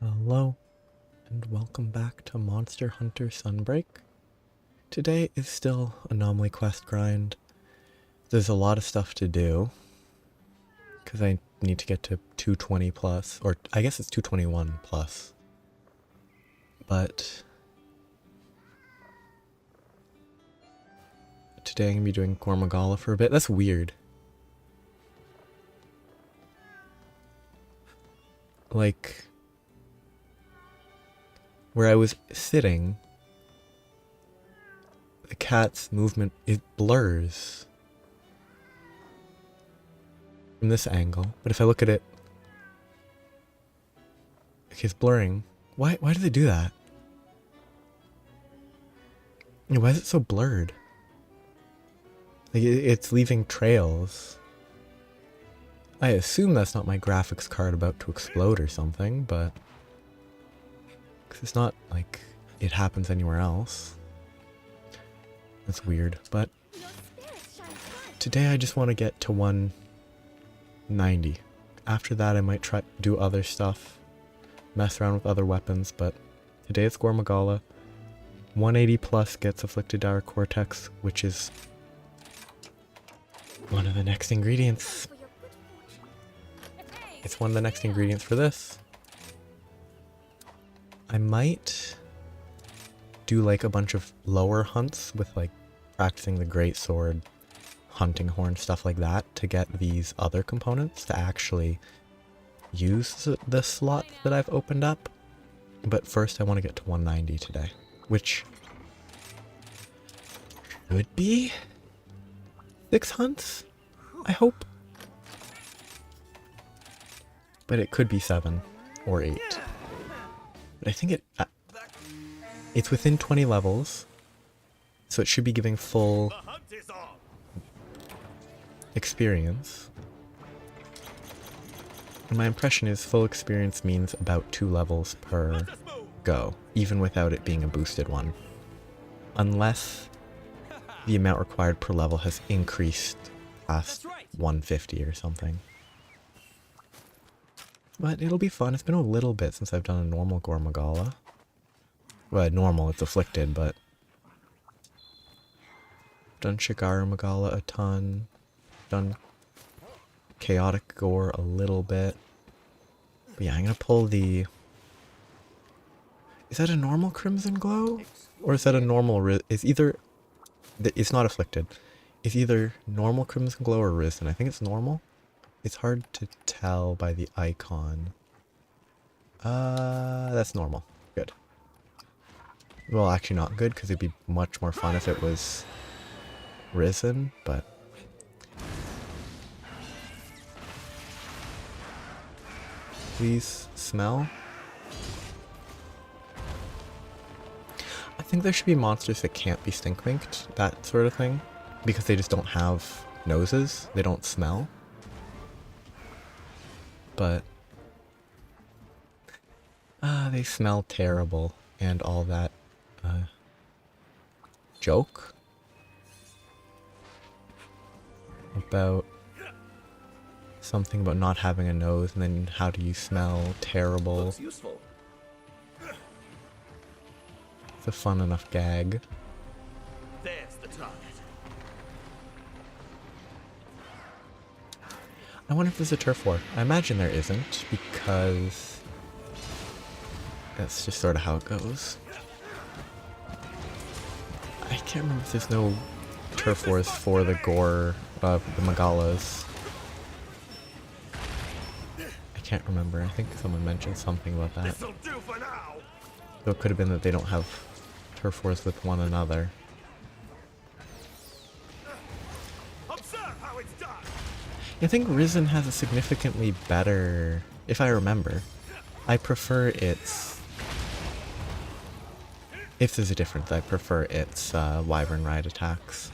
Hello, and welcome back to Monster Hunter Sunbreak. Today is still Anomaly quest grind. There's a lot of stuff to do, because I need to get to 220 plus, or I guess it's 221 plus. But today I'm going to be doing Gormagala for a bit. That's weird. Like, where I was sitting, the cat's movement, it blurs from this angle, but if I look at it, okay, it's blurring. Why do they do that? Why is it so blurred? Like, it's leaving trails. I assume that's not my graphics card about to explode or something, but because it's not like it happens anywhere else. That's weird, but today I just want to get to 190. After that I might try do other stuff, mess around with other weapons, but today it's Gormagala. 180 plus gets Afflicted Dire Cortex, which is one of the next ingredients. It's one of the next ingredients for this. I might do like a bunch of lower hunts with like practicing the greatsword, hunting horn, stuff like that to get these other components to actually use the slot that I've opened up. But first I want to get to 190 today, which should be 6 hunts, I hope. But it could be 7 or 8. But I think it's within 20 levels, so it should be giving full experience. And my impression is full experience means about 2 levels per go, even without it being a boosted one. Unless the amount required per level has increased past 150 or something. But it'll be fun. It's been a little bit since I've done a normal Gormagala. Well, normal, it's afflicted, but I've done Shigara Magala a ton. Done Chaotic Gore a little bit. But yeah, I'm gonna pull the... Is that a normal Crimson Glow? Or is that a normal... It's either... It's not afflicted. It's either normal Crimson Glow or Risen. I think it's normal. It's hard to tell by the icon. That's normal. Good. Well, actually not good, because it'd be much more fun if it was Risen, but... Please smell. I think there should be monsters that can't be stink winked, that sort of thing, because they just don't have noses, they don't smell. But they smell terrible, and all that joke about something about not having a nose, and then how do you smell terrible. It's a fun enough gag. There's the target. I wonder if there's a turf war. I imagine there isn't, because that's just sort of how it goes. I can't remember if there's no turf wars for the Gore, the Magalas. I can't remember. I think someone mentioned something about that. So it could have been that they don't have turf wars with one another. I think Risen has a significantly better, if I remember. I prefer its, if there's a difference, I prefer its Wyvern Ride attacks.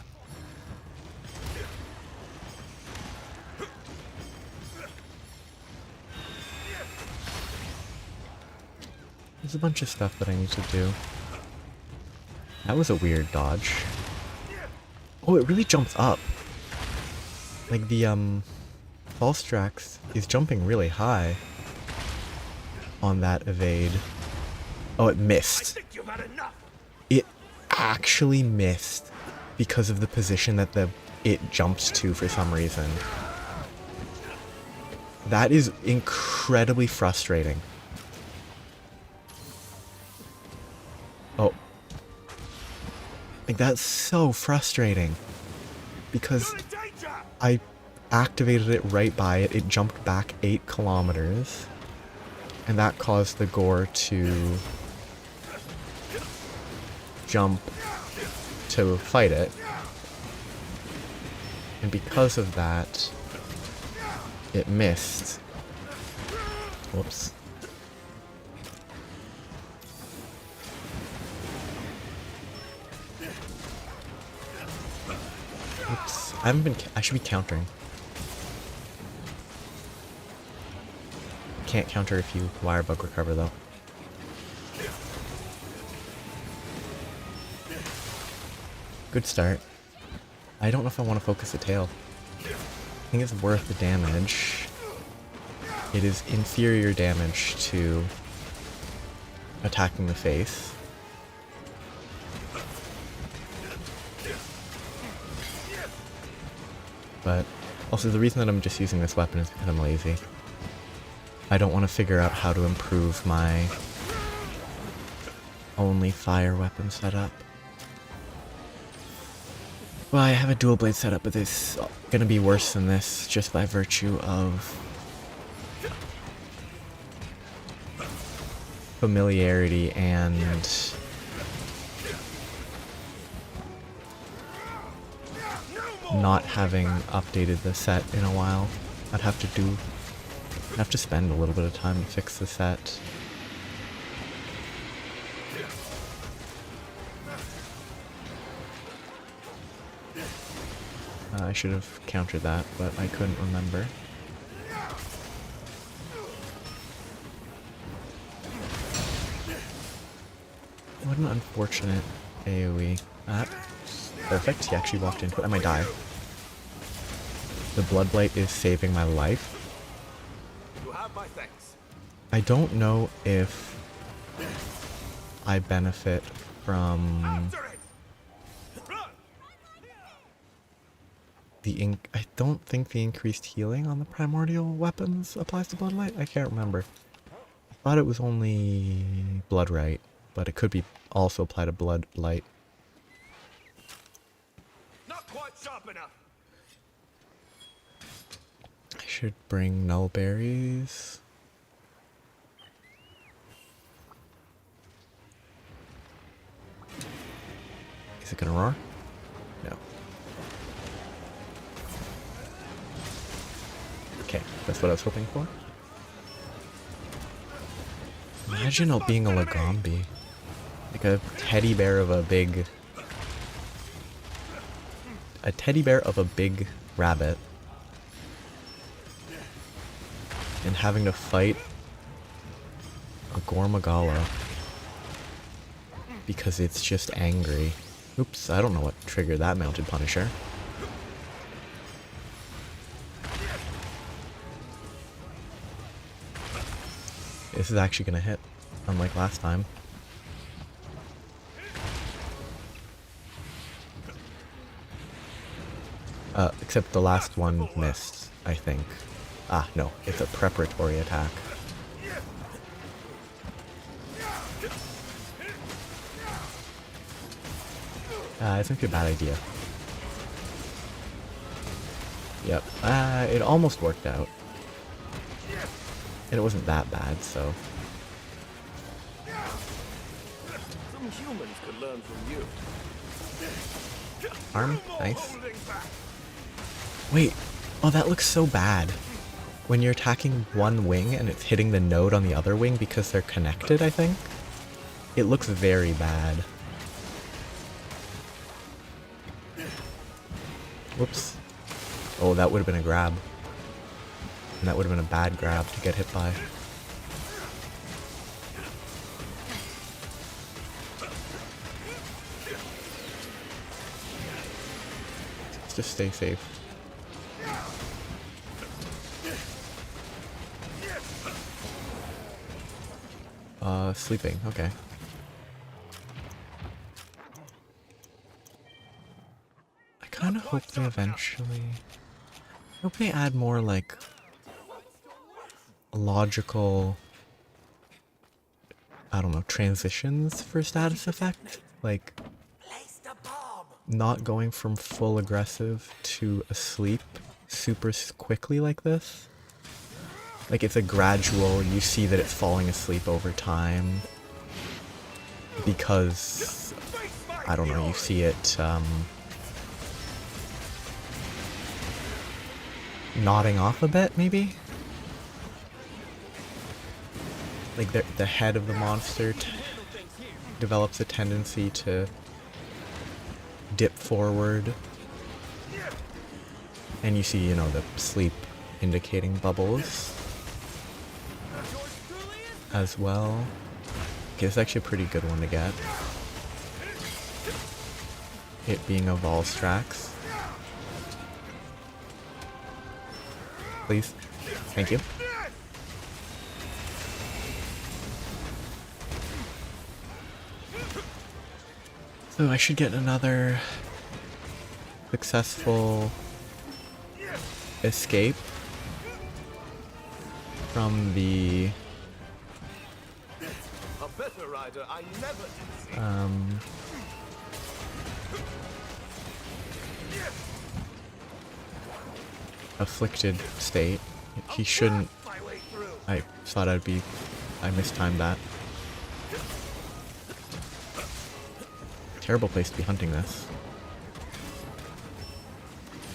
There's a bunch of stuff that I need to do. That was a weird dodge. Oh, it really jumps up. Like the Falstrax is jumping really high. on that evade. Oh, it I missed. think you've had enough. It actually missed because of the position that it jumps to for some reason. That is incredibly frustrating. Oh. Like, that's so frustrating. Because You're in danger. I activated it right by it. It jumped back 8 kilometers. And that caused the gore to jump to fight it. And because of that, it missed. Whoops. Oops. I should be countering. Can't counter if you wire bug recover though. Good start. I don't know if I want to focus the tail. I think it's worth the damage. It is inferior damage to attacking the face. But also the reason that I'm just using this weapon is because I'm lazy. I don't want to figure out how to improve my only fire weapon setup. Well, I have a dual blade setup, but it's gonna be worse than this just by virtue of familiarity and not having updated the set in a while. I'd have to spend a little bit of time to fix the set. I should have countered that, but I couldn't remember. What an unfortunate AoE. Perfect, he actually walked into it. I might die. The Bloodblight is saving my life. You have my thanks. I don't know if I benefit from After it. Run. I don't think the increased healing on the primordial weapons applies to Bloodlight. I can't remember. I thought it was only Bloodright, but it could be also apply to Bloodlight. Not quite sharp enough. I should bring null berries. Is it gonna roar? No. Okay, that's what I was hoping for. Imagine it being a Lagombi. Like a teddy bear of a big... A teddy bear of a big rabbit. And having to fight a Gormagala. Because it's just angry. Oops, I don't know what triggered that mounted Punisher. This is actually gonna hit, unlike last time. Except the last one missed, I think. Ah, no, it's a preparatory attack. It's gonna be a bad idea. Yep, it almost worked out. And it wasn't that bad, so... Some humans could learn from you. Arm, nice. Wait, oh that looks so bad. When you're attacking one wing and it's hitting the node on the other wing because they're connected, I think? It looks very bad. Whoops. Oh, that would have been a grab. And that would have been a bad grab to get hit by. Let's just stay safe. Sleeping, okay. I kind of hope they eventually... I hope they add more, like, logical... I don't know, transitions for status effect? Like, not going from full aggressive to asleep super quickly like this. Like, it's a gradual, you see that it's falling asleep over time. Because, I don't know, you see it, nodding off a bit, maybe? Like, the head of the monster develops a tendency to dip forward. And you see, you know, the sleep indicating bubbles as well. Okay, it's actually a pretty good one to get. It being a Volstrax. Please. Thank you. So I should get another successful escape from the afflicted state. He shouldn't. I thought I mistimed that. Terrible place to be hunting this.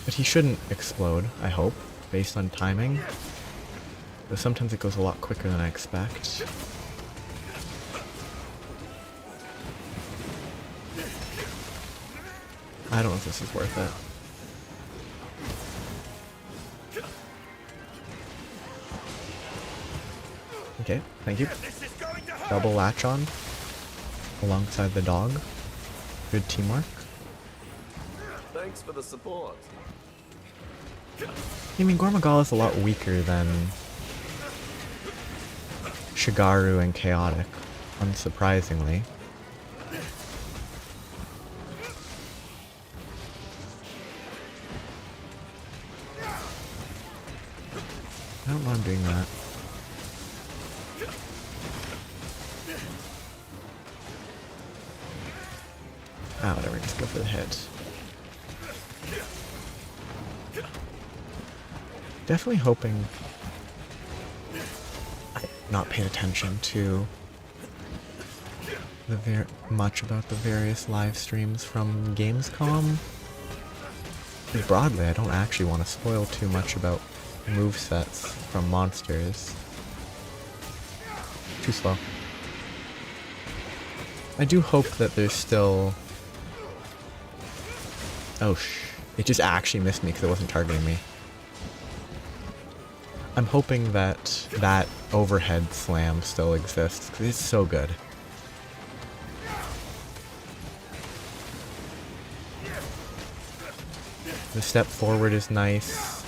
But he shouldn't explode, I hope, based on timing. But sometimes it goes a lot quicker than I expect. I don't know if this is worth it. Okay, thank you. Double latch on alongside the dog. Good teamwork. Thanks for the support. I mean, Gormagal is a lot weaker than Shigaru and Chaotic, unsurprisingly. I don't know I'm doing that. Ah, whatever, just go for the head. Definitely hoping I'm not paying attention to the much about the various live streams from Gamescom. Because broadly, I don't actually want to spoil too much about movesets from monsters. Too slow. I do hope that there's still... Oh it just actually missed me because it wasn't targeting me. I'm hoping that that overhead slam still exists, because it's so good. The step forward is nice.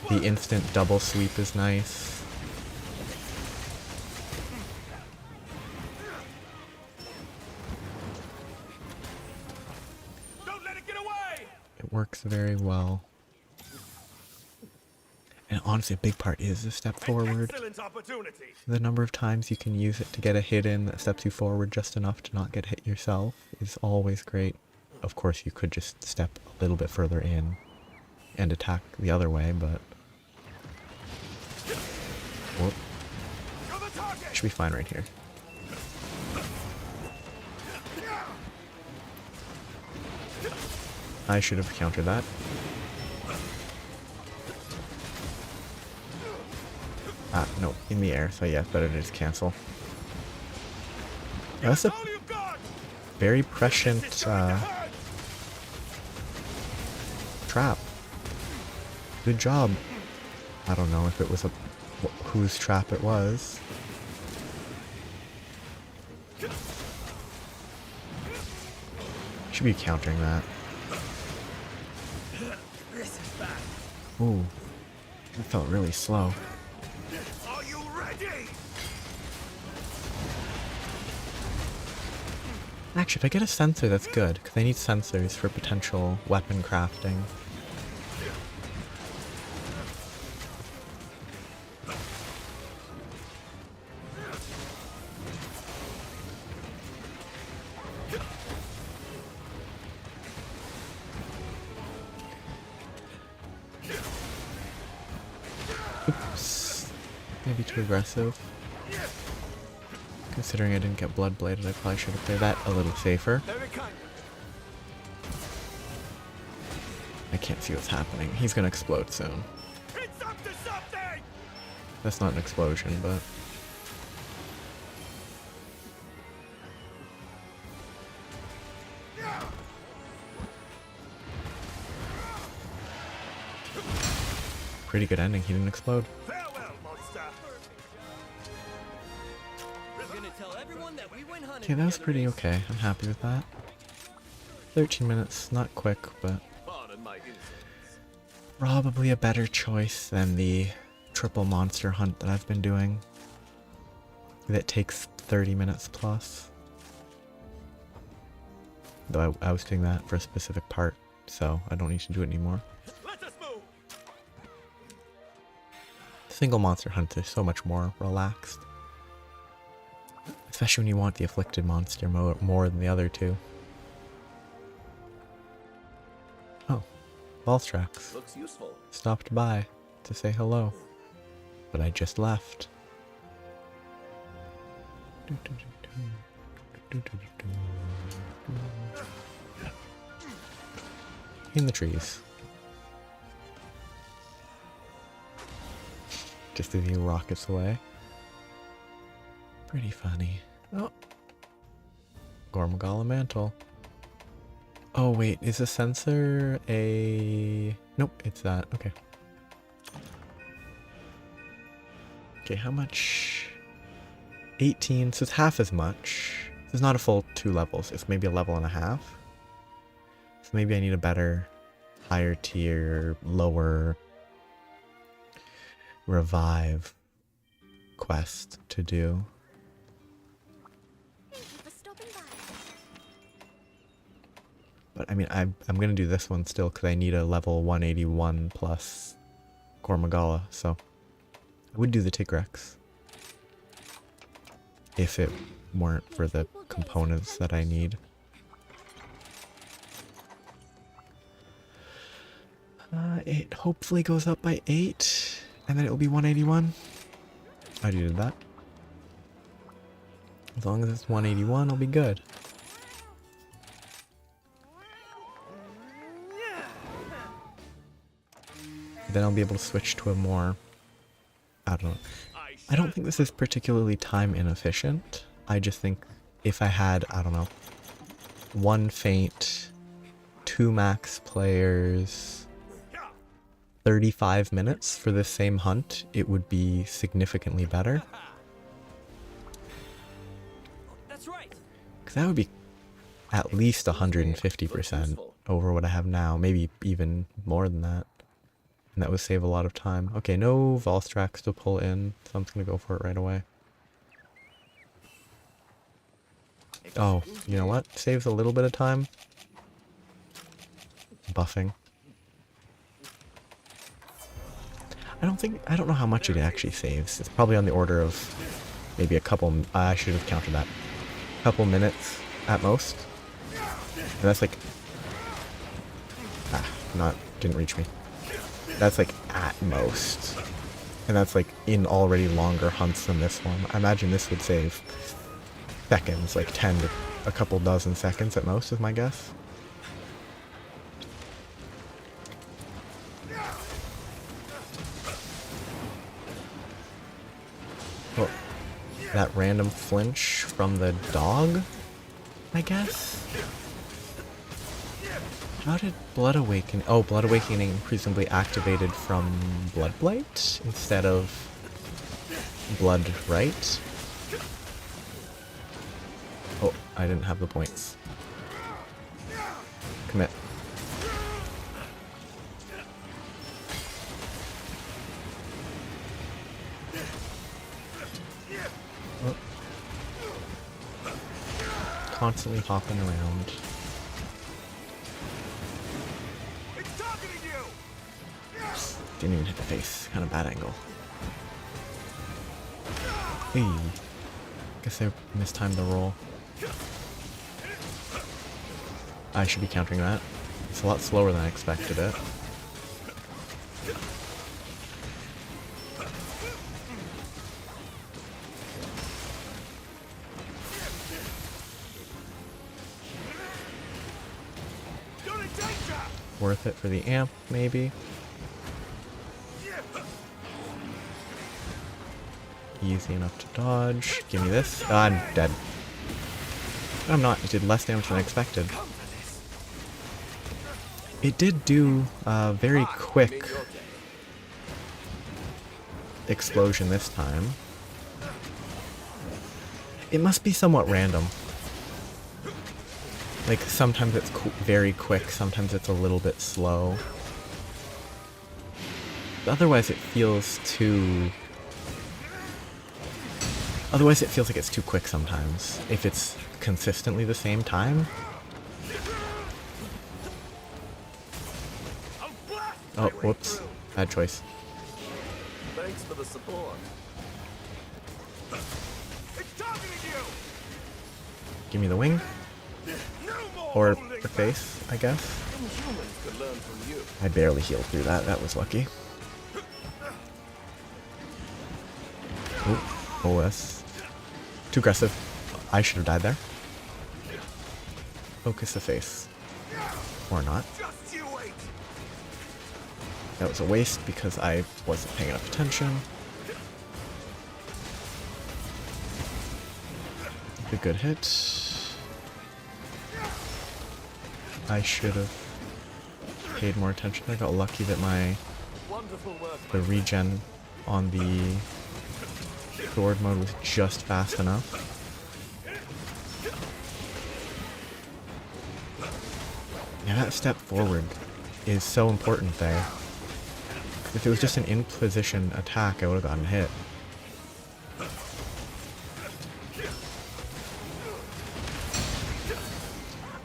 The instant double sweep is nice. Don't let it get away! It works very well. And honestly, a big part is the step forward. The number of times you can use it to get a hit in that steps you forward just enough to not get hit yourself is always great. Of course, you could just step a little bit further in and attack the other way, but... Whoop. Should be fine right here. I should have countered that. Ah, no, in the air, so yeah, better to just cancel. That's a very prescient trap. Good job. I don't know if it was whose trap it was. Should be countering that. Ooh, it felt really slow. Are you ready? Actually, if I get a sensor, that's good, because I need sensors for potential weapon crafting. Oops. Maybe too aggressive. Considering I didn't get blood bladed, I probably should have played that a little safer. I can't see what's happening. He's gonna explode soon. It's up to something! That's not an explosion, but... Pretty good ending, he didn't explode. Farewell, monster! Okay, that was pretty okay. I'm happy with that. 13 minutes, not quick, but Pardon my insolence. probably a better choice than the triple monster hunt that I've been doing. That takes 30 minutes plus. Though I was doing that for a specific part, so I don't need to do it anymore. Let us move! Single monster hunts are so much more relaxed. Especially when you want the afflicted monster more than the other two. Oh, Volstrax Looks useful. stopped by to say hello, but I just left. In the trees. Just as he rockets away. Pretty funny. Oh. Gormagala mantle. Oh wait, is the sensor a... Nope, it's that. Okay. Okay, how much? 18, so it's half as much. It's not a full 2 levels, it's maybe a level and a half. So maybe I need a better, higher tier, lower revive quest to do. But I mean, I'm gonna do this one still because I need a level 181 plus Gormagala, so I would do the Tigrex if it weren't for the components that I need. It hopefully goes up by 8, and then it will be 181. I already did that. As long as it's 181, I'll be good. Then I'll be able to switch to a more... I don't know. I don't think this is particularly time inefficient. I just think if I had, I don't know, 1 faint, 2 max players, 35 minutes for the same hunt, it would be significantly better. That's right. Because that would be at least 150% over what I have now, maybe even more than that. And that would save a lot of time. Okay, no Volstrax to pull in, so I'm just gonna go for it right away. Oh, you know what? Saves a little bit of time. Buffing. I don't know how much it actually saves. It's probably on the order of maybe a couple, I should have counted that. A couple minutes at most. And that's like, didn't reach me. That's like at most. And that's like in already longer hunts than this one. I imagine this would save seconds, like 10 to a couple dozen seconds at most is my guess. Oh, that random flinch from the dog, I guess? How did Blood Awakening... Oh, Blood Awakening presumably activated from Blood Blight instead of Blood Right? Oh, I didn't have the points. Commit. Oh. constantly hopping around. It's targeting you. Didn't even hit the face. Kind of bad angle. Hey. Guess I mistimed the roll. I should be countering that. It's a lot slower than I expected it. You're in danger. Worth it for the amp, maybe. Easy enough to dodge. Give me this. Oh, I'm dead. I'm not. It did less damage than I expected. It did do a very quick explosion this time. It must be somewhat random. Like, sometimes it's very quick, sometimes it's a little bit slow. Otherwise it feels too... Otherwise it feels like it's too quick sometimes. If it's consistently the same time. Oh, whoops. Bad choice. Thanks for the support. It's targeting you. Give me the wing. No more Or holding the face, I guess. Some humans could learn from you. I barely healed through that. That was lucky. Oh, OS. Too aggressive. I should have died there. Focus the face. Or not. Just you wait. That was a waste because I wasn't paying enough attention. A good hit. I should have paid more attention. I got lucky that Wonderful work. the regen on the sword mode was just fast enough. Yeah, that step forward is so important there. If it was just an in-position attack, I would have gotten hit.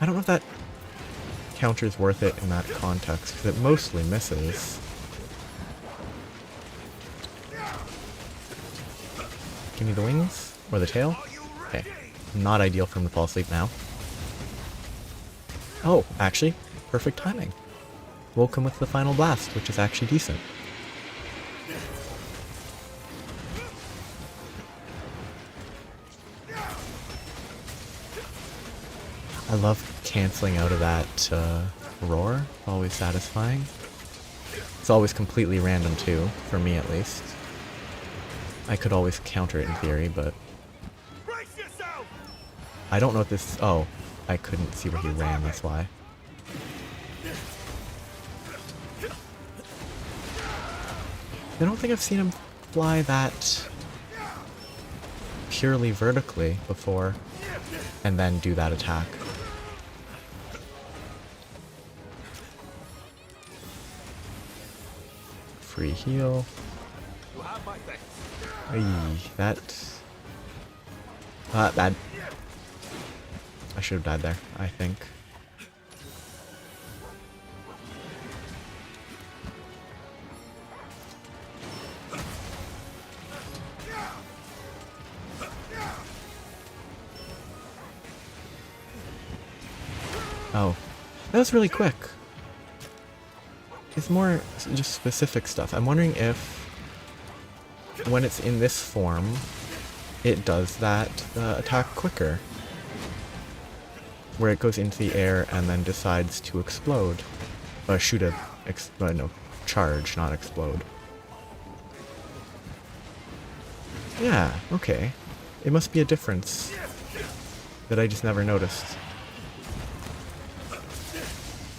I don't know if that counter's worth it in that context, because it mostly misses. Give me the wings, or the tail. Okay, not ideal for him to fall asleep now. Oh, actually, perfect timing. Woke him with the final blast, which is actually decent. I love canceling out of that roar. Always satisfying. It's always completely random too, for me at least. I could always counter it in theory, but Brace yourself. I don't know if this... Oh, I couldn't see where he ran, that's why. I don't think I've seen him fly that purely vertically before, and then do that attack. Free heal. You have my thanks. Aye, that... bad. I should have died there, I think. Oh, that was really quick. It's more just specific stuff. I'm wondering if, when it's in this form, it does that attack quicker. Where it goes into the air and then decides to explode. Shoot a... no, charge, not explode. Yeah, okay. It must be a difference that I just never noticed.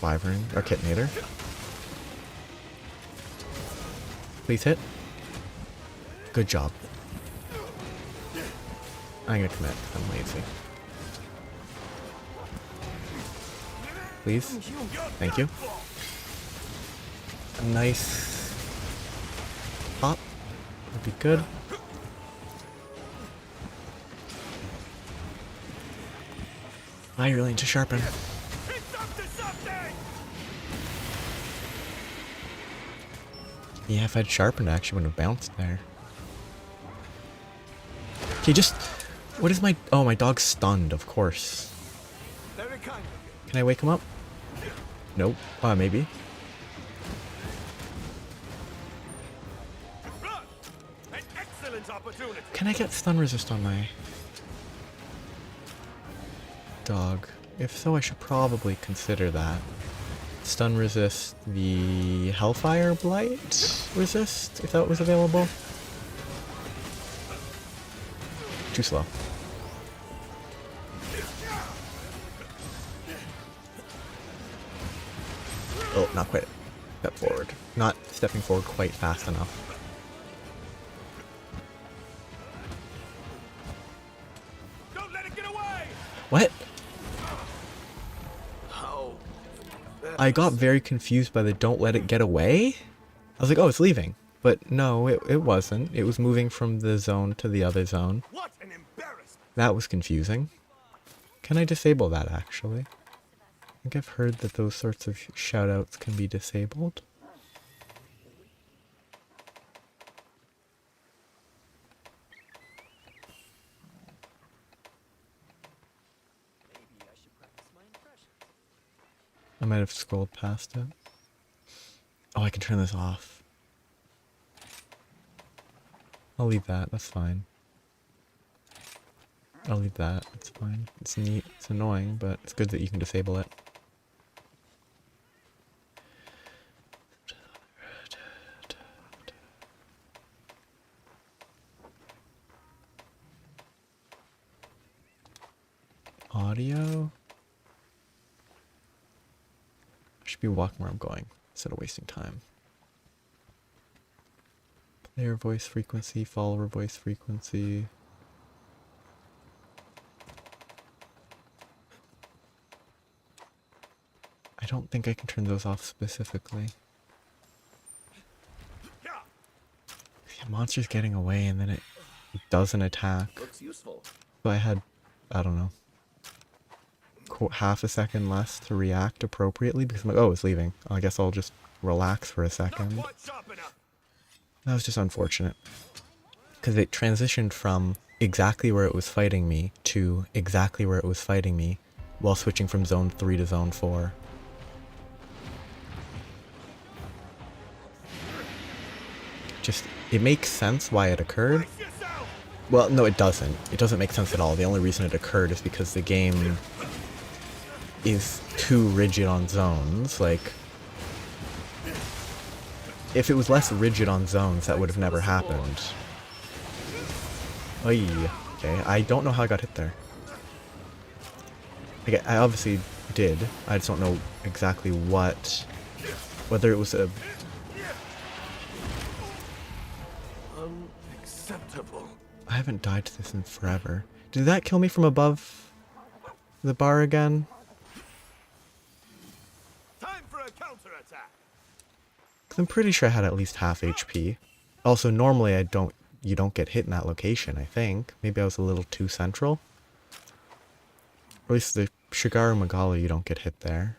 Wyvern, or Kitnator. Please hit. Good job. I'm gonna commit, I'm lazy. Please. Thank you. A nice pop would be good. I really need to sharpen. It's up to something! Yeah, if I'd sharpened, I actually would have bounced there. Okay, just... What is my... Oh, my dog's stunned, of course. Very kind of Can I wake him up? Nope. Maybe. you. Run! An excellent opportunity. Can I get stun resist on my... dog? If so, I should probably consider that. Stun resist the Hellfire Blight resist, if that was available. Too slow. Oh, not quite. Step forward. Not stepping forward quite fast enough. Don't let it get away! What? How? I got very confused by the don't let it get away. I was like, oh, it's leaving. But no, it wasn't. It was moving from the zone to the other zone. What an embarrassment! That was confusing. Can I disable that, actually? I think I've heard that those sorts of shoutouts can be disabled. I might have scrolled past it. Oh, I can turn this off. I'll leave that, that's fine. I'll leave that, it's fine. It's neat, it's annoying, but it's good that you can disable it. Audio? I should be walking where I'm going instead of wasting time. Player voice frequency, follower voice frequency. I don't think I can turn those off specifically. Yeah, The monster's getting away and then it doesn't attack. looks useful. So I had, I don't know, half a second less to react appropriately because I'm like, oh, it's leaving. I guess I'll just relax for a Not second. quite sharp enough. That was just unfortunate. Because it transitioned from exactly where it was fighting me to exactly where it was fighting me while switching from zone 3 to zone 4. Just, it makes sense why it occurred. Brace yourself! Well, no, it doesn't. It doesn't make sense at all. The only reason it occurred is because the game is too rigid on zones. Like, if it was less rigid on zones, that would have never happened. Oy. Okay, I don't know how I got hit there. Like, I obviously did. I just don't know exactly what... Whether it was a... Unacceptable. I haven't died to this in forever. Did that kill me from above the bar again? Time for a counterattack. 'Cause I'm pretty sure I had at least half HP. Also, normally you don't get hit in that location, I think. Maybe I was a little too central. Or at least the Shigaru Magala, you don't get hit there.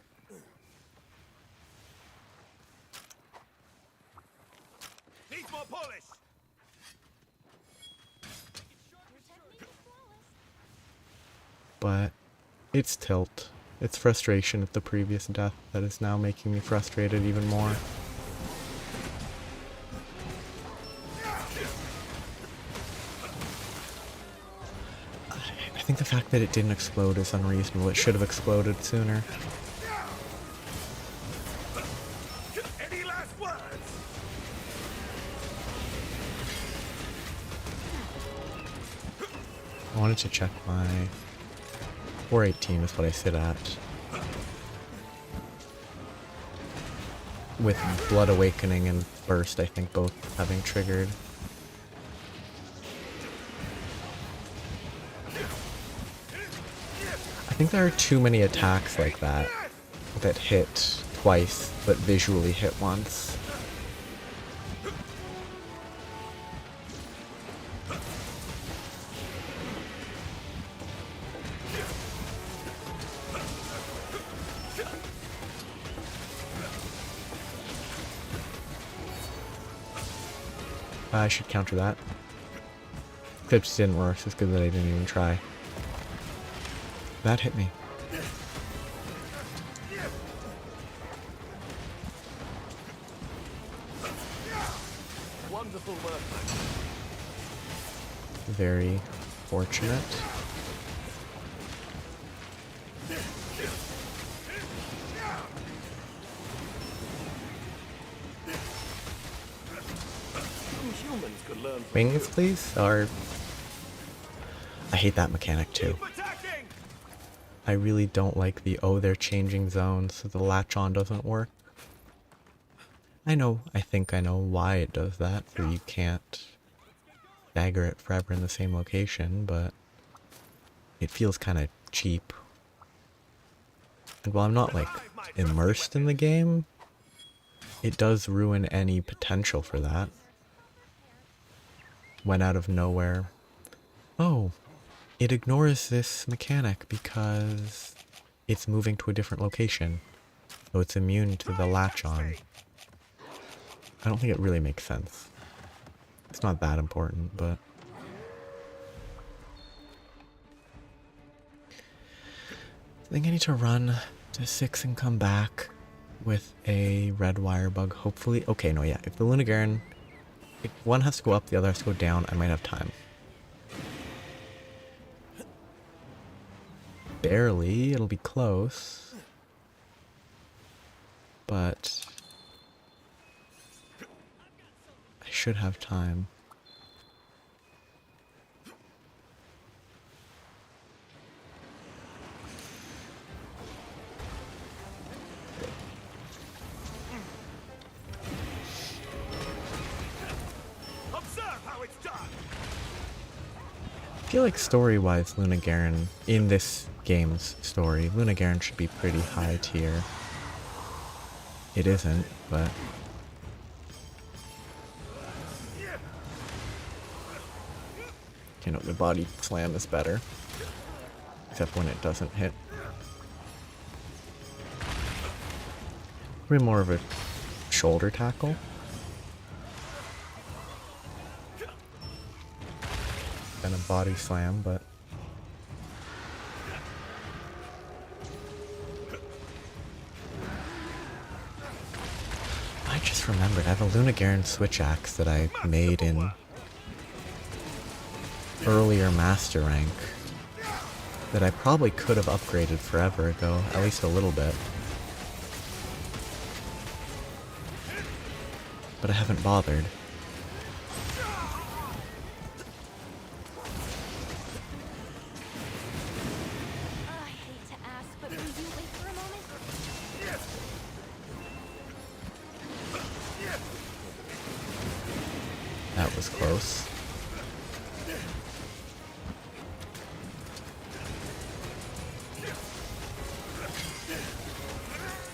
Needs more polish. But it's tilt. It's frustration at the previous death that is now making me frustrated even more. I think the fact that it didn't explode is unreasonable. It should have exploded sooner. Any last words? I wanted to check my 418 is what I sit at. With Blood Awakening and Burst, I think both having triggered. I think there are too many attacks like that that hit twice but visually hit once. I should counter that. It just didn't work, so it's good that I didn't even try. That hit me. Wonderful workmanship. Very fortunate. Some humans could learn from Wings, you. please? Or... I hate that mechanic too. Keep attacking! I really don't like the, oh, they're changing zones so the latch-on doesn't work. I think I know why it does that, so you can't stagger it forever in the same location, but it feels kind of cheap. And while I'm not, like, immersed in the game, it does ruin any potential for that. When out of nowhere, oh, it ignores this mechanic because it's moving to a different location, so it's immune to the latch-on. I don't think it really makes sense. It's not that important, but... I think I need to run to 6 and come back with a red wire bug, hopefully. Okay, no, yeah, if the Lunagaron... If one has to go up, the other has to go down, I might have time. Barely, it'll be close. But... I should have time. Observe how it's done! I feel like story-wise, Lunagaron, in this game's story, Lunagaron should be pretty high tier. It isn't, but... You know, the body slam is better. Except when it doesn't hit. Probably more of a shoulder tackle. Than a body slam, but... I just remembered, I have a Lunagaron switch axe that I made in earlier master rank that I probably could have upgraded forever ago, at least a little bit. But I haven't bothered. I hate to ask, but will you wait for a moment? That was close.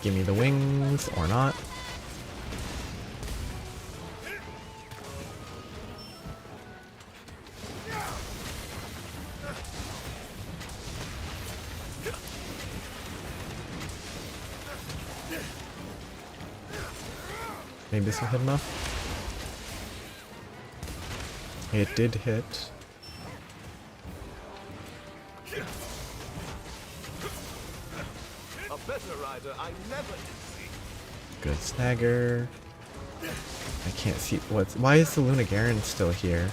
Give me the wings, or not. Maybe this will hit enough. It did hit. A better rider I never did see. Good stagger. I can't see what's... Why is the Lunagaron still here?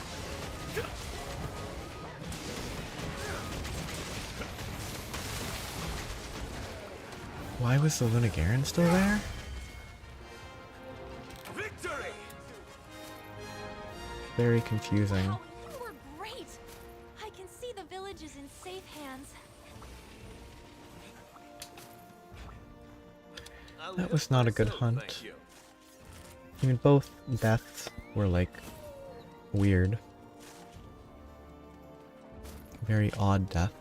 Why was the Lunagaron still there? Victory! Very confusing. Oh, you were great! I can see the village is in safe hands. That was not a good hunt. I mean, both deaths were, like, weird. Very odd death.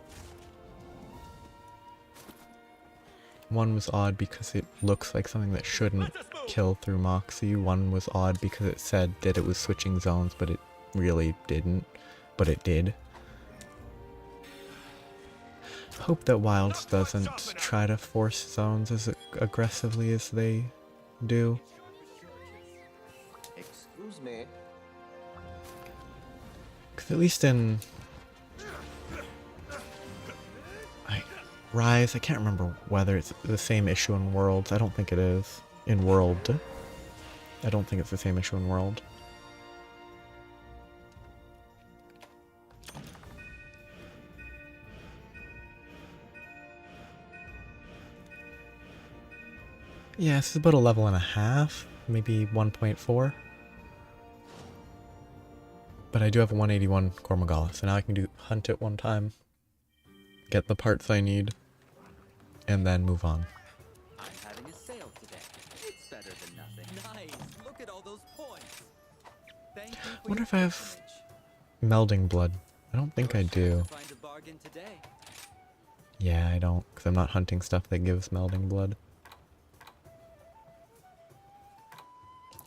One was odd because it looks like something that shouldn't kill through Moxie. One was odd because it said that it was switching zones, but it really didn't. But it did. Hope that Wilds doesn't try to force zones as aggressively as they do. Excuse me. At least in Rise, I can't remember whether it's the same issue in Worlds. I don't think it is. In World. I don't think it's the same issue in World. Yeah, this is about a level and a half, maybe 1.4. But I do have a 181 Gormagala, so now I can hunt it one time, get the parts I need, and then move on. I'm having a sale today. It's better than nothing. Nice. Look at all those points. Thank you for I wonder your if I have patronage. melding blood. I don't think I do. Find a bargain today. Yeah, I don't, because I'm not hunting stuff that gives melding blood.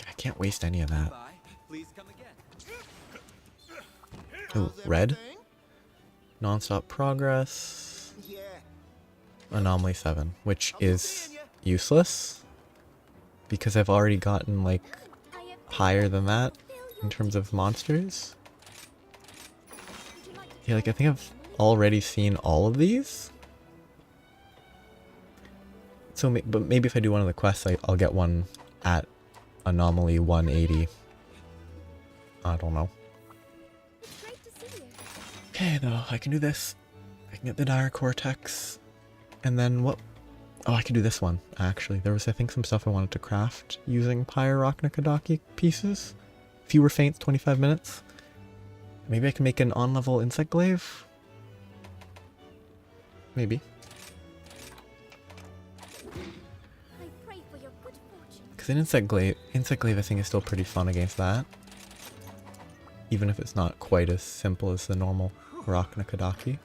I can't waste any of that. Bye. Please come again. Ooh, red? Non-stop progress. Yeah. Anomaly 7, which is useless. Because I've already gotten, like, I have higher than that fulfill your in terms of monsters. Would you like to Yeah, like, I think I've already seen all of these. So, but maybe if I do one of the quests, I'll get one at Anomaly 180. I don't know. It's great to see you. Okay, though, I can do this. I can get the Dire Cortex. And then what? Oh, I can do this one, actually. There was, I think, some stuff I wanted to craft using Pyrochnocodaki pieces. Fewer feints, 25 minutes. Maybe I can make an on-level insect glaive? Maybe. I pray for your good fortune. Because an insect glaive I think is still pretty fun against that. Even if it's not quite as simple as the normal Arachnocodaki.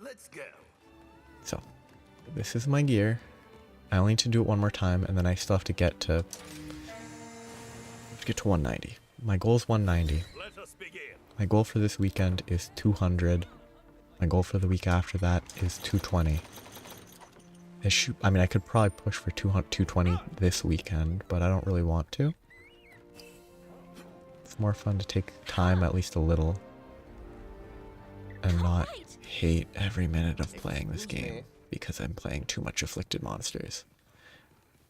Let's go. So, this is my gear. I only need to do it one more time, and then I still have to get to 190. My goal is 190. Let us begin. My goal for this weekend is 200. My goal for the week after that is 220. I mean, I could probably push for 220 this weekend, but I don't really want to. It's more fun to take time at least a little and not hate every minute of playing this game because I'm playing too much afflicted monsters.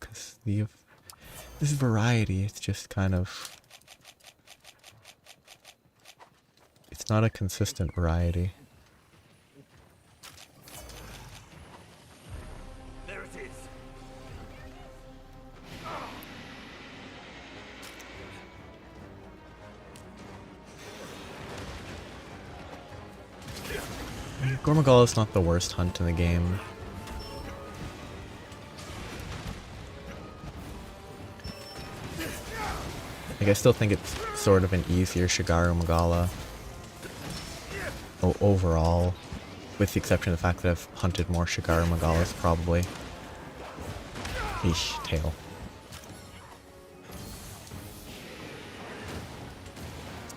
Because this variety, it's just kind of... It's not a consistent variety. There it is. Gormagala is not the worst hunt in the game. Like, I still think it's sort of an easier Shigaru Magala overall, with the exception of the fact that I've hunted more Shigaru Magalas, probably. Eesh, tail.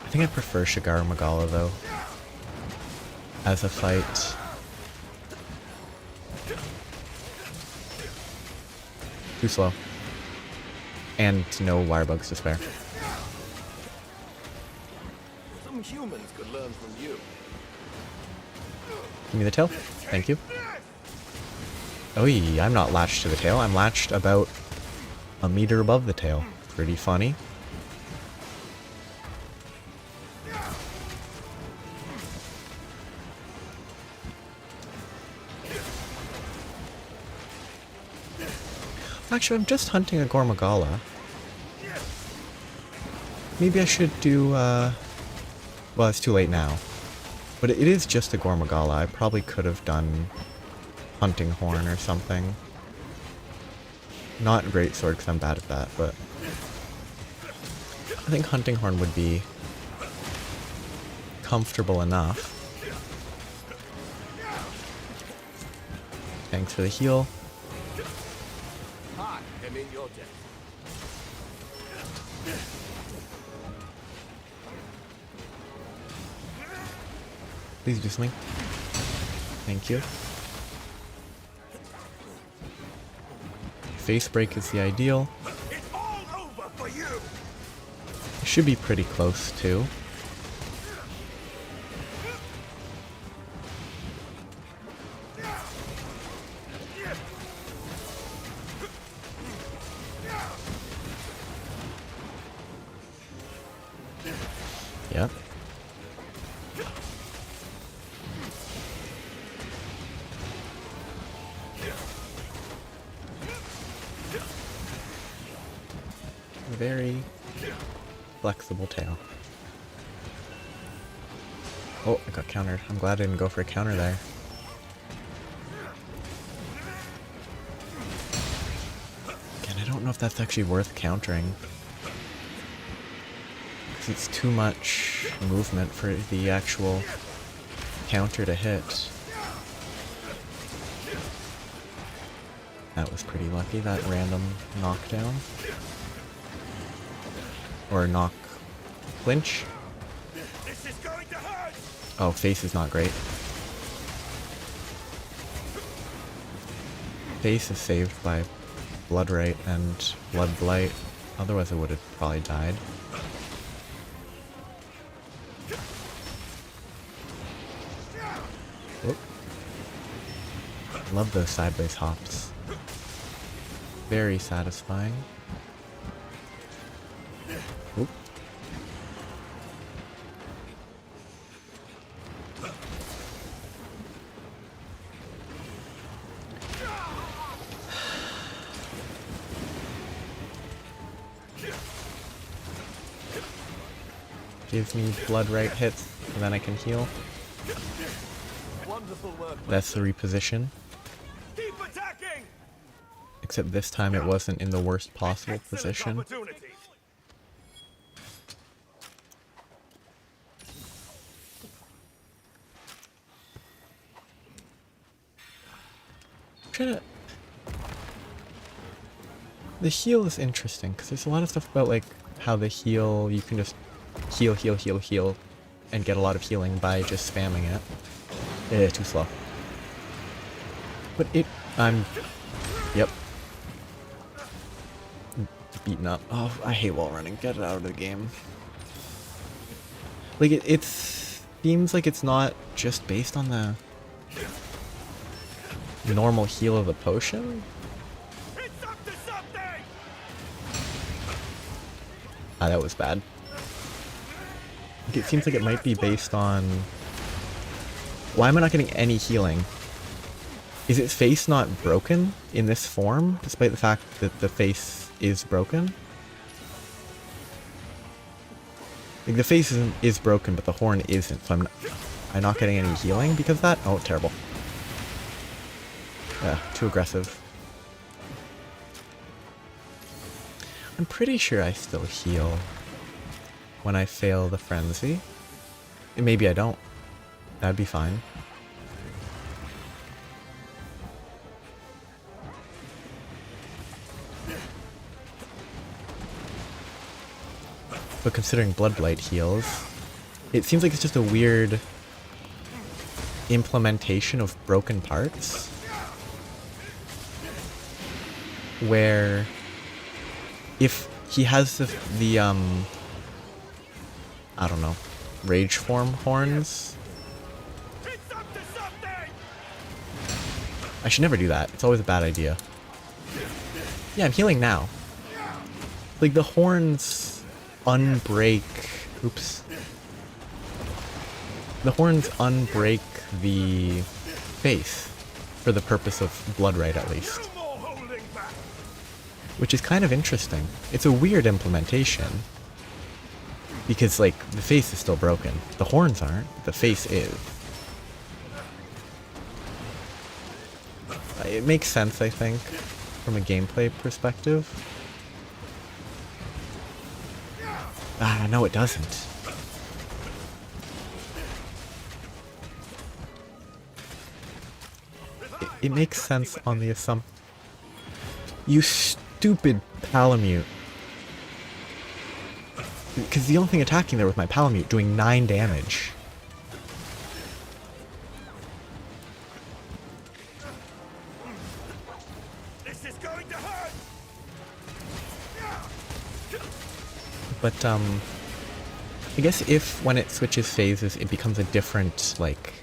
I think I prefer Shigaru Magala, though, as a fight. Too slow. And no wire bugs to spare. Some humans could learn from you. Give me the tail. Thank you. Oh, I'm not latched to the tail. I'm latched about a meter above the tail. Pretty funny. Actually, I'm just hunting a Gormagala. Maybe I should do, well, it's too late now. But it is just a Gormagala. I probably could have done Hunting Horn or something. Not Greatsword because I'm bad at that, but I think Hunting Horn would be comfortable enough. Thanks for the heal. I am in your debt. Please do something. Thank you. Face break is the ideal. It should be pretty close too. Yep. Very flexible tail. Oh, I got countered. I'm glad I didn't go for a counter there. Again, I don't know if that's actually worth countering. Because it's too much movement for the actual counter to hit. That was pretty lucky, that random knockdown. Or knock clinch. This is going to hurt. Oh, face is not great. Face is saved by Blood Right and Blood Blight. Otherwise I would have probably died. Whoop. Love those sideways hops. Very satisfying. Oop. Gives me blood right hits, and then I can heal. Wonderful work. That's the reposition. Keep attacking. Except this time it wasn't in the worst possible Excellent position. opportunity. The heal is interesting because there's a lot of stuff about like how the heal, you can just heal, heal, heal, heal, and get a lot of healing by just spamming it. Too slow. But yep. Beaten up. Oh, I hate wall running. Get it out of the game. Like it seems like it's not just based on the normal heal of the potion. It's up to something. Ah, that was bad. Like, it seems like it might be based on... Why am I not getting any healing? Is its face not broken in this form, despite the fact that the face is broken? Like, the face is broken, but the horn isn't, so I'm not getting any healing because of that? Oh, terrible. Yeah, too aggressive. I'm pretty sure I still heal when I fail the frenzy. Maybe I don't. That'd be fine. But considering Blood Blight heals, it seems like it's just a weird implementation of broken parts. Where if he has the I don't know, rage form horns. It's up to something. I should never do that. It's always a bad idea. Yeah, I'm healing now. Like the horns unbreak. Oops. The horns unbreak the face for the purpose of Blood Right, at least. No more holding back. Which is kind of interesting. It's a weird implementation. Because, like, the face is still broken. The horns aren't. The face is. It makes sense, I think, from a gameplay perspective. Ah, no, it doesn't. It makes sense on the assumption. You stupid Palamute. Because the only thing attacking there was my Palamute, doing 9 damage. This is going to hurt. But, I guess if when it switches phases, it becomes a different, like,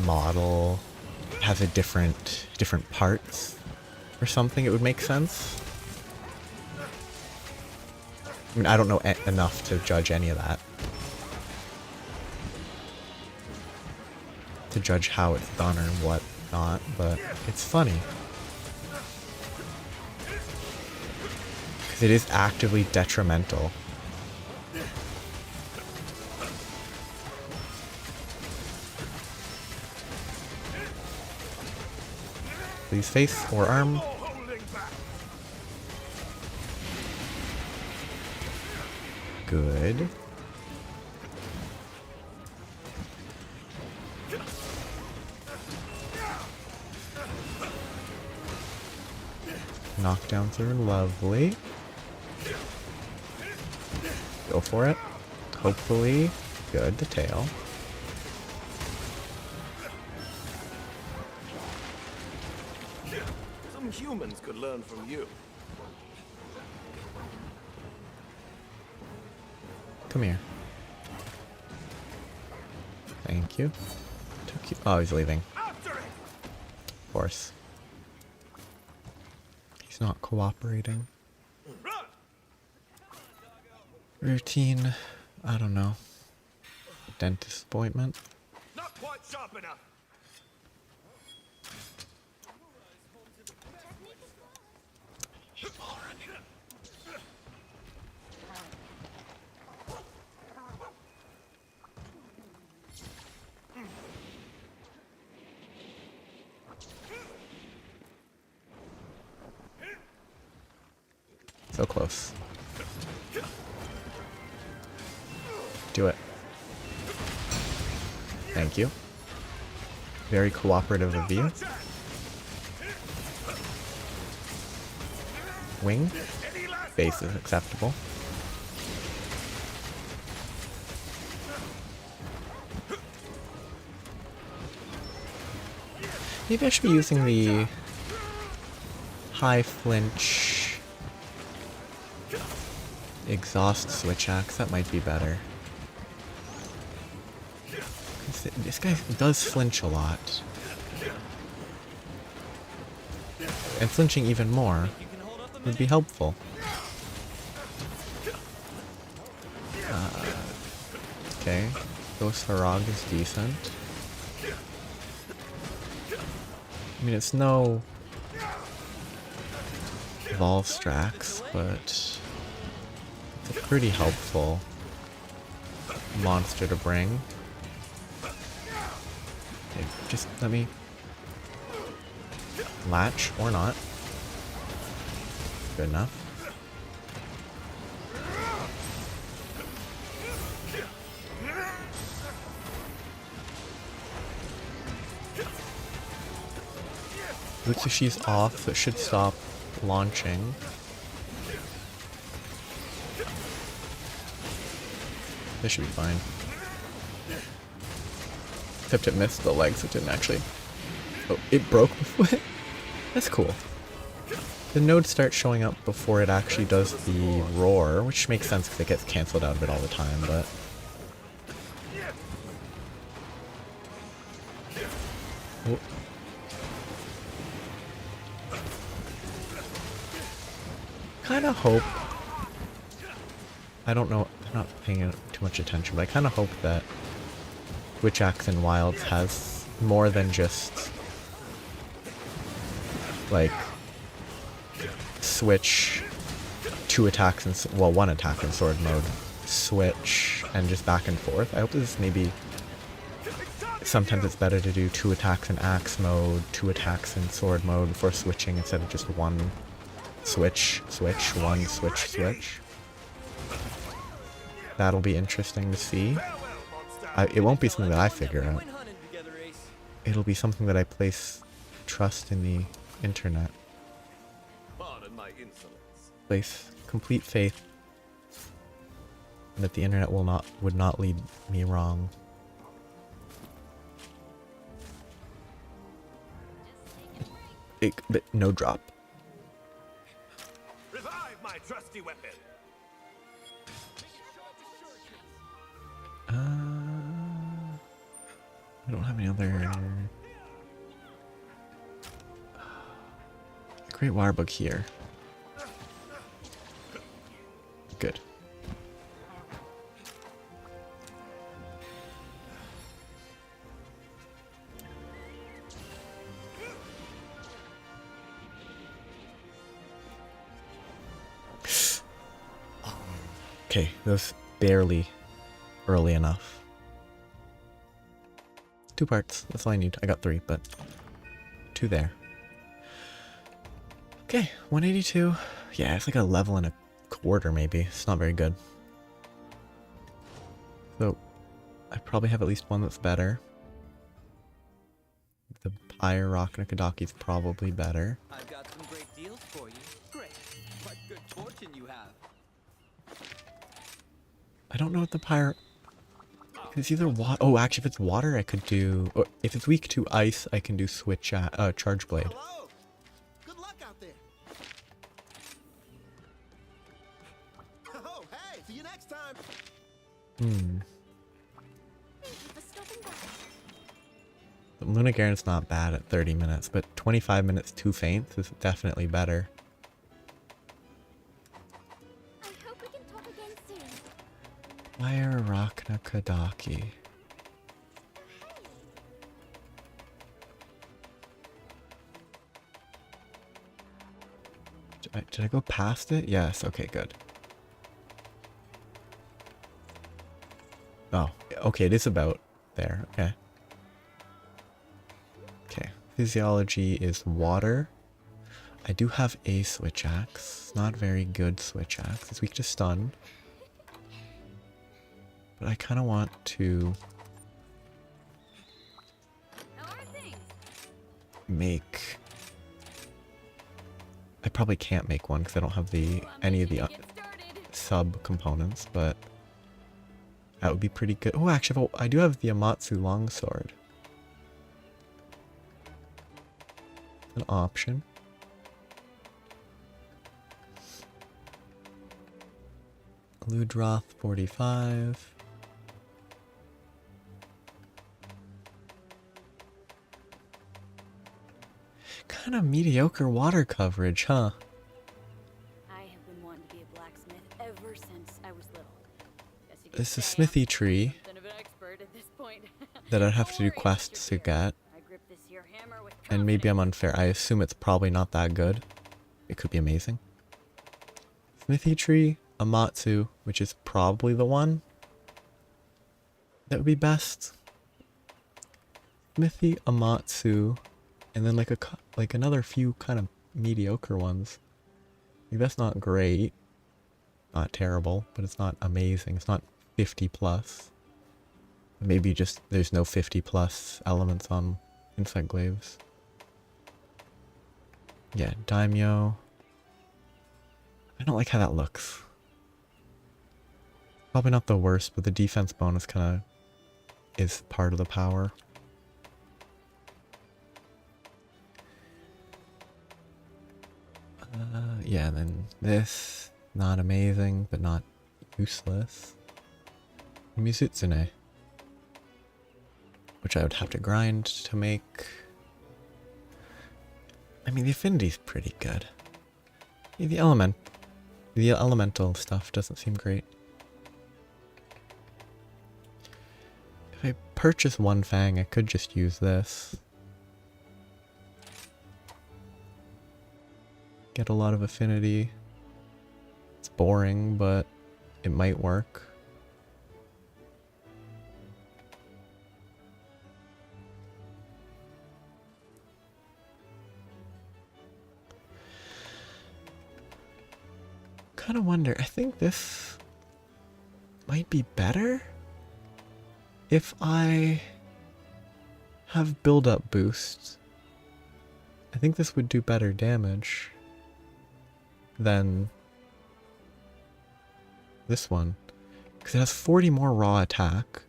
model, has a different parts or something, it would make sense. I mean, I don't know enough to judge any of that. To judge how it's done or what not, but it's funny. Because it is actively detrimental. Please face or arm. Good. Knockdowns are lovely. Go for it. Hopefully. Good, the tail. Some humans could learn from you. Come here. Thank you. Took you. Oh, he's leaving. Of course. He's not cooperating. Routine. I don't know. Dentist appointment. Not quite sharp enough. So close. Do it. Thank you. Very cooperative of you. Wing. Base is acceptable. Maybe I should be using the high flinch exhaust switch axe. That might be better. This guy does flinch a lot. And flinching even more would be helpful. Okay. Ghost Harag is decent. I mean, it's no Volstrax, but it's a pretty helpful monster to bring. Okay, just let me latch or not. Good enough. Looks like she's off, so it should stop launching. This should be fine. Except it missed the legs, it didn't actually. Oh, it broke before. That's cool. The nodes start showing up before it actually does the roar, which makes sense because it gets cancelled out of it all the time, but... Oh. Kinda hope... I don't know, I'm not paying too much attention, but I kinda hope that Witch Axe in Wilds has more than just... like... switch 2 attacks and well, 1 attack in sword mode, switch and just back and forth. I hope this maybe sometimes it's better to do 2 attacks in axe mode, 2 attacks in sword mode before switching instead of just 1 switch, switch, 1 switch, switch. That'll be interesting to see. It won't be something that I figure out. It'll be something that I place trust in the internet. Pardon my insolence. Place complete faith that the internet would not lead me wrong. But no drop. Revive my trusty weapon. I don't have any other... Great water bug here. Good. Okay, that was barely early enough. 2 parts, that's all I need. I got 3, but 2 there. Okay, 182. Yeah, it's like a level and a quarter maybe. It's not very good. So, I probably have at least one that's better. The Pyre Rock Nikadaki is probably better. I've got some great deals for you. Great. What good fortune you have. I don't know what the Pyre... It's either water... Oh, actually, if it's water, I could do... Or if it's weak to ice, I can do switch at... Charge Blade. Hello. Good luck out there. Oh, hey, see you next time. Thank you for stopping by. Luna Garen's not bad at 30 minutes, but 25 minutes too faint is definitely better. I hope we can talk again soon. Pyre Rock Nikadaki. Did I go past it? Yes, okay, good. Oh, okay, it is about there, okay. Okay, physiology is water. I do have a switch axe. Not very good switch axe. It's weak to stun. But I kind of want to How are things? make... I probably can't make one because I don't have the any of the Get started. sub components, but that would be pretty good. Oh, actually, I do have the Amatsu longsword. An option. Ludroth 45. Kind of mediocre water coverage, huh? I have been wanting to be a blacksmith ever since I was little. Guess you could It's a say I'm smithy tree something of an expert at this point. that I'd have to do Don't worry, quests Mr. to Bear. get. I grip this here hammer with And maybe I'm confidence. unfair. I assume it's probably not that good. It could be amazing. Smithy tree, Amatsu, which is probably the one that would be best. Smithy, Amatsu, and then like another few kind of mediocre ones. Like that's not great, not terrible, but it's not amazing. It's not 50 plus. Maybe just there's no 50 plus elements on insect glaives. Yeah, Daimyo. I don't like how that looks. Probably not the worst, but the defense bonus kind of is part of the power. Yeah, then this, not amazing, but not useless. Mizutsune, which I would have to grind to make. I mean, the affinity's pretty good. Yeah, the elemental stuff doesn't seem great. If I purchase one fang, I could just use this. Get a lot of affinity. It's boring, but it might work. Kind of wonder, I think this might be better if I have build-up boost. I think this would do better damage than this one, because it has 40 more raw attack,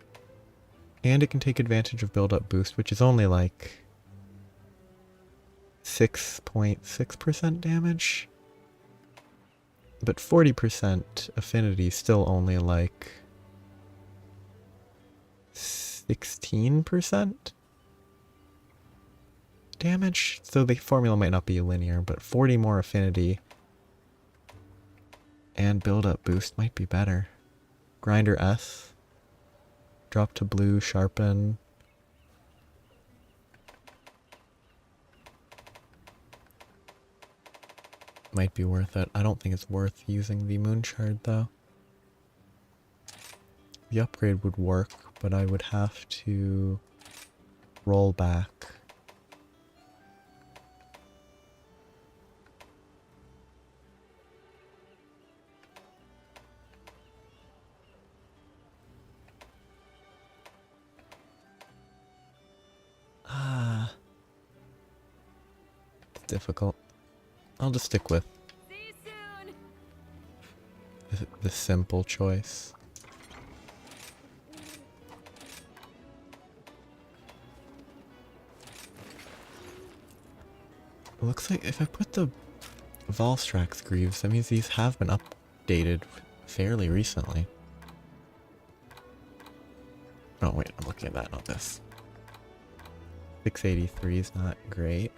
and it can take advantage of build-up boost, which is only like 6.6% damage, but 40% affinity is still only like 16% damage. So the formula might not be linear, but 40 more affinity and build-up boost might be better. Grinder S. Drop to blue, sharpen. Might be worth it. I don't think it's worth using the moon shard though. The upgrade would work, but I would have to roll back. It's difficult. I'll just stick with See you soon. the simple choice. It looks like if I put the Volstrax Greaves, that means these have been updated fairly recently. Oh wait, I'm looking at that, not this. 683 is not great.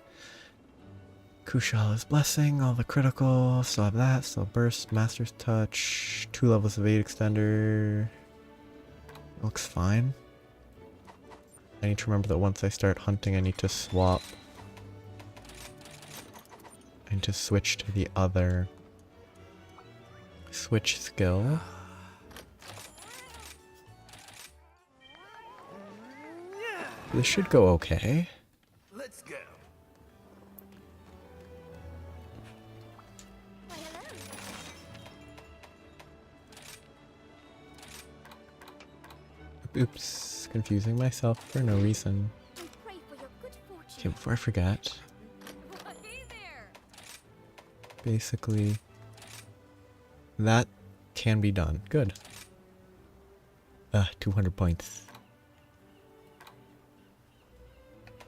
Kushala's Blessing, all the critical, still have that, still burst, Master's Touch, 2 levels of 8 extender. Looks fine. I need to remember that once I start hunting I need to swap. I need to switch to the other switch skill. This should go okay. Let's go. Why, hello. Oops, confusing myself for no reason. And pray for your good Okay, fortune. before I forget, Well, hey there. basically, that can be done. Good. 200 points.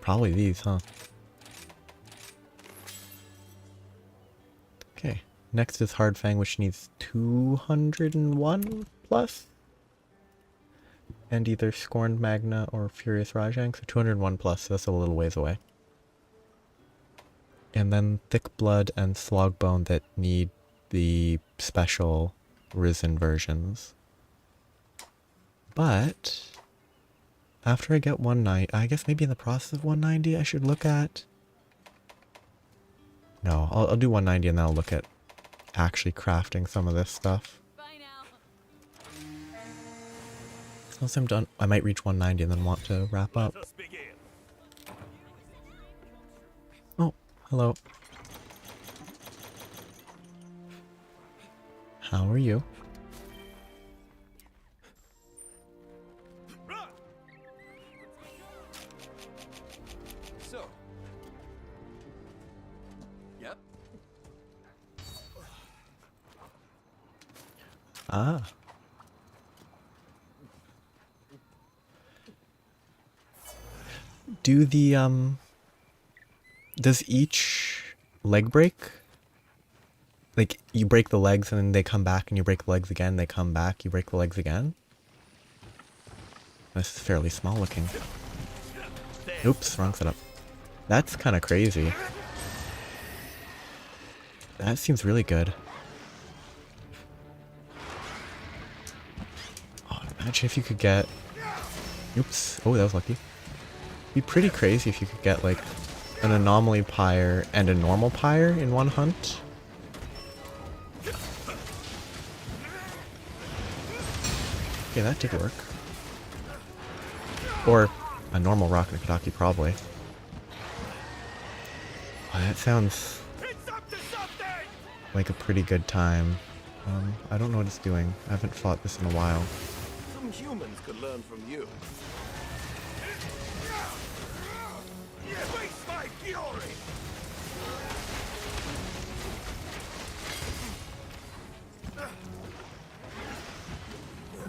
Probably these, huh? Okay, next is Hardfang, which needs 201 plus? And either Scorned Magna or Furious Rajang, so 201 plus, so that's a little ways away. And then Thick Blood and Slogbone that need the special Risen versions. But after I get 190, I guess maybe in the process of 190 I should look at... No, I'll do 190 and then I'll look at actually crafting some of this stuff. Bye now. Once I'm done, I might reach 190 and then want to wrap up. Let us begin. Oh, hello. How are you? So. Yep. Ah. Do the, does each leg break? Like, you break the legs and then they come back and you break the legs again, they come back, you break the legs again? This is fairly small looking. Oops, wrong setup. That's kind of crazy. That seems really good. Oh, imagine if you could get... Oops. Oh, that was lucky. Be pretty crazy if you could get, like, an Anomaly Pyre and a normal Pyre in one hunt. Okay, that did work. Or a normal Rock Nikadaki, probably. Oh, that sounds It's up to something! like a pretty good time. I don't know what it's doing. I haven't fought this in a while. Some humans could learn from you. Face my fury!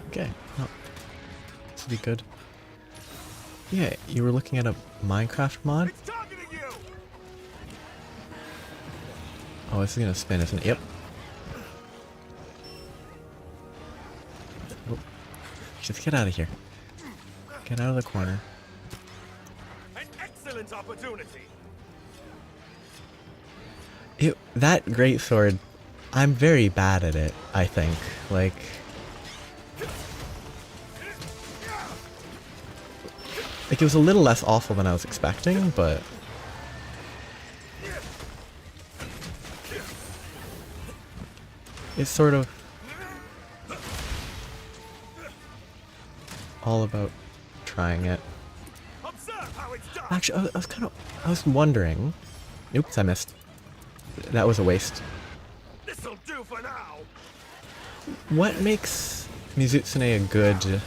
Okay, well, this will be good. Yeah, you were looking at a Minecraft mod? It's targeting you! Oh, this is gonna spin, isn't it? Yep. Oh. Just get out of here. Get out of the corner. An excellent opportunity. That greatsword, I'm very bad at it, I think. Like, it was a little less awful than I was expecting, but it's sort of all about trying it. Observe how it's done. Actually, I was wondering. Oops, I missed. That was a waste. This'll do for now. What makes Mizutsune a good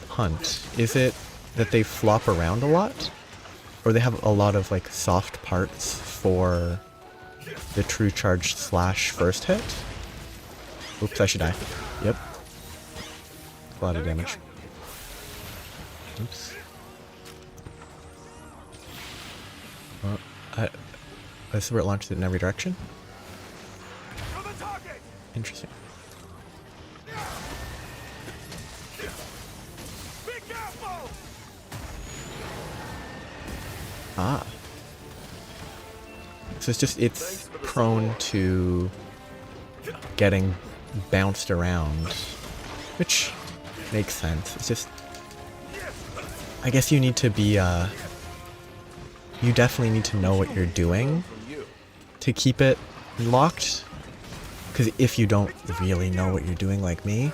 hunt? Is it that they flop around a lot? Or they have a lot of like soft parts for the true charge slash first hit? Oops, I should die. Yep. A lot of damage. Oops. Well, this is where it launches it in every direction. For the target. Interesting. Be careful. Ah. So it's prone to getting bounced around, which makes sense. It's just, I guess you need to be, you definitely need to know what you're doing to keep it locked. Because if you don't really know what you're doing like me,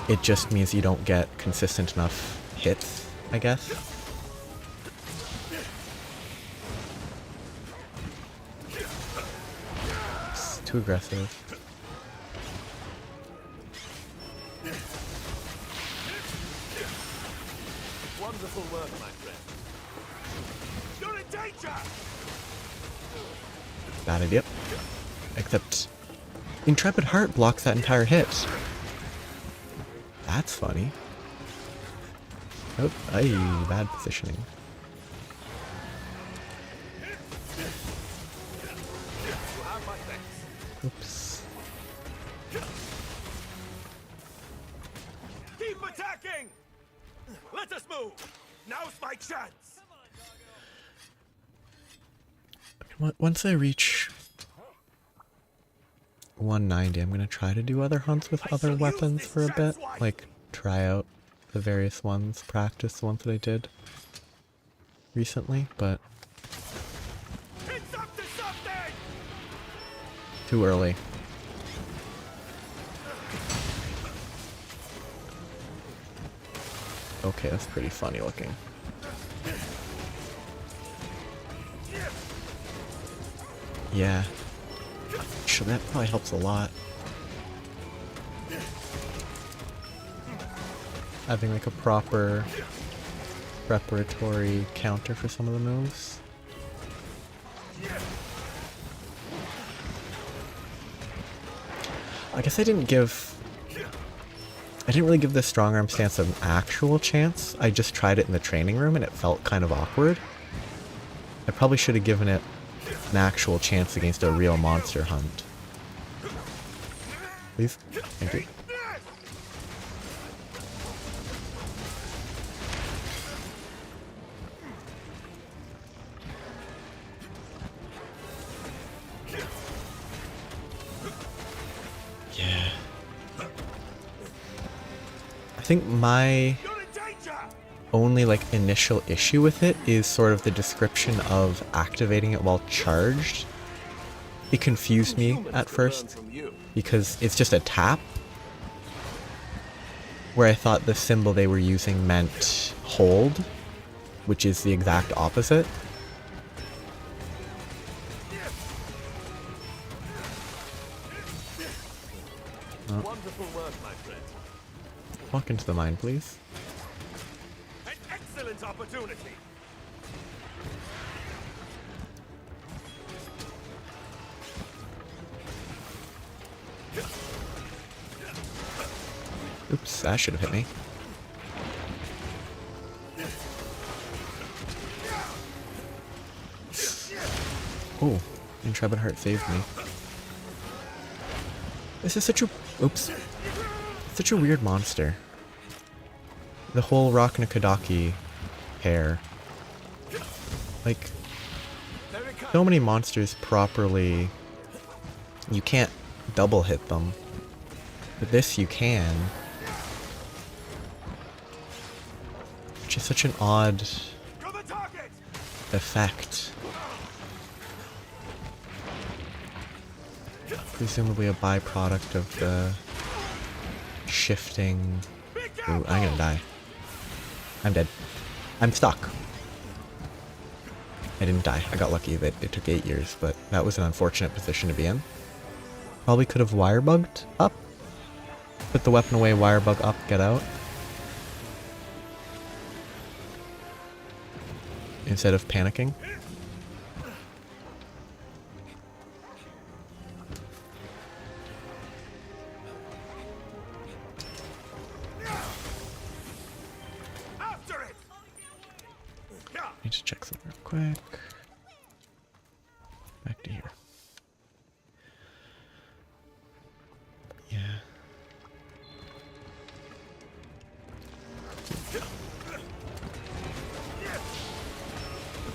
it just means you don't get consistent enough hits, I guess. It's too aggressive. Wonderful work, my friend. You're in danger. Bad idea. Except Intrepid Heart blocks that entire hit. That's funny. Oh, aye, bad positioning. You have my thanks. Oops. Keep attacking. Let us move. Now's my chance. Once I reach 190, I'm gonna try to do other hunts with other weapons for a bit. Like, try out the various ones, practice the ones that I did recently, but It's up to something. too early. Okay, that's pretty funny looking. Yeah. Sure, that probably helps a lot. Having like a proper preparatory counter for some of the moves. I guess I didn't really give the strong arm stance an actual chance. I just tried it in the training room and it felt kind of awkward. I probably should have given it an actual chance against a real monster hunt. Please? Thank you. Yeah. I think my You're in danger. only like initial issue with it is sort of the description of activating it while charged. It confused me Humans at could learn first from you. because it's just a tap, where I thought the symbol they were using meant hold, which is the exact opposite. Wonderful work, my friend. Walk into the mine, please. An excellent opportunity. Oops, that should have hit me. Oh, Intrepid Heart saved me. This is such a... Oops. Such a weird monster. the whole Raknakadaki pair. Like, There it comes. so many monsters properly, you can't double hit them. But this you can. Which is such an odd Go the target. effect. Presumably a byproduct of the shifting... Ooh, I'm gonna die. I'm dead. I'm stuck. I didn't die. I got lucky that it took 8 years, but that was an unfortunate position to be in. Probably could have wire bugged up. Put the weapon away, wire bug up, get out. Instead of panicking. After it. Need to check something real quick. Back to here. Yeah.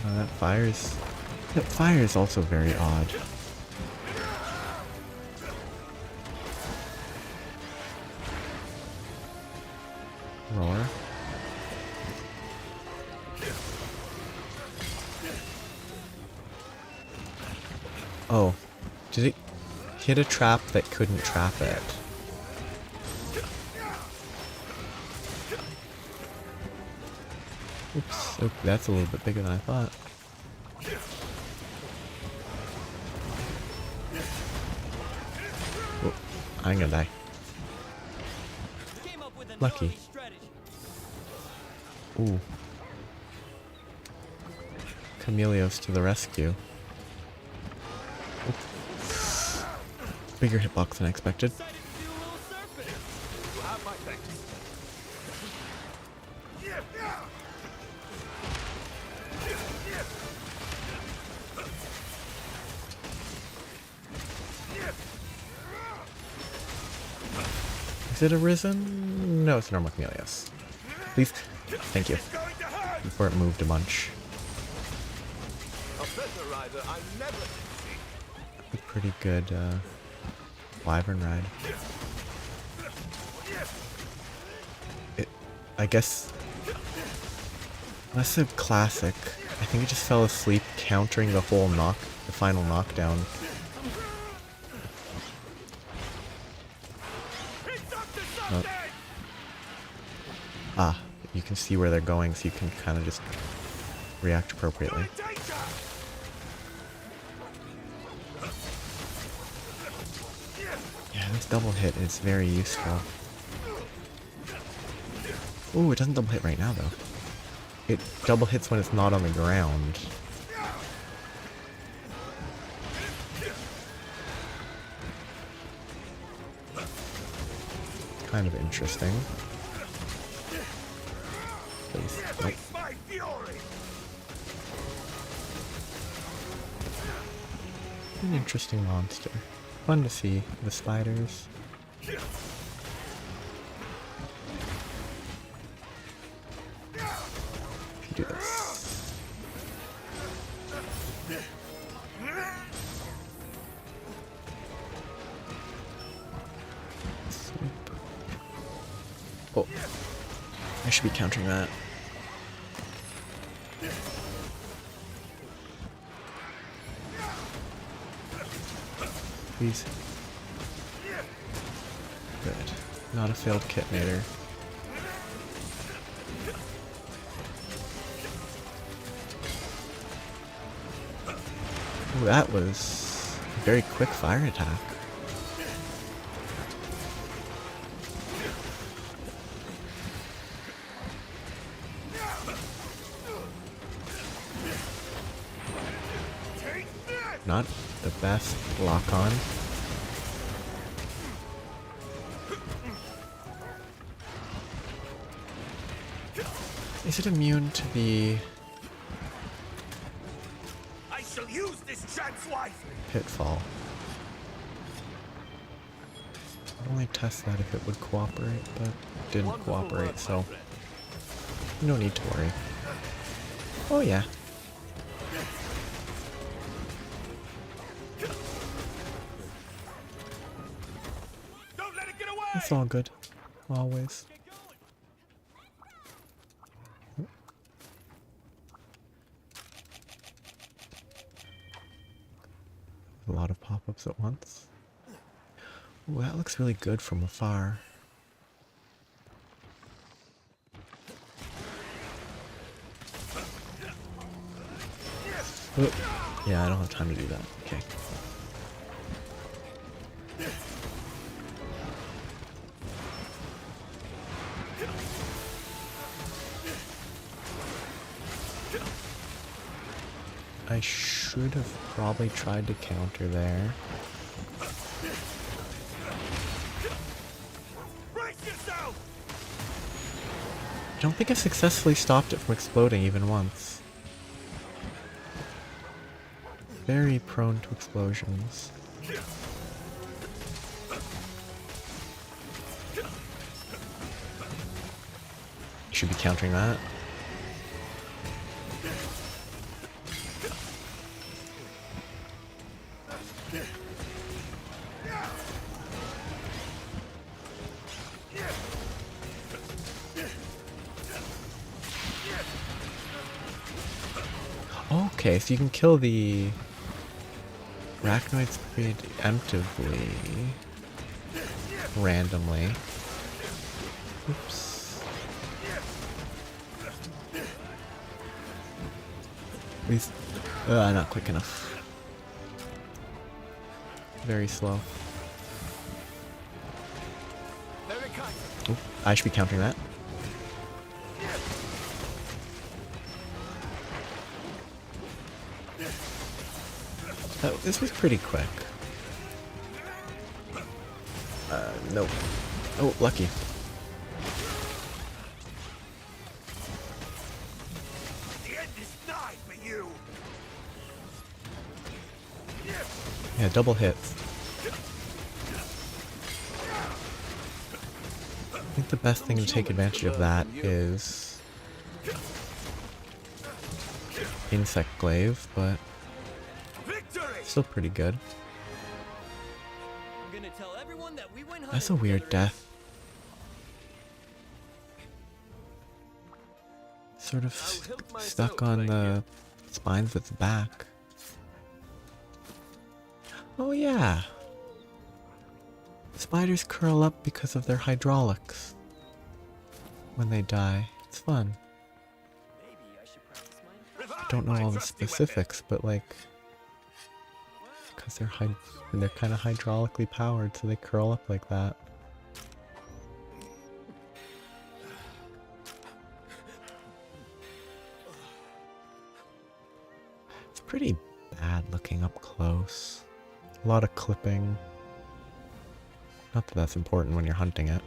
That fire's... That fire is also very odd. Roar. Oh. Did it hit a trap that couldn't trap it? Oops. Oh, that's a little bit bigger than I thought. Oh, I'm gonna die. Came up with an Lucky. early strategy. Ooh. Chameleos to the rescue. Oops. Bigger hitbox than I expected. Decided to do a little surfing. You have my thanks. Is it a risen? No, it's a normal Chameleos. Please. Thank you. It's going to hurt. Before it moved a bunch. A feather rider I never see. A pretty good wyvern ride. I guess that's a classic. I think it just fell asleep countering the whole the final knockdown. It's up to something. Ah, you can see where they're going, so you can kind of just react appropriately. You're in danger. Yeah, this double hit is very useful. Ooh, it doesn't double hit right now though. It double hits when it's not on the ground. Kind of interesting. Please. Nope. Face my fury. An interesting monster. Fun to see the spiders. If you do this. Swoop. Oh. I should be countering that. Please. Good. Not a failed kitnator. Ooh, that was a very quick fire attack. Not the best lock on. Is it immune to the I shall use this chance wisely. pitfall? I'd only test that if it would cooperate, but it didn't Wonderful cooperate, work, my so friend. No need to worry. Oh yeah. Don't let it get away! It's all good. Always. A lot of pop-ups at once. Ooh, that looks really good from afar. Oop. Yeah, I don't have time to do that. Okay. I should have probably tried to counter there. Brace yourself! I don't think I've successfully stopped it from exploding even once. Very prone to explosions. Should be countering that. Okay, so you can kill the arachnoids preemptively, randomly. Oops. These, not quick enough. Very slow. Oop, I should be countering that. This was pretty quick. Nope. Oh, lucky. The end is nigh for you! Yeah, double hits. I think the best thing to take advantage of that is Insect Glaive, but still pretty good. I'm gonna tell everyone that we went That's a hunting weird together. death. Sort of stuck on the spines with the back. Oh yeah. Spiders curl up because of their hydraulics when they die. It's fun. Maybe I should practice mine. I don't know all the specifics, but like, because they're kind of hydraulically powered, so they curl up like that. It's pretty bad looking up close. A lot of clipping. Not that that's important when you're hunting it.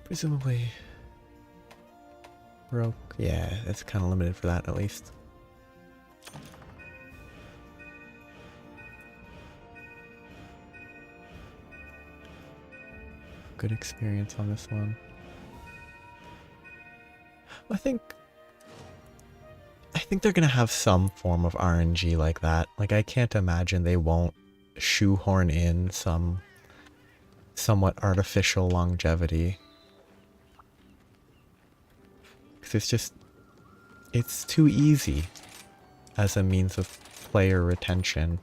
Presumably broke. Yeah, it's kind of limited for that at least. Good experience on this one. I think they're gonna have some form of RNG like that. Like, I can't imagine they won't shoehorn in some somewhat artificial longevity. Because it's too easy as a means of player retention.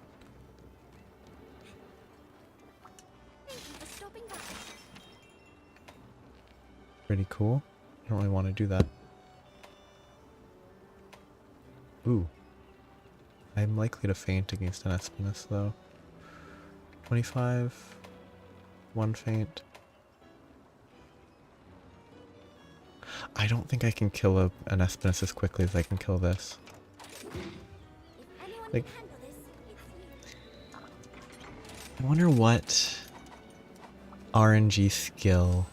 Pretty cool. I don't really want to do that. Ooh. I'm likely to faint against an Espinus though. 25. 1 faint. I don't think I can kill an Espinus as quickly as I can kill this. Like, I wonder what RNG skill,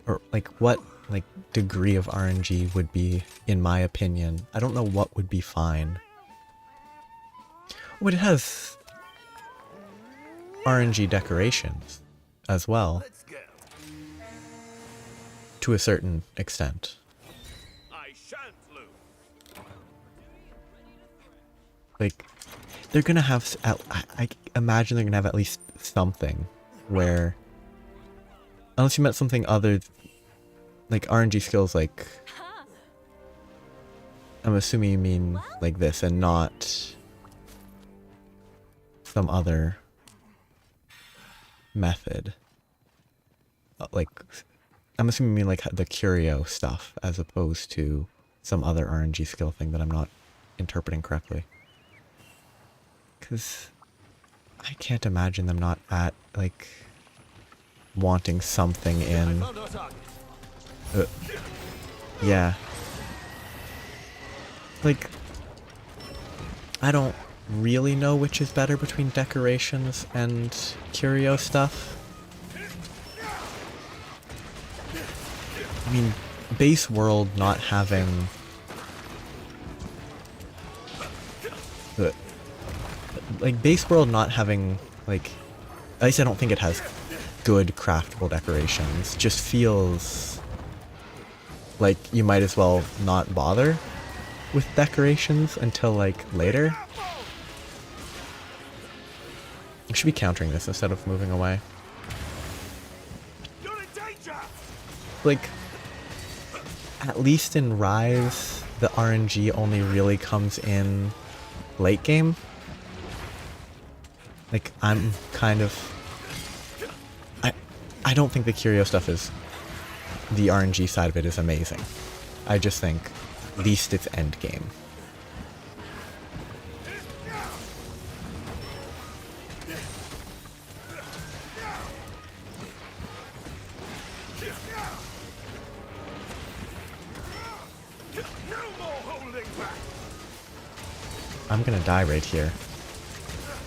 or like what like degree of RNG would be, in my opinion. I don't know what would be fine. Well, it has RNG decorations as well, Let's go. to a certain extent. I shan't lose. Like, they're gonna have, I imagine they're gonna have at least something where, unless you meant something other, like RNG skills, like, I'm assuming you mean like this and not some other method. Like, I'm assuming you mean like the curio stuff as opposed to some other RNG skill thing that I'm not interpreting correctly. Because I can't imagine them not at, like, wanting something in. Found our target. Yeah. Like, I don't really know which is better between decorations and curio stuff. I mean, base world not having like base world not having, like, at least I don't think it has good craftable decorations. Just feels like you might as well not bother with decorations until like later. I should be countering this instead of moving away. You're in danger. Like, at least in Rise, the RNG only really comes in late game. Like, I'm kind of... I don't think the curio stuff is... The RNG side of it is amazing. I just think, at least it's end game. No more holding back. I'm gonna die right here.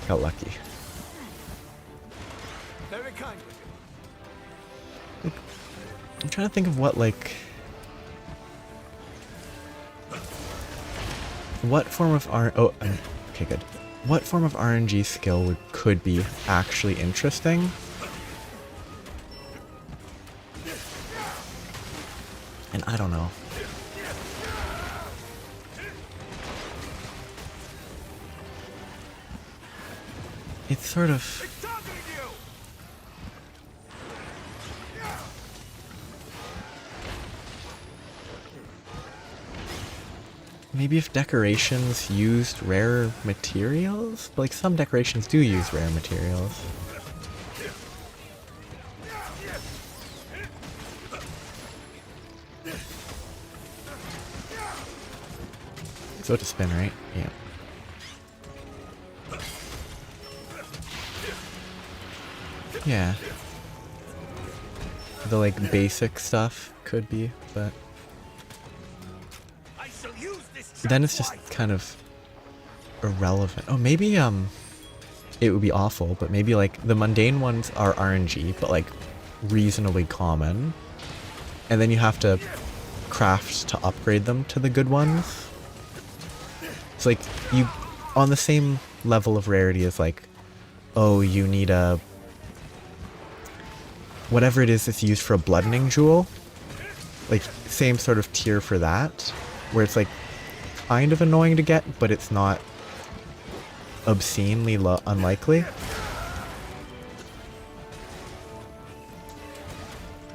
Got lucky. Very kind of you. I'm trying to think of what, like... What form of okay, good. What form of RNG skill could be actually interesting? And I don't know. It's sort of... Targeting you. Maybe if decorations used rare materials? Like, some decorations do use rare materials. So to spin, right? Yeah. Yeah. The, like, basic stuff could be, but... I shall use this then it's just kind of irrelevant. Oh, maybe, it would be awful, but maybe, like, the mundane ones are RNG, but, like, reasonably common. And then you have to craft to upgrade them to the good ones. It's like, you, on the same level of rarity as, like, oh, you need a... whatever it is that's used for a bloodening jewel. Like, same sort of tier for that. Where it's, like, kind of annoying to get, but it's not obscenely unlikely.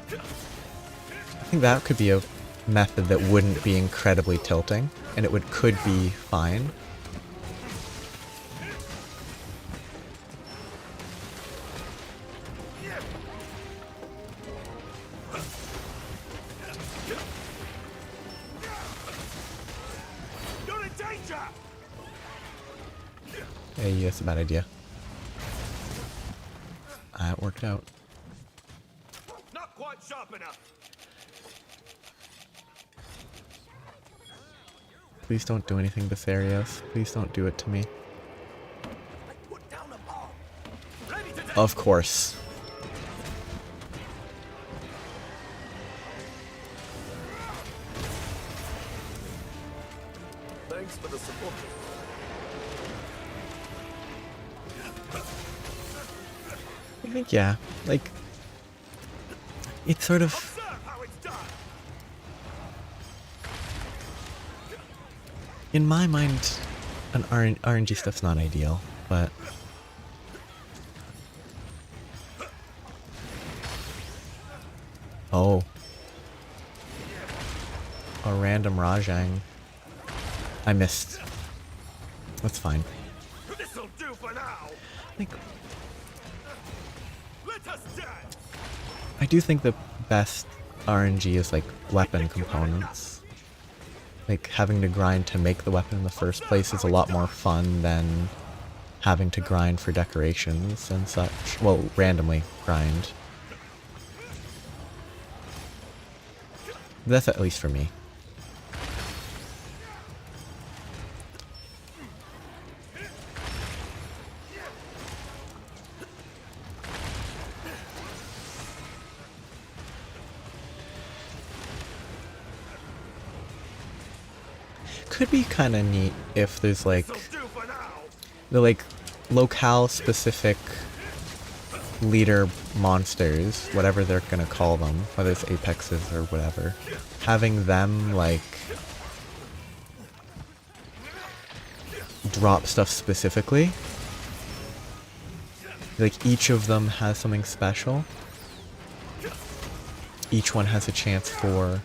I think that could be a method that wouldn't be incredibly tilting, and it could be fine. You're in danger. Hey, that's a bad idea. It worked out. Not quite sharp enough. Please don't do anything, Betharios. Please don't do it to me. Put down a bomb. Ready to Of course. Thanks for the support. I think, yeah, like, it's sort of, Observe how it's done. in my mind, an RNG stuff's not ideal, but oh, a random Rajang. I missed. That's fine. This'll do for now. Like, Let us dance. I do think the best RNG is like weapon components. Like having to grind to make the weapon in the first place is a lot more fun than having to grind for decorations and such. Well, randomly grind. That's at least for me. Could be kind of neat if there's like This'll do for now. the like locale specific leader monsters, whatever they're gonna call them, whether it's apexes or whatever, having them like drop stuff specifically. Like each of them has something special. Each one has a chance for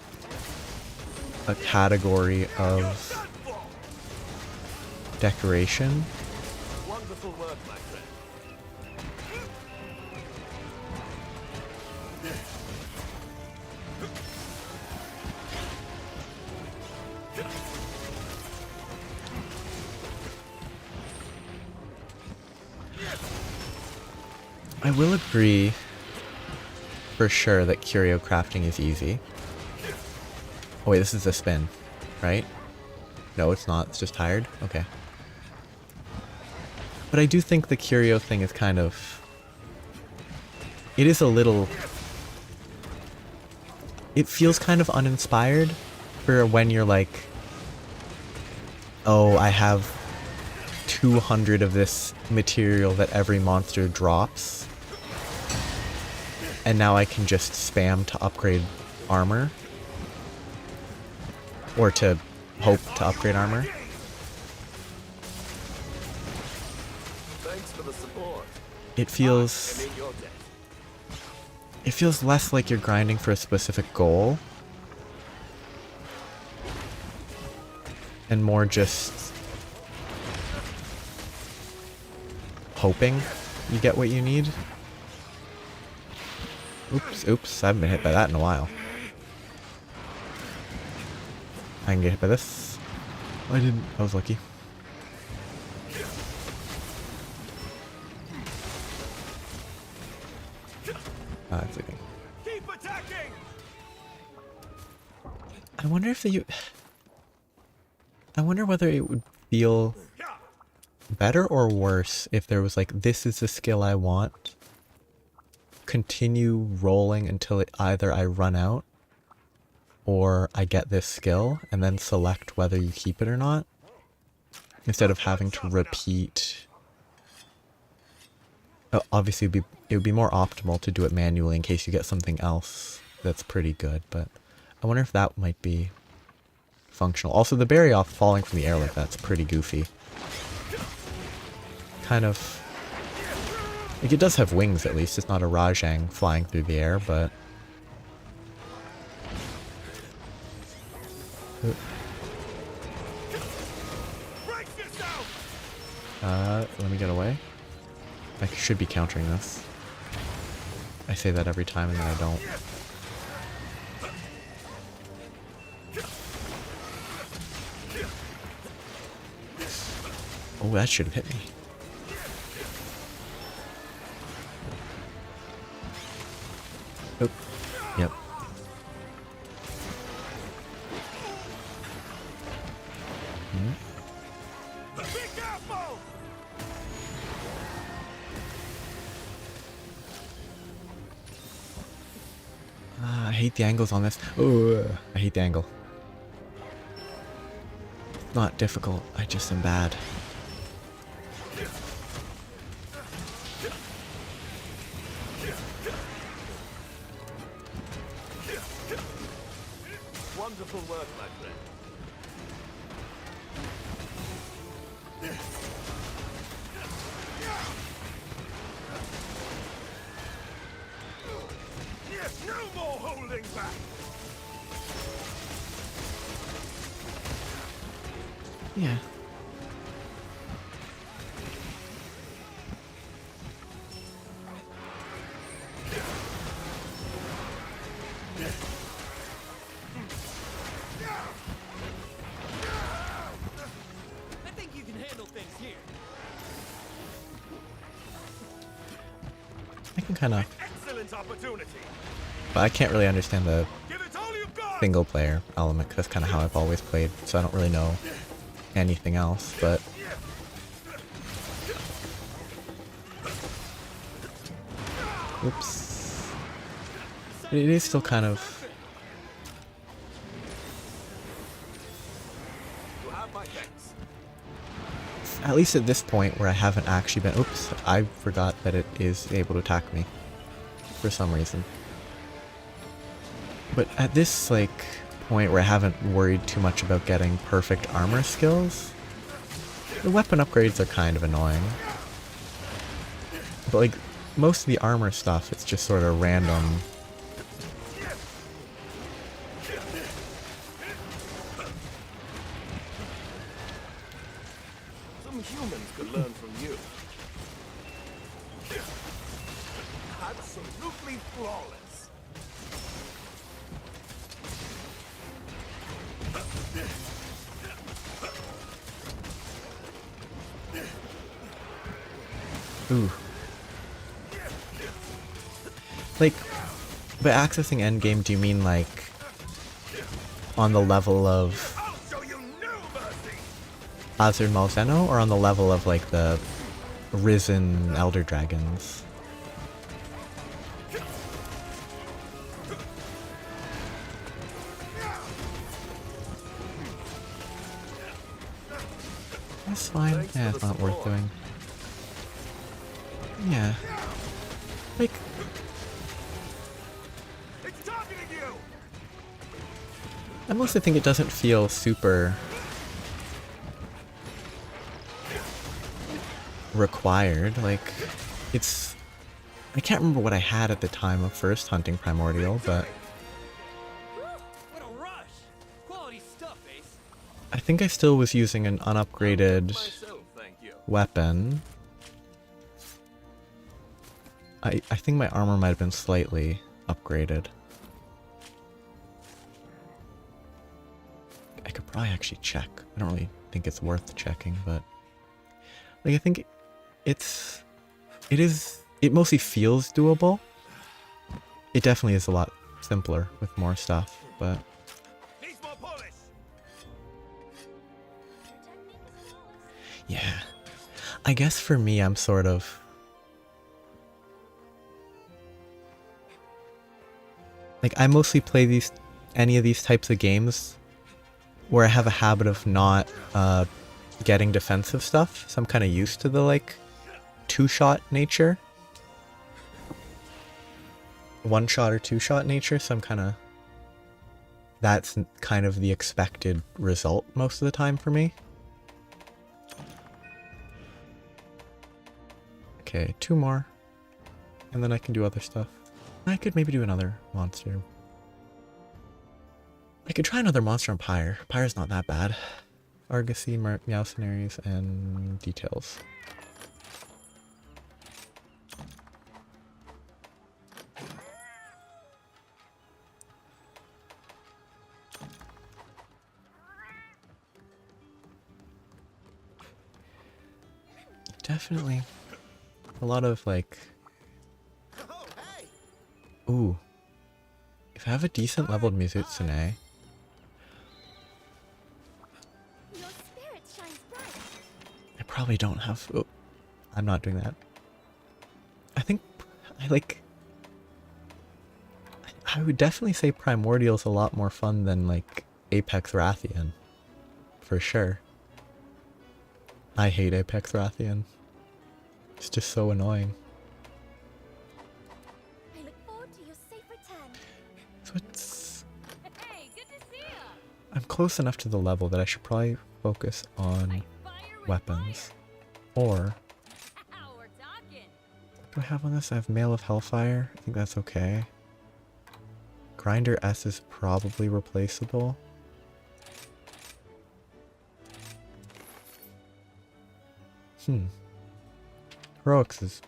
a category of decoration. Wonderful work, my friend. I will agree for sure that curio crafting is easy. Oh wait, this is a spin, right? No, it's not. It's just tired? Okay. But I do think the curio thing is kind of... It is a little... It feels kind of uninspired for when you're like, oh, I have 200 of this material that every monster drops, and now I can just spam to upgrade armor. Or to hope to upgrade armor. Thanks for the support. It feels... I'm in your debt. It feels less like you're grinding for a specific goal. And more just... hoping you get what you need. Oops, I haven't been hit by that in a while. I can get hit by this. I didn't. I was lucky. That's okay. Keep attacking. I wonder if I wonder whether it would feel better or worse if there was like, this is the skill I want. Continue rolling until either I run out or I get this skill, and then select whether you keep it or not, instead of having to repeat. Obviously, it would be more optimal to do it manually in case you get something else that's pretty good, but I wonder if that might be functional. Also, the berry off falling from the air like that's pretty goofy. Kind of... Like, it does have wings at least, it's not a Rajang flying through the air, but... Let me get away. I should be countering this. I say that every time and then I don't. Oh, that should have hit me. Oop. Yep. I hate the angles on this. Oh, I hate the angle. not difficult, I just am bad. Wonderful work, my friend. No more holding back! Yeah. I think you can handle things here. I can kind of, Excellent opportunity! but I can't really understand the Give it all you've got! single player element, 'cause that's kind of how I've always played, so I don't really know anything else, but oops. It is still kind of, You have my thanks. at least at this point where I haven't actually been, oops, I forgot that it is able to attack me for some reason. But at this, like, point where I haven't worried too much about getting perfect armor skills, the weapon upgrades are kind of annoying. But, like, most of the armor stuff, it's just sort of random. Some humans could learn from you. Absolutely flawless. Ooh. Like, by accessing endgame, do you mean, like, on the level of I'll show you no mercy! Azur Malzeno, or on the level of, like, the risen Elder Dragons? That's fine. Thanks Yeah, for it's the not worth support. doing. Yeah. Like, It's targeting you! I mostly think it doesn't feel super required. Like, it's, I can't remember what I had at the time of first hunting Primordial, but What a rush! Quality stuff, Ace. I think I still was using an unupgraded Myself, thank you. weapon. I think my armor might have been slightly upgraded. I could probably actually check. I don't really think it's worth checking, but like, I think it mostly feels doable. It definitely is a lot simpler with more stuff, but Needs more polish! yeah. I guess for me, I'm sort of, like, I mostly play any of these types of games where I have a habit of not getting defensive stuff, so I'm kind of used to the, like, two-shot nature. One-shot or two-shot nature, so I'm kind of, that's kind of the expected result most of the time for me. Okay, 2 more. And then I can do other stuff. I could maybe do another monster. I could try another monster on Pyre. Pyre's not that bad. Argosy, Meowcenaries, and Details. Definitely a lot of, like, Oh, hey! ooh. If I have a decent leveled Mizutsune, Your spirit shines bright. I probably don't have, oh, I'm not doing that. I think I would definitely say Primordial's a lot more fun than, like, Apex Rathian, for sure. I hate Apex Rathian. It's just so annoying. I look forward to your safe return. So it's... Hey, good to see ya. I'm close enough to the level that I should probably focus on weapons. Or... Wow, we're talking. What do I have on this? I have Mail of Hellfire. I think that's okay. Grinder S is probably replaceable. Heroics is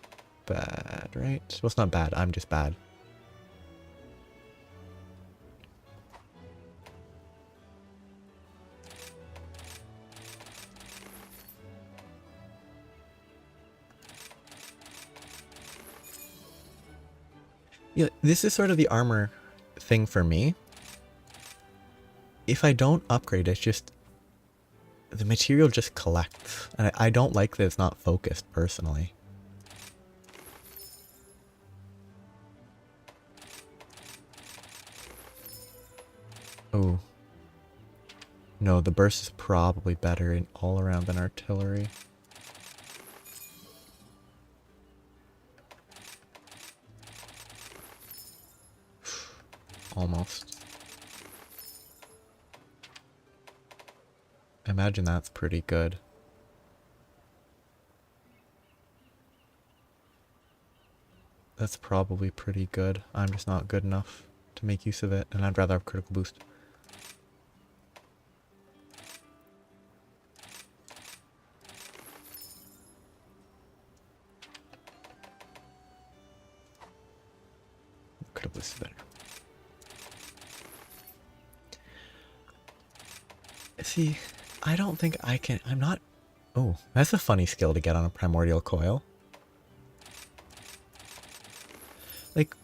bad, right? Well, it's not bad. I'm just bad. Yeah, this is sort of the armor thing for me. If I don't upgrade, it's just... the material just collects. And I don't like that it's not focused, personally. Oh. No, the burst is probably better in all around than artillery. Almost. I imagine that's pretty good. That's probably pretty good. I'm just not good enough to make use of it, and I'd rather have critical boost. Critical boost is better. See, I don't think I can... I'm not... Oh, that's a funny skill to get on a primordial coil. Like,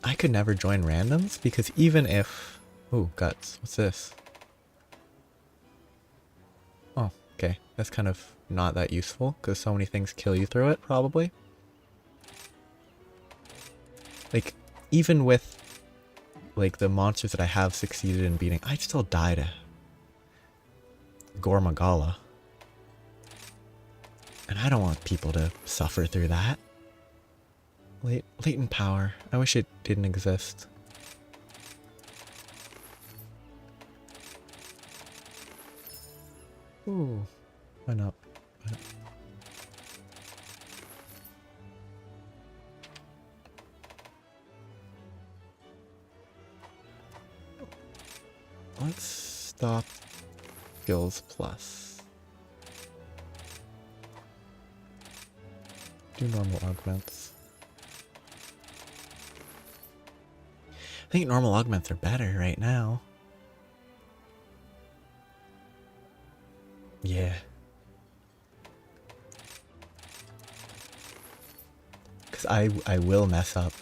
I could never join randoms, because even if... Oh, guts. What's this? Oh, okay. That's kind of not that useful, because so many things kill you through it, probably. Like, even with, like, the monsters that I have succeeded in beating, I'd still die to Gormagala. And I don't want people to suffer through that. Latent power. I wish it didn't exist. Ooh. Why not? Let's stop skills plus. Do normal augments. I think normal augments are better right now. Yeah. Because I will mess up.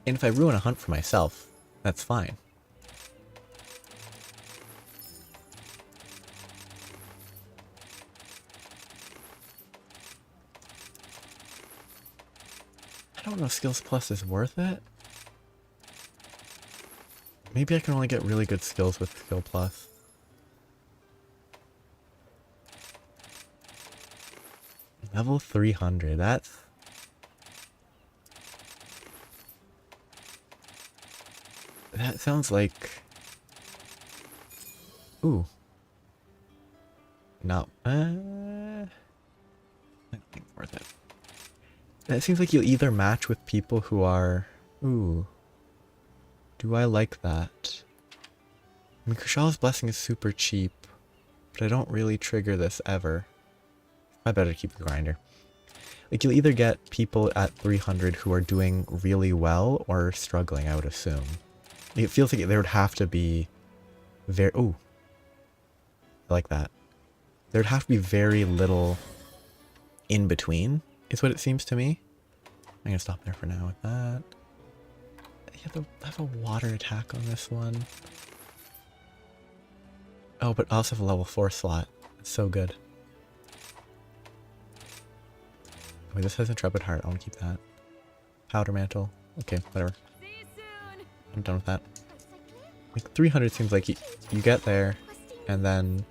And if I ruin a hunt for myself, that's fine. I don't know if skills plus is worth it. Maybe I can only get really good skills with skill plus. Level 300, that sounds like... Ooh. No. I don't think it's worth it. That seems like you'll either match with people who are... Ooh. Do I like that? I mean, Kushal's Blessing is super cheap, but I don't really trigger this ever. I better keep the grinder. Like, you'll either get people at 300 who are doing really well or struggling, I would assume. It feels like there would have to be very... Ooh. I like that. There'd have to be very little in between, is what it seems to me. I'm gonna stop there for now with that. I have a water attack on this one. Oh, but I also have a level 4 slot. It's so good. Wait, this has Intrepid Heart. I want to keep that. Powder Mantle. Okay, whatever. See you soon. I'm done with that. Like 300 seems like you get there, and then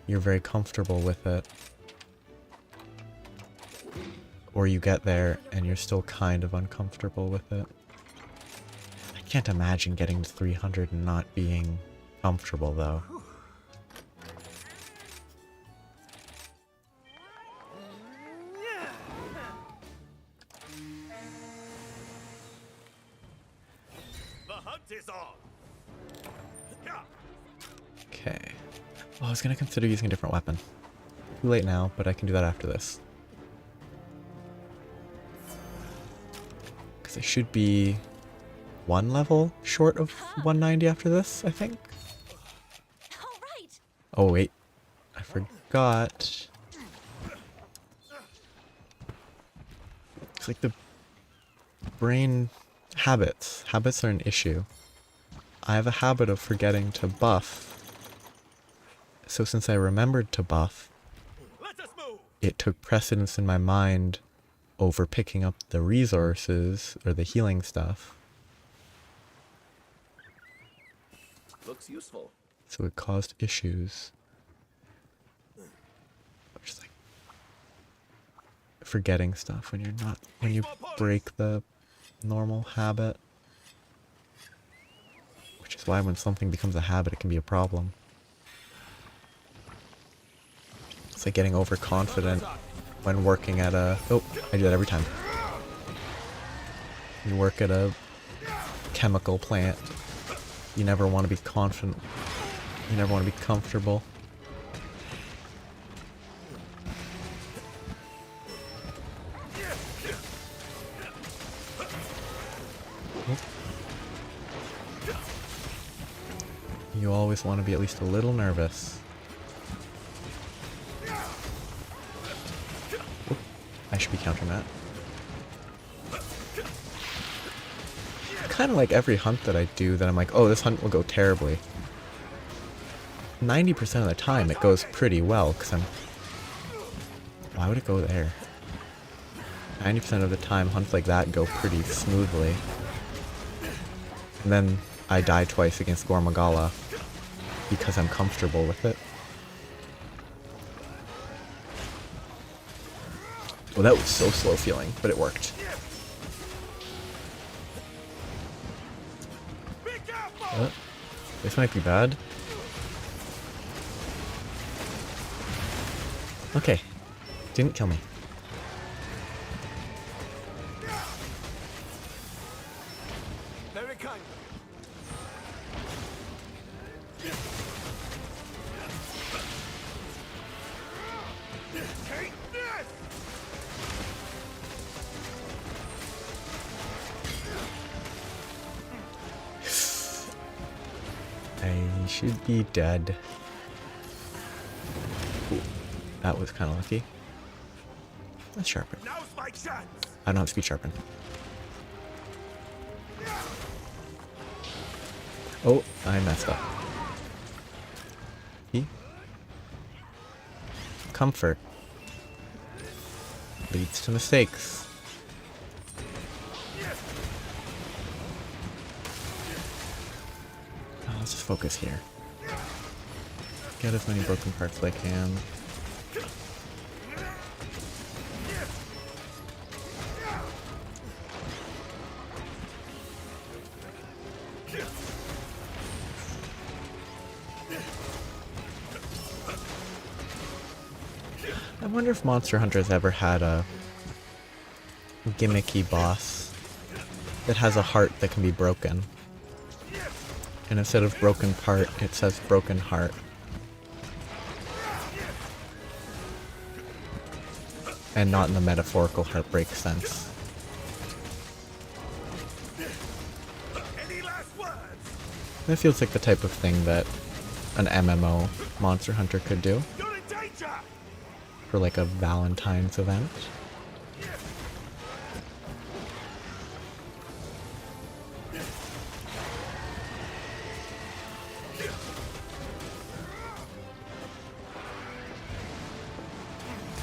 you're very comfortable with it. Or you get there and you're still kind of uncomfortable with it. I can't imagine getting to 300 and not being comfortable though. The hunt is on. Yeah. Okay. Oh, I was gonna consider using a different weapon. Too late now, but I can do that after this. Because I should be one level short of 190 after this, I think. All right. Oh wait, I forgot. It's like the brain habits. Habits are an issue. I have a habit of forgetting to buff. So since I remembered to buff, Let us move. it took precedence in my mind over picking up the resources or the healing stuff. Looks useful. So it caused issues. Just like forgetting stuff when you break the normal habit. Which is why when something becomes a habit, it can be a problem. It's like getting overconfident when working at a... Oh, I do that every time. You work at a chemical plant. You never want to be confident. You never want to be comfortable. You always want to be at least a little nervous. Oop, I should be countering that. Kind of like every hunt that I do that I'm like, oh, this hunt will go terribly. 90% of the time it goes pretty well, because I'm... Why would it go there? 90% of the time hunts like that go pretty smoothly. And then I die twice against Gormagala because I'm comfortable with it. Well, that was so slow feeling, but it worked. This might be bad. Okay. Didn't kill me. Very kind. Take this. I should be dead. Ooh, that was kind of lucky. Let's sharpen. Now's my chance. I don't have speed sharpen. Oh, I messed up. E? Comfort leads to mistakes. Oh, let's just focus here. Get as many broken parts as I can. I wonder if Monster Hunter's ever had a gimmicky boss that has a heart that can be broken. And instead of broken part, it says broken heart. And not in the metaphorical heartbreak sense. Any last words? That feels like the type of thing that an MMO Monster Hunter could do. You're in danger. For like a Valentine's event.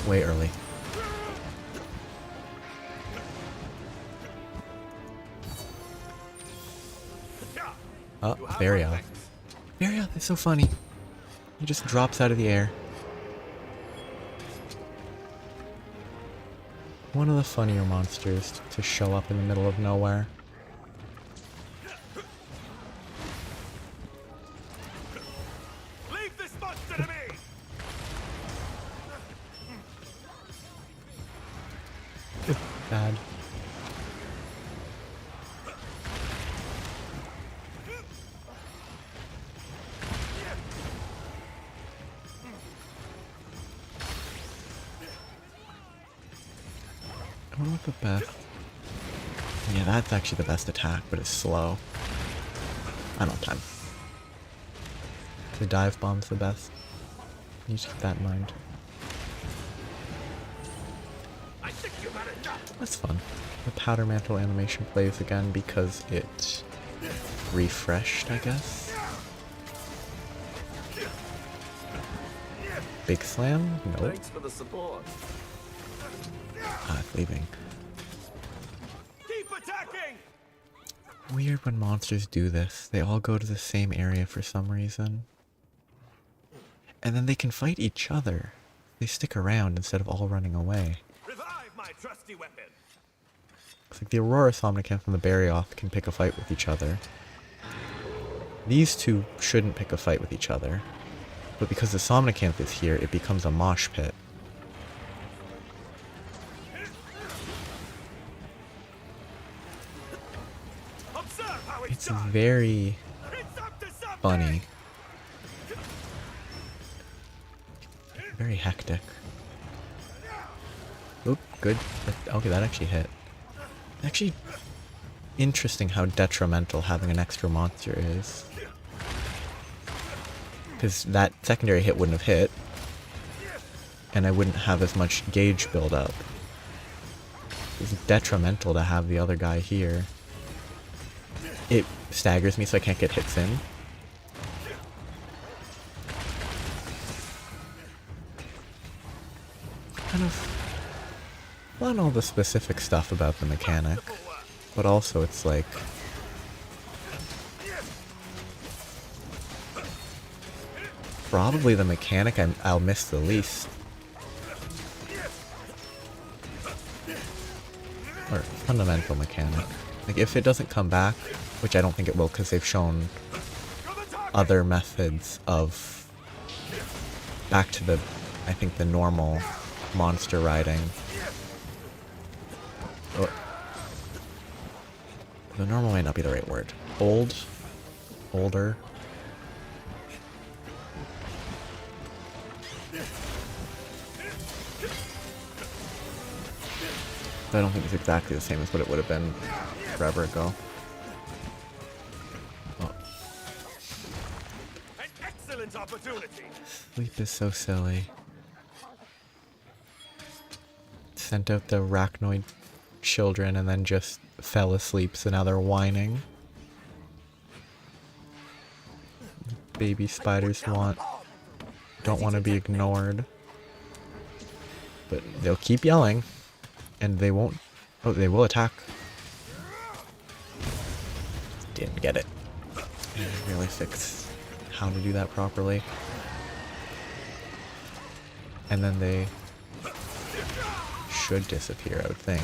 Way early. Oh, Varioth. Varioth is so funny. He just drops out of the air. one of the funnier monsters to show up in the middle of nowhere. Leave this monster to me! Bad. I wonder what the best... Yeah, that's actually the best attack, but it's slow. I don't have time. The dive bomb's the best. You should keep that in mind. I think you've had enough! That's fun. The powder mantle animation plays again because it refreshed, I guess. Big slam? Nope. Thanks for the support. Ah, it's leaving. Keep attacking! Weird when monsters do this. They all go to the same area for some reason. And then they can fight each other. They stick around instead of all running away. Revive my trusty weapon! It's like the Aurora Somnicanth and the Barioth can pick a fight with each other. These two shouldn't pick a fight with each other. But because the Somnicanth is here, it becomes a mosh pit. Observe how It's done! very It's up to something! funny. Very hectic. Oop, good. Okay, that actually hit. Actually, interesting how detrimental having an extra monster is. Because that secondary hit wouldn't have hit, and I wouldn't have as much gauge build up. It's detrimental to have the other guy here. It staggers me so I can't get hits in. Kind of not all the specific stuff about the mechanic, but also it's like probably the mechanic I'll miss the least. Or fundamental mechanic. Like if it doesn't come back, which I don't think it will because they've shown other methods of back to the, I think the normal monster riding. Oh. The normal might not be the right word. Older. But I don't think it's exactly the same as what it would have been forever ago. Oh. An excellent opportunity! Sleep is so silly. Sent out the arachnoid children and then just fell asleep, so now they're whining. Baby spiders don't want to be ignored. But they'll keep yelling. And they won't... Oh, they will attack. Didn't get it. Didn't really fix how to do that properly. And then they should disappear, I would think.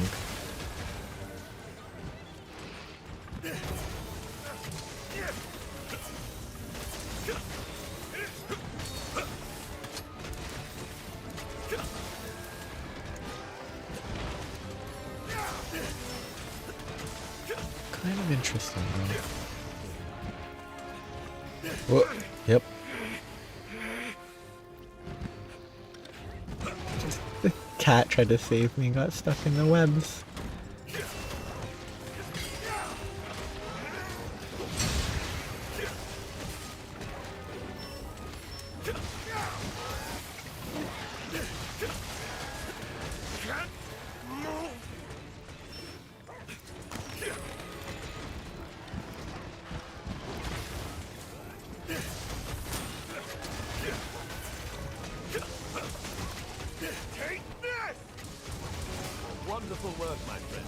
Kind of interesting, though. Whoa. Yep. The cat tried to save me and got stuck in the webs. Take this! Wonderful work, my friend.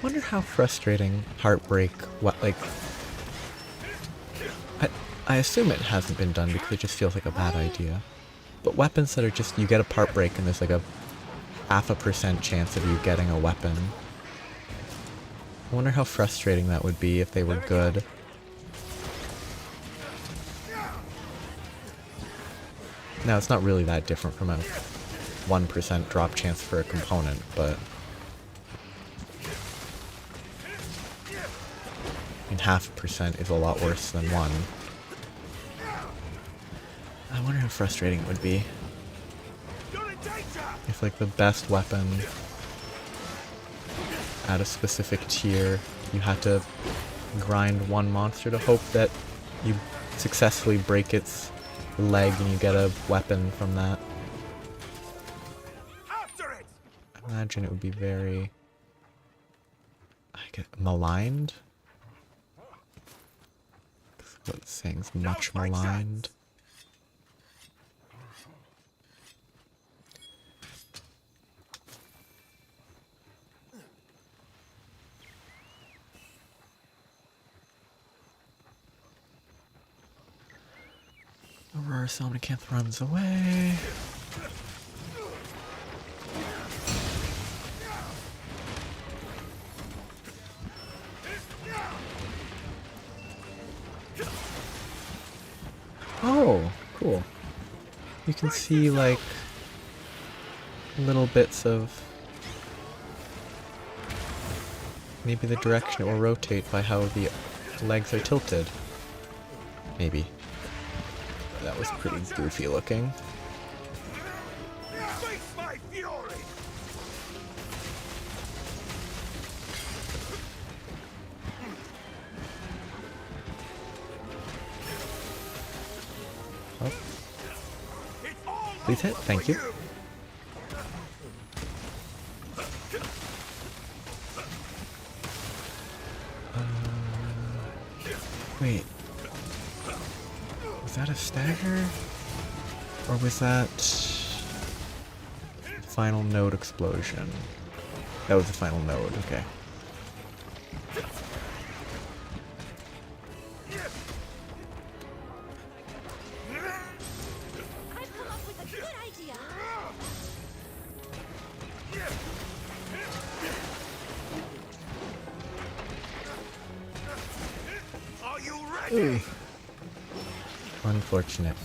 Wonder how frustrating Heartbreak, what, like... I assume it hasn't been done because it just feels like a bad idea. But weapons that are just, you get a part break and there's like a 0.5% chance of you getting a weapon. I wonder how frustrating that would be if they were good. Now, it's not really that different from a 1% drop chance for a component, but... I mean, 0.5% is a lot worse than 1. I wonder how frustrating it would be. If, like, the best weapon at a specific tier, you had to grind one monster to hope that you successfully break its leg and you get a weapon from that. I imagine it would be very... I get maligned? What it's saying is much maligned. Aurora Somnicanth runs away. Oh, cool. You can see like little bits of maybe the direction it will rotate by how the legs are tilted. Maybe. That was pretty goofy looking. Face my fury! Oh. Please hit, thank you. Wait. Was that a stagger? Or was that final node explosion? That was the final node, okay. I've come up with a good idea. Are you ready? Ooh. Unfortunate.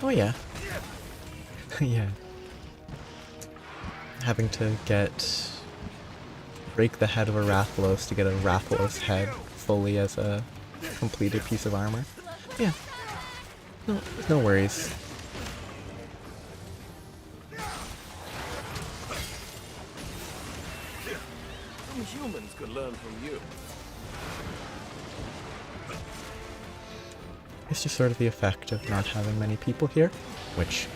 Oh yeah. Yeah. Having to break the head of a Rathalos to get a Rathalos head fully as a completed piece of armor. Yeah. No worries. Some humans could learn from you. It's just sort of the effect of not having many people here, which,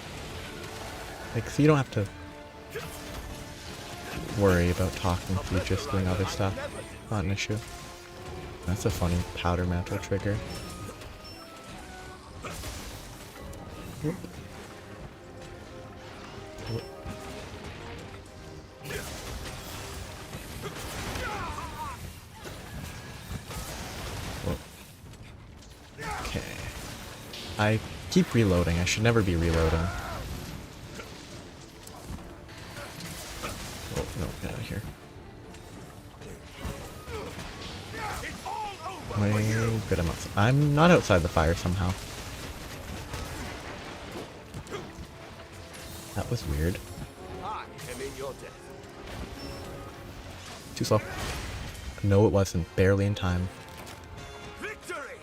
like, so you don't have to worry about talking through just doing other stuff. Not an issue. That's a funny powder mantle trigger. Whoop. Whoop. Whoop. Okay. I keep reloading. I should never be reloading. Oh, no, get out of here. Wait, good, I'm outside. I'm not outside the fire somehow. That was weird. I am in your debt. Too slow. No, it wasn't. Barely in time. Victory!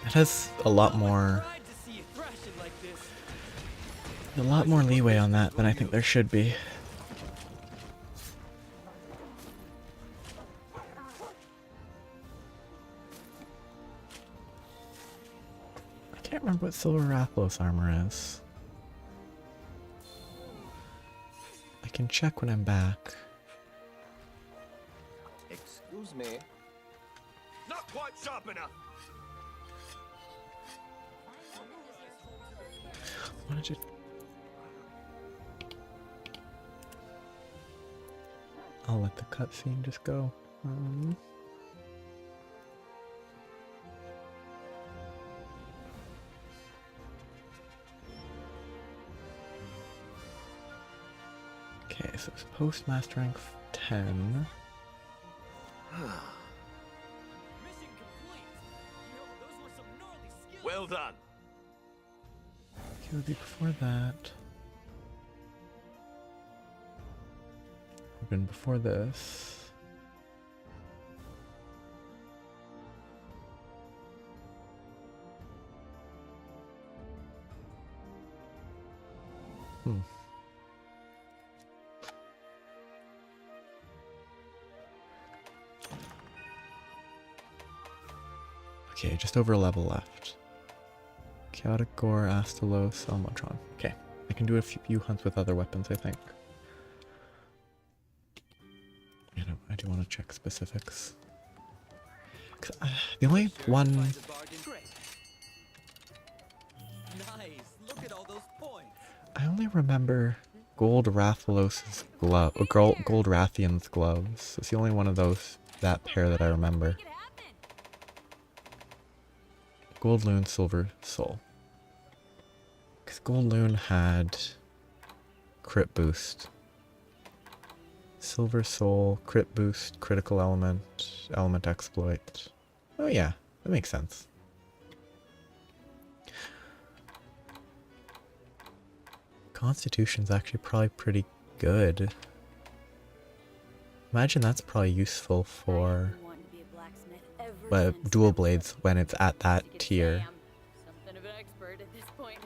It has a lot more... a lot more leeway on that than I think there should be. I can't remember what Silver Rathalos armor is. I can check when I'm back. Excuse me. Not quite sharp enough. What did it... I'll let the cutscene just go. Okay, so it's post master rank 10. Mission complete. Yo, those were some gnarly skills. Well done. Okay, it would be before that. Would have been before this. Okay, just over a level left. Chaotic Gore, Astalos, Almotron. Okay, I can do a few hunts with other weapons, I think. You know, I do want to check specifics. 'Cause, the only one... Finds a bargain. Great. Nice. Look at all those points. I only remember Gold Rathalos's glove, Gold Rathian's gloves. It's the only one of those, that pair that I remember. Make it happen. Gold Loon, Silver Soul. Because Gold Loon had crit boost. Silver Soul, crit boost, critical element, element exploit. Oh yeah, that makes sense. Constitution's actually probably pretty good. Imagine that's probably useful for Wanting to be a blacksmith ever since dual I was blades little. when it's at that You could tier. say I'm something of an expert at this point.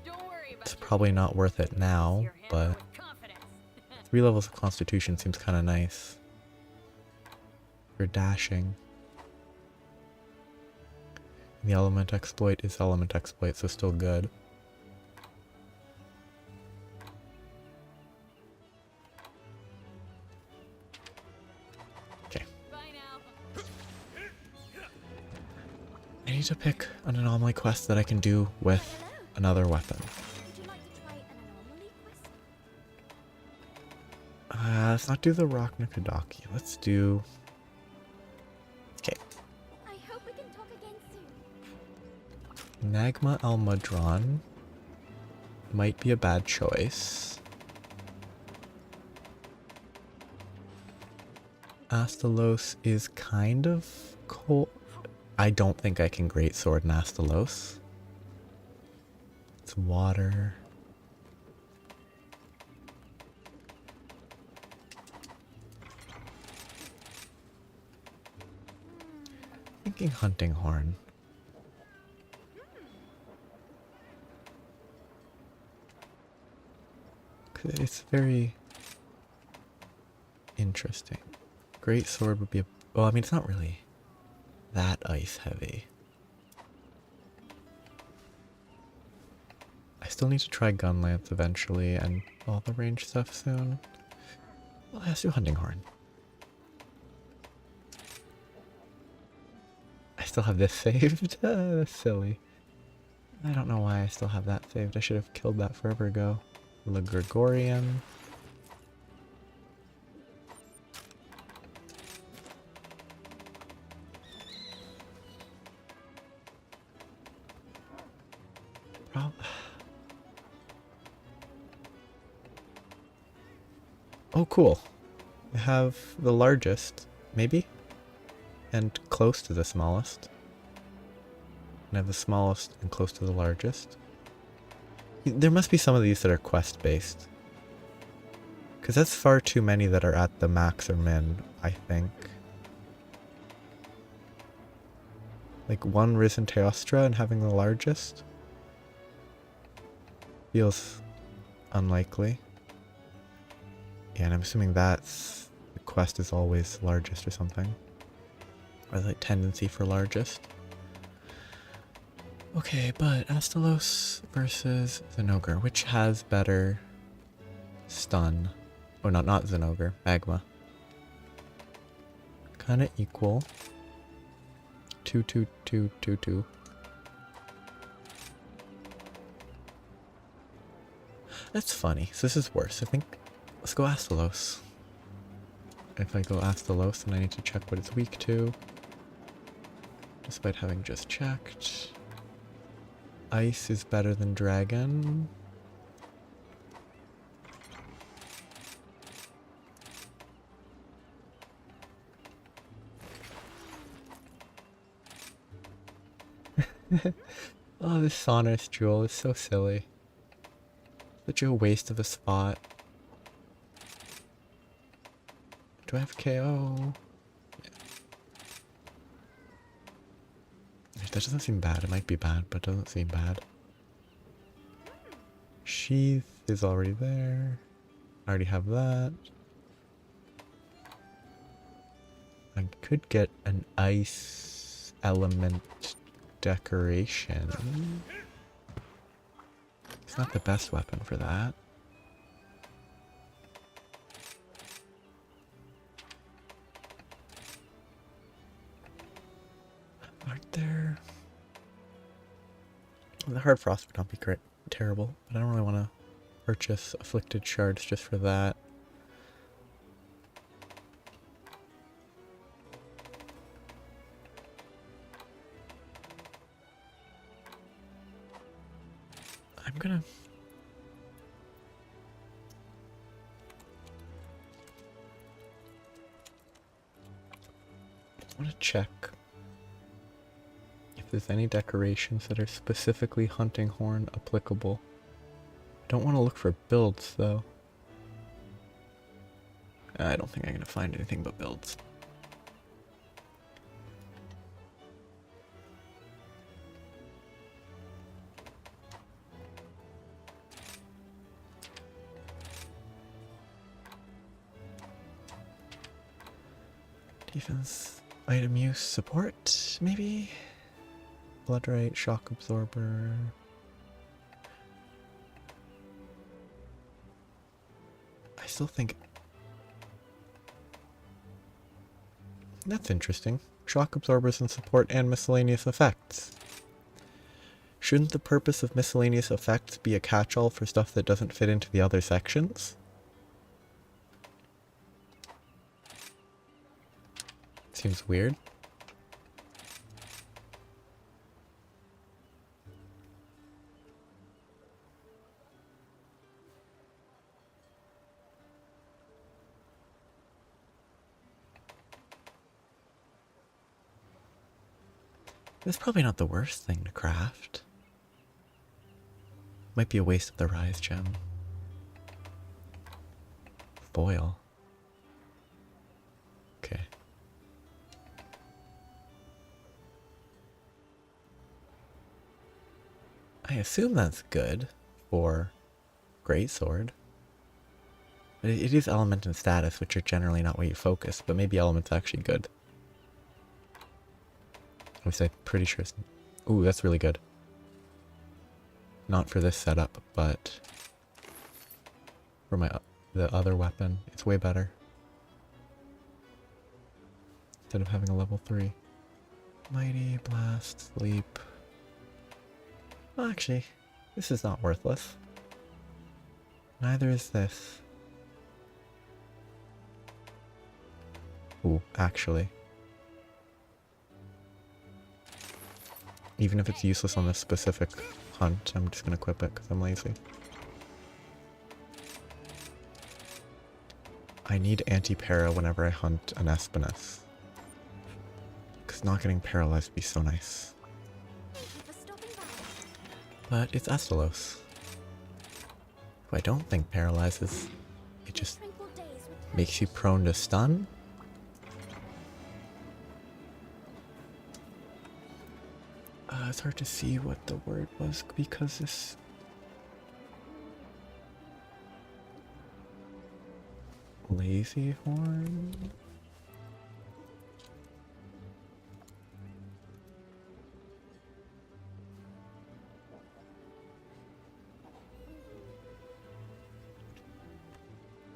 Don't worry about It's your probably not weakness. worth it Use now, your hammer but with confidence. 3 levels of Constitution seems kind of nice for dashing. The element exploit is element exploit, so still good. Okay. Bye now. I need to pick an anomaly quest that I can do with another weapon. Would you like to try an anomaly quest? Let's not do the Rock Nikadaki. Let's do... Okay. I hope we can talk again soon. Nagma Almudron might be a bad choice. Astalos is kind of cold. I don't think I can greatsword an Astalos. It's water. Thinking hunting horn. It's very interesting. Great sword would be a... Well, I mean, it's not really that ice heavy. I still need to try gun lance eventually and all the range stuff soon. Well, let's do hunting horn. I still have this saved. That's silly. I don't know why I still have that saved. I should have killed that forever ago. Le Gregorian. Oh, cool. I have the largest, maybe? And close to the smallest. And I have the smallest and close to the largest. There must be some of these that are quest-based. Because that's far too many that are at the max or min, I think. Like one Risen Teostra and having the largest feels unlikely. Yeah, and I'm assuming that's the quest is always largest or something. Or like tendency for largest. Okay, but Astalos versus Zenogre, which has better stun? Oh, not Zenogre, Magma. Kinda equal. 2, 2, 2, 2, 2. That's funny. So this is worse. I think let's go Astalos. if I go Astalos, then I need to check what it's weak to. Despite having just checked. Ice is better than Dragon. Oh, this Sonorous Jewel is so silly. Such a waste of a spot. Do I have KO? Yeah. That doesn't seem bad. It might be bad, but it doesn't seem bad. Sheath is already there. I already have that. I could get an ice element decoration. It's not the best weapon for that. Aren't there... The hard frost would not be great, terrible, but I don't really want to purchase afflicted shards just for that. I'm gonna... I want to check if there's any decorations that are specifically hunting horn applicable. I don't want to look for builds though. I don't think I'm gonna find anything but builds. Defense, item use, support, maybe? Blood Right, Shock Absorber. I still think... That's interesting. Shock Absorbers and support and miscellaneous effects. Shouldn't the purpose of miscellaneous effects be a catch-all for stuff that doesn't fit into the other sections? Seems weird. It's probably not the worst thing to craft. Might be a waste of the Rise gem. Foil. Okay. I assume that's good for Greatsword. But it is element and status, which are generally not where you focus, but maybe element's actually good. At least I'm pretty sure it's... Ooh, that's really good. Not for this setup, but for the other weapon, it's way better. Instead of having a level 3. Mighty, Blast, Sleep. Well, actually, this is not worthless. Neither is this. Ooh, actually. Even if it's useless on this specific hunt, I'm just gonna equip it because I'm lazy. I need anti-para whenever I hunt an Espinus. Because not getting paralyzed would be so nice. But it's Astalos. Who I don't think paralyzes. It just makes you prone to stun. It's hard to see what the word was because this... Lazy Horn?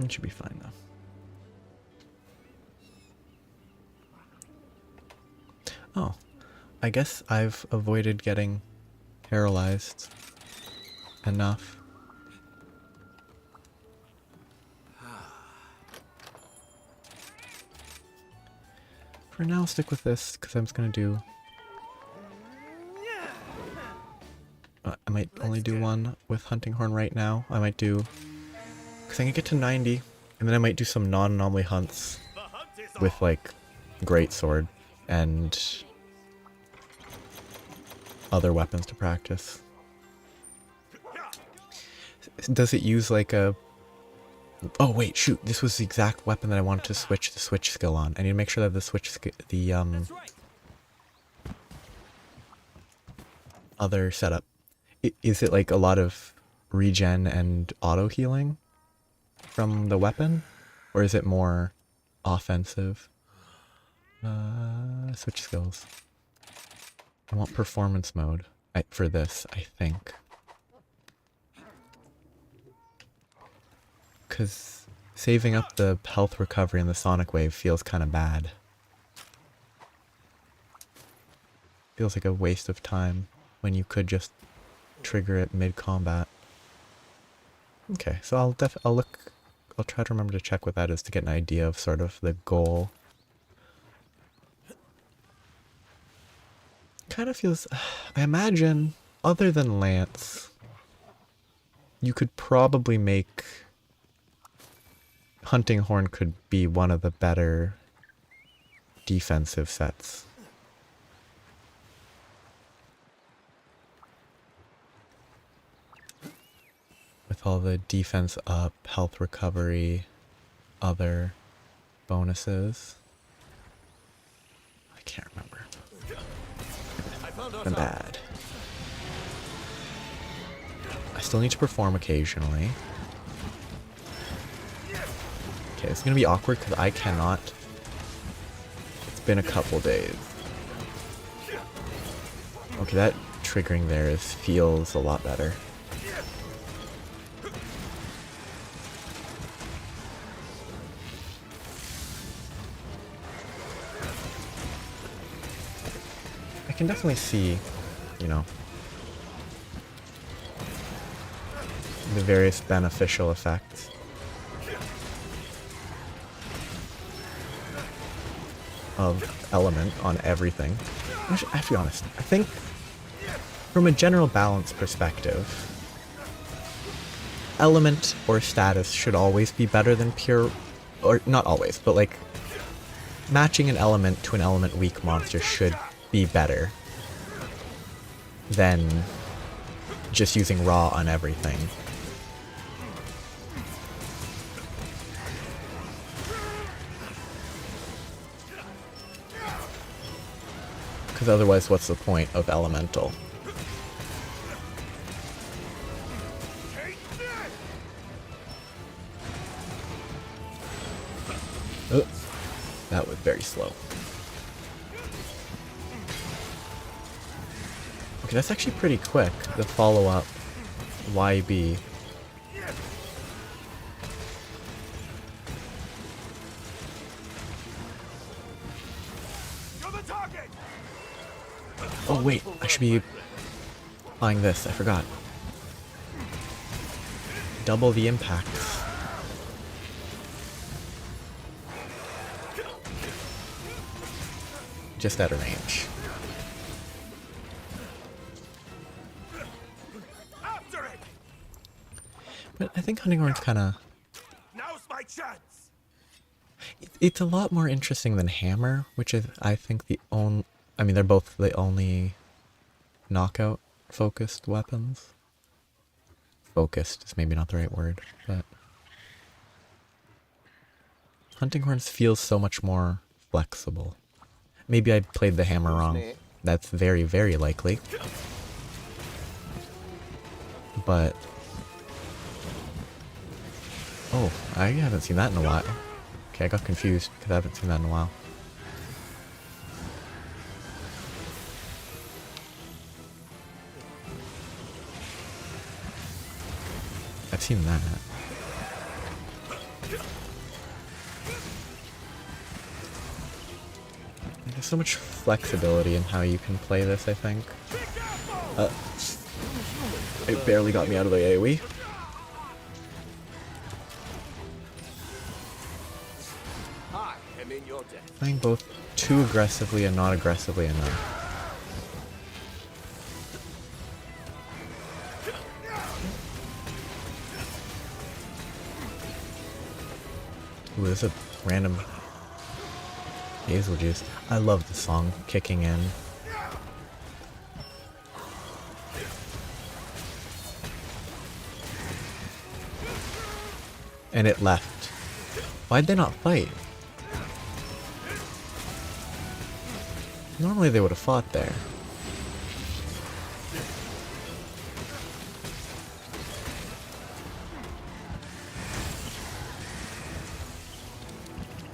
It should be fine though. Oh. I guess I've avoided getting paralyzed enough. For now, I'll stick with this, because I'm just going to do... I might only do one with Hunting Horn right now. I might do... Because I can get to 90, and then I might do some non-anomaly hunts with, like, Greatsword and other weapons to practice. Does it use, like, a... Oh, wait, shoot. This was the exact weapon that I wanted to switch the switch skill on. I need to make sure that the That's right. other setup. Is it like a lot of regen and auto healing from the weapon? Or is it more offensive? Switch skills. I want performance mode for this, I think. Because saving up the health recovery in the Sonic Wave feels kind of bad. Feels like a waste of time when you could just trigger it mid-combat. Okay, so I'll try to remember to check what that is to get an idea of sort of the goal. Kind of feels... I imagine, other than Lance, you could probably make... Hunting Horn could be one of the better defensive sets. With all the defense up, health recovery, other bonuses. I can't remember. I'm bad. I still need to perform occasionally. Okay, it's gonna be awkward because I cannot. It's been a couple days. Okay, that triggering there feels a lot better. I can definitely see, you know, the various beneficial effects. Of element on everything. I have to be honest, I think from a general balance perspective, element or status should always be better than pure, or not always, but like matching an element to an element weak monster should be better than just using raw on everything. Because otherwise, what's the point of elemental? Oh, that was very slow. Okay, that's actually pretty quick, the follow-up YB. Oh wait, I should be applying this, I forgot. Double the impacts. Just out of range. But I think Hunting Horn's kinda... Now's my chance. It's a lot more interesting than Hammer, which is, I think, the only... I mean, they're both the only knockout-focused weapons. Focused is maybe not the right word, but... Hunting Horns feels so much more flexible. Maybe I played the Hammer wrong. That's very, very likely. But... Oh, I haven't seen that in a while. Okay, I got confused because I haven't seen that in a while. I've seen that. There's so much flexibility in how you can play this, I think. It barely got me out of the AoE. I am in your death. Playing both too aggressively and not aggressively enough. Ooh, there's a random hazel juice. I love the song kicking in. And it left. Why'd they not fight? Normally they would have fought there.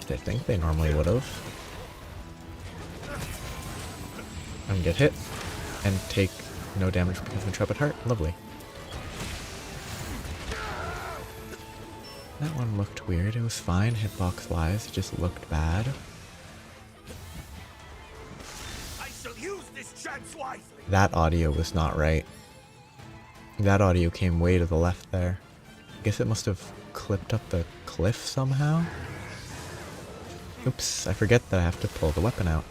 I think they normally would have. And get hit. And take no damage because of Intrepid Heart. Lovely. That one looked weird. It was fine hitbox wise. It just looked bad. I shall use this chance wisely. That audio was not right. That audio came way to the left there. I guess it must have clipped up the cliff somehow. Oops, I forget that I have to pull the weapon out.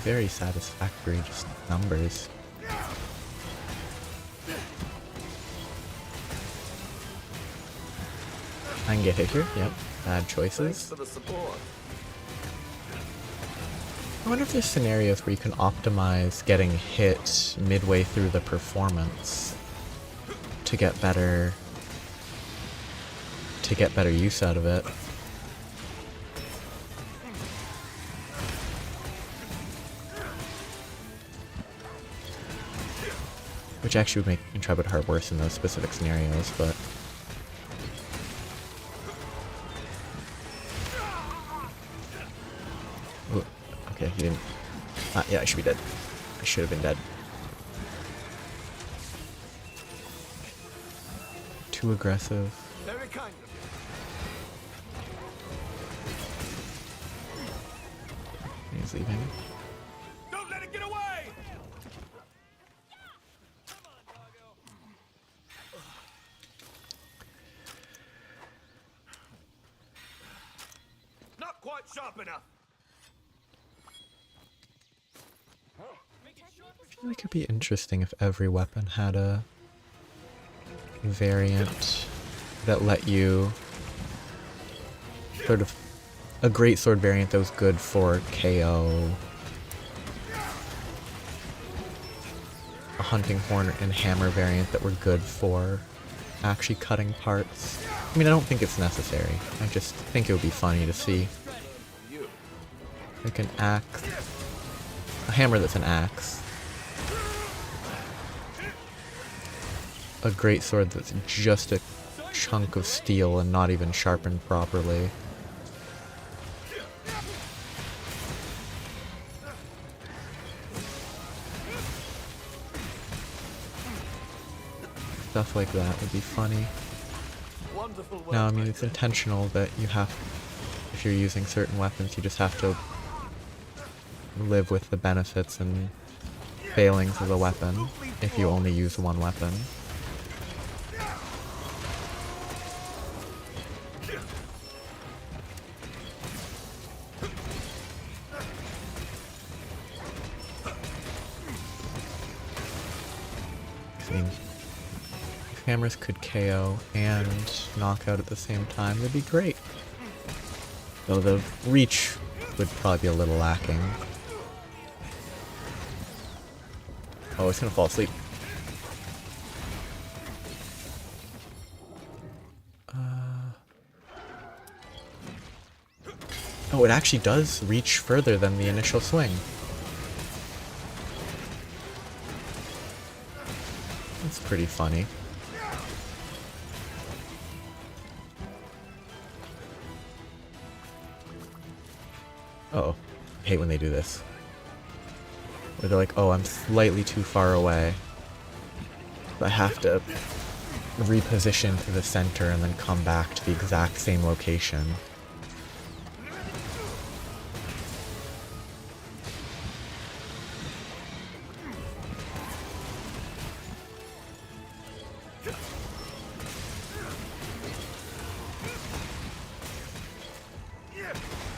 Very satisfactory, just numbers. I can get hit here, yep. Bad Thanks choices. for the support. I wonder if there's scenarios where you can optimize getting hit midway through the performance to get better use out of it. Which actually would make Intrepid Heart worse in those specific scenarios, but... Ooh, okay, he didn't... yeah, I should be dead. I should have been dead. Too aggressive. Very kind of you. He's leaving. Don't let it get away! Not quite sharp enough. I feel like it'd be interesting if every weapon had a variant that let you sort of a great sword variant that was good for KO, a hunting horn and hammer variant that were good for actually cutting parts. I mean, I don't think it's necessary. I just think it would be funny to see like an axe, a hammer that's an axe, a great sword that's just a chunk of steel and not even sharpened properly. Stuff like that would be funny. Wonderful work, Now, I my mean, it's friend. intentional that you have, if you're using certain weapons, you just have to live with the benefits and failings of the weapon if you only use one weapon. I mean, if hammers could KO and knock out at the same time, that'd be great. Though the reach would probably be a little lacking. Oh, it's gonna fall asleep. Oh, it actually does reach further than the initial swing. That's pretty funny. hate when they do this. Where they're like, oh, I'm slightly too far away. But I have to reposition to the center and then come back to the exact same location.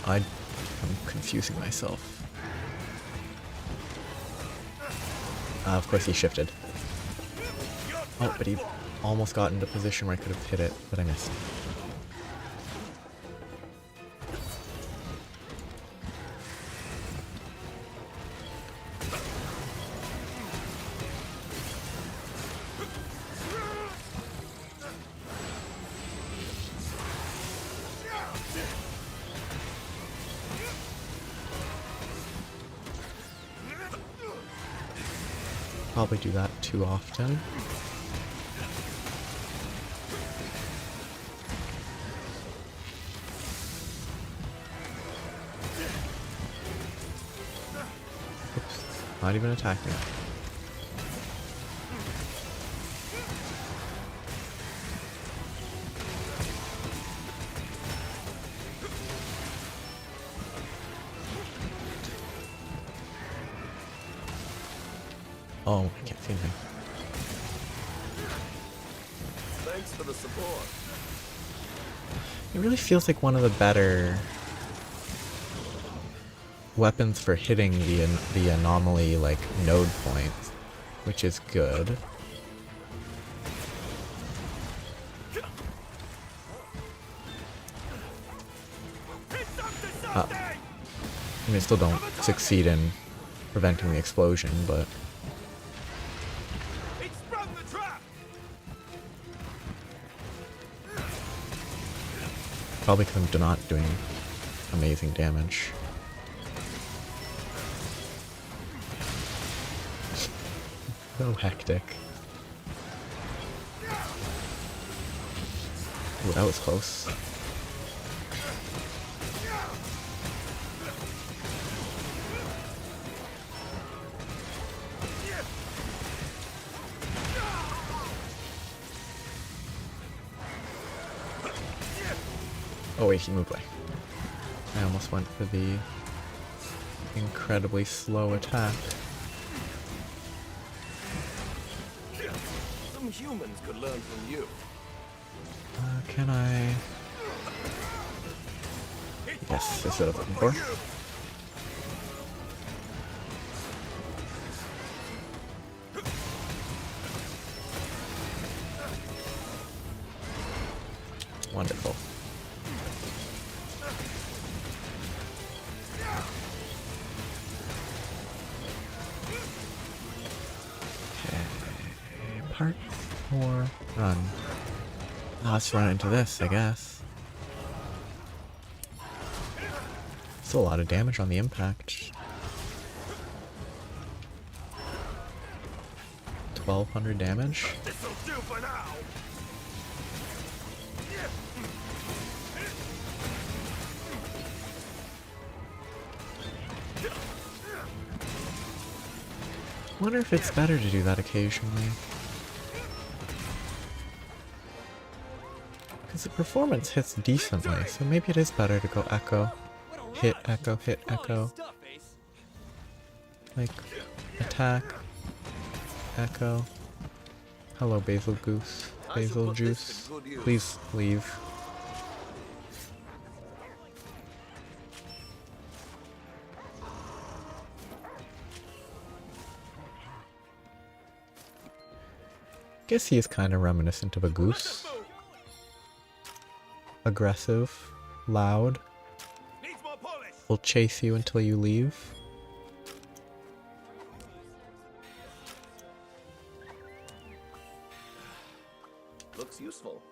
I'm confusing myself. Of course he shifted. Oh, but he almost got into a position where I could have hit it, but I missed. Probably do that too often. Oops, not even attacking. Oh, I can't see anything. Thanks for the support. It really feels like one of the better weapons for hitting the anomaly like node points, which is good. I mean, I still don't succeed in preventing the explosion, but It's sprung the trap. probably because I'm not doing amazing damage. So hectic. Ooh, that was close. Oh wait, he moved away. I almost went for the incredibly slow attack. Some humans could learn from you. Can I? Yes, that's what I was looking for. Wonderful. Okay, parts or run? Oh, let's run into this, I guess. Still a lot of damage on the impact. 1200 damage. This'll do for now. Wonder if it's better to do that occasionally. Because the performance hits decently, so maybe it is better to go echo. Hit echo, hit echo. Stuff, Ace. Like, attack, echo. Hello, Basil Goose. Basil Juice. Please leave. Guess he is kind of reminiscent of a goose. Aggressive, loud, Needs more polish. will chase you until you leave. Looks useful.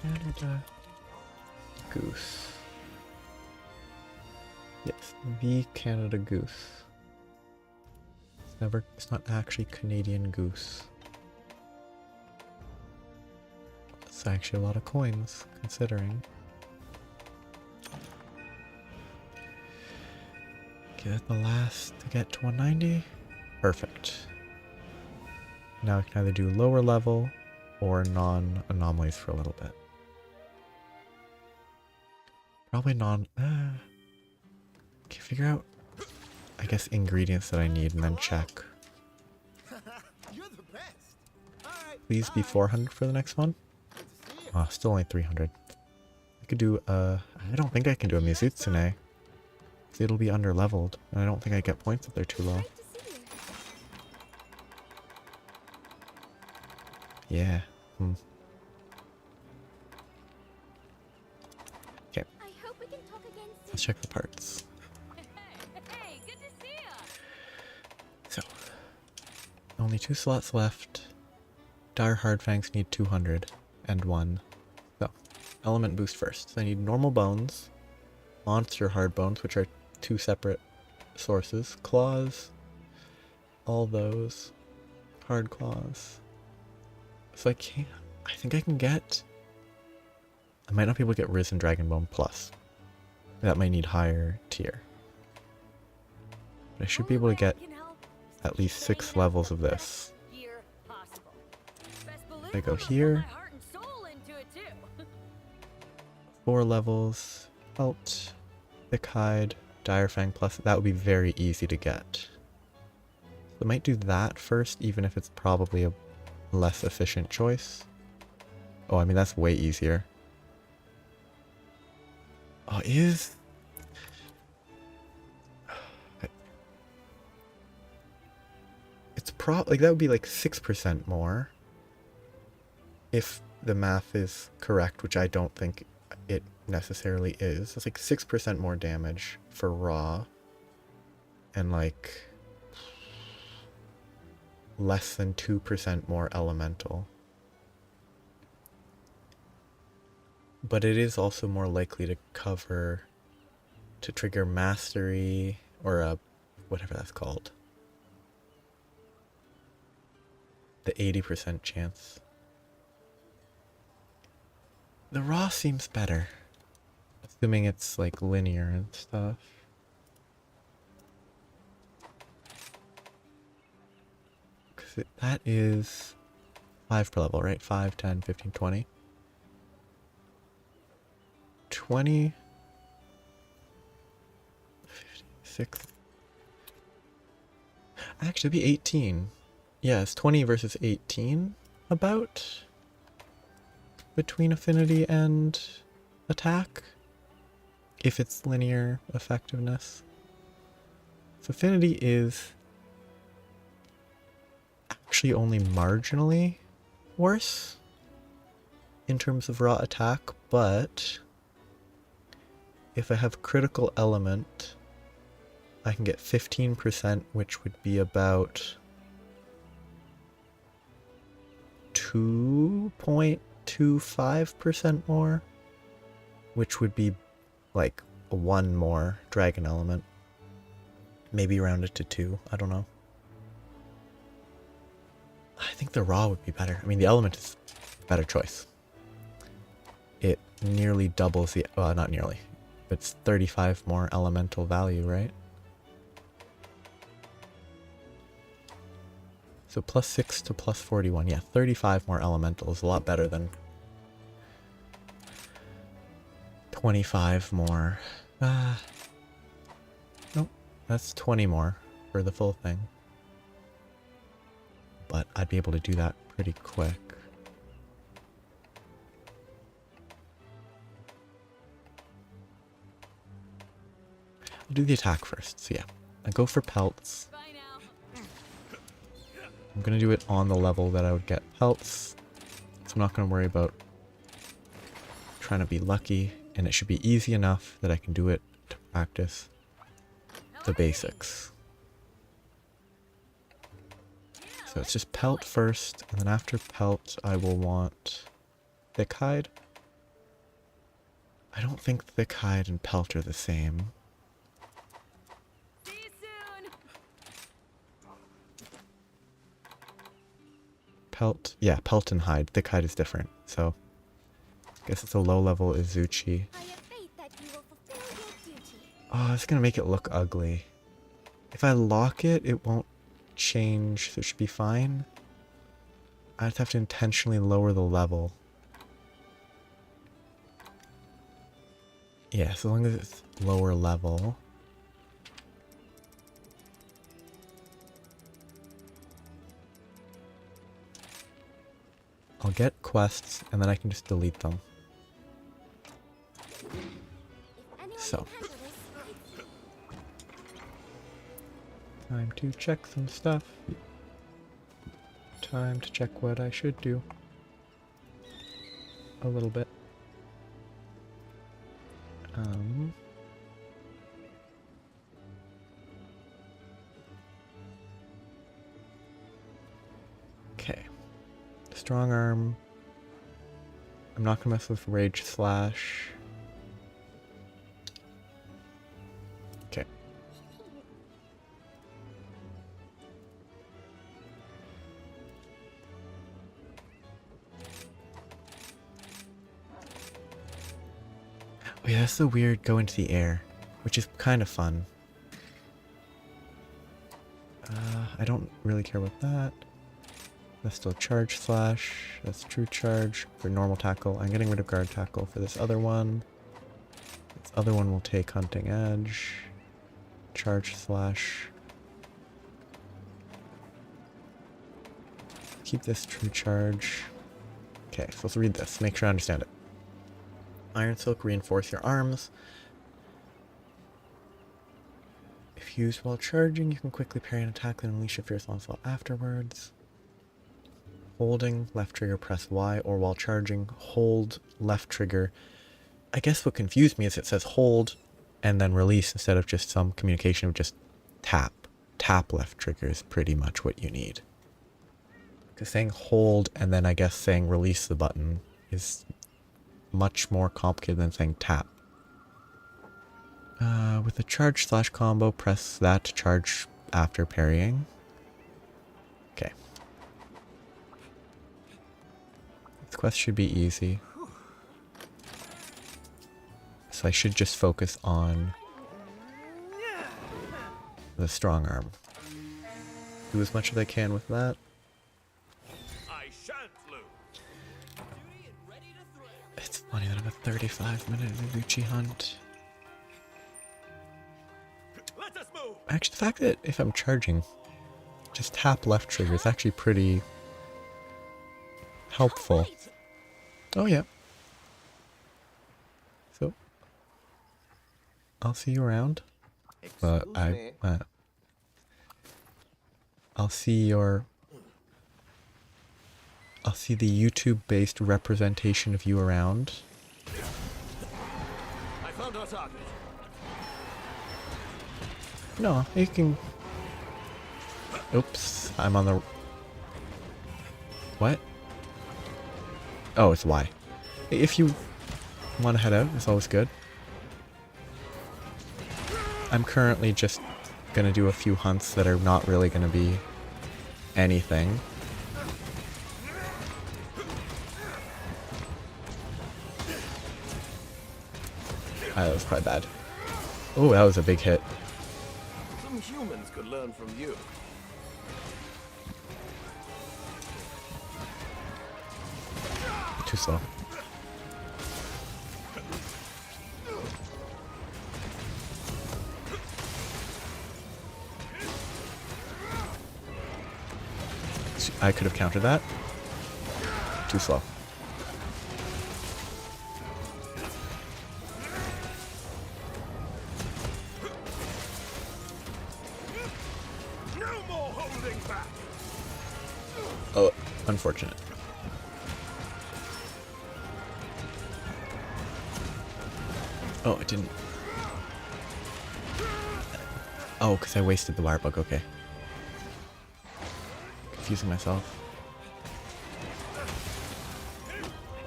Canada Goose. Yes, the Canada Goose. It's not actually Canadian Goose. It's actually a lot of coins, considering. Get the last to get to 190. Perfect. Now I can either do lower level or non-anomalies for a little bit. Probably non... Okay, figure out, I guess, ingredients that I need and then check. You're the best. All right. Please be 400 for the next one. Good to see you. Oh, still only 300. I could do, I don't think I can do a Mizutsune. It'll be under-leveled, and I don't think I get points if they're too low. Great to see you. Yeah. Okay, I hope we can talk again soon. let's check the parts. Hey, good to see you. So, only 2 slots left. Dire Hardfangs need 200 and 1. So, element boost first. So I need normal bones, monster hard bones, which are 2 separate sources, claws, all those, hard claws. So I think I can get, I might not be able to get Risen Dragon Bone Plus. That might need higher tier. But I should be able to get at least 6 levels of this. I go here. 4 levels, Pelt, Thick Hide, Dire Fang Plus. That would be very easy to get. So I might do that first, even if it's probably a less efficient choice. Oh, I mean, that's way easier. Oh, is... It's like, that would be like 6% more. If the math is correct, which I don't think it necessarily is. It's like 6% more damage for raw. And like less than 2% more elemental. But it is also more likely to trigger mastery, or whatever that's called. The 80% chance. The raw seems better. Assuming it's like linear and stuff. That is 5 per level, right? 5, 10, 15, 20. 20. 56. Actually, it'd be 18. Yes, 20 versus 18, about. Between affinity and attack. If it's linear effectiveness. So affinity is actually only marginally worse in terms of raw attack, but if I have critical element, I can get 15%, which would be about 2.25% more, which would be like 1 more dragon element. Maybe round it to 2, I don't know. I think the raw would be better. I mean, the element is a better choice. It nearly doubles the, well, not nearly. It's 35 more elemental value, right? So plus 6 to plus 41. Yeah, 35 more elemental is a lot better than 25 more. Nope, that's 20 more for the full thing. But I'd be able to do that pretty quick. I'll do the attack first. So yeah, I go for pelts. I'm going to do it on the level that I would get pelts. So I'm not going to worry about trying to be lucky. And it should be easy enough that I can do it to practice the basics. So it's just pelt first, and then after pelt I will want thick hide. I don't think thick hide and pelt are the same. See you soon. Pelt. Yeah, pelt and hide. Thick hide is different. So, I guess it's a low level Izuchi. I have faith that you will fulfill your duty. Oh, it's gonna make it look ugly. If I lock it, it won't change, so it should be fine. I just have to intentionally lower the level. Yeah, so long as it's lower level. I'll get quests, and then I can just delete them. If anyone So. can handle this, it's you. Time to check some stuff. Time to check what I should do. A little bit. Okay. Strong arm. I'm not gonna mess with rage slash. Okay. Oh yeah, that's so weird. Go into the air, which is kind of fun. I don't really care about that. That's still charge slash. That's true charge for normal tackle. I'm getting rid of guard tackle for this other one. This other one will take hunting edge. Charge slash. Keep this true charge. Okay, so let's read this. Make sure I understand it. Iron Silk, reinforce your arms. If used while charging, you can quickly parry an attack and unleash a fierce onslaught afterwards. Holding left trigger, press Y, or while charging, hold left trigger. I guess what confused me is it says hold and then release instead of just some communication of just tap. Tap left trigger is pretty much what you need. Because saying hold and then I guess saying release the button is much more complicated than saying tap. With the charge slash combo, press that to charge after parrying. Okay. This quest should be easy. So I should just focus on the strong arm. Do as much as I can with that. I shan't lose. It's funny that I'm a 35-minute Izuchi hunt. Let us move. Actually, the fact that if I'm charging, just tap left trigger is actually pretty helpful. Oh yeah. So, I'll see you around. Excuse me. I'll see the YouTube-based representation of you around. I found our target. No, you can... Oops, I'm on the... What? Oh, it's Y. If you want to head out, it's always good. I'm currently just gonna do a few hunts that are not really gonna be anything. That was quite bad. Oh, that was a big hit. Some humans could learn from you. Too slow. I could have countered that. Too slow. No more holding back. Oh, unfortunate. Oh, it didn't. Oh, because I wasted the wire bug. Okay. Confusing myself.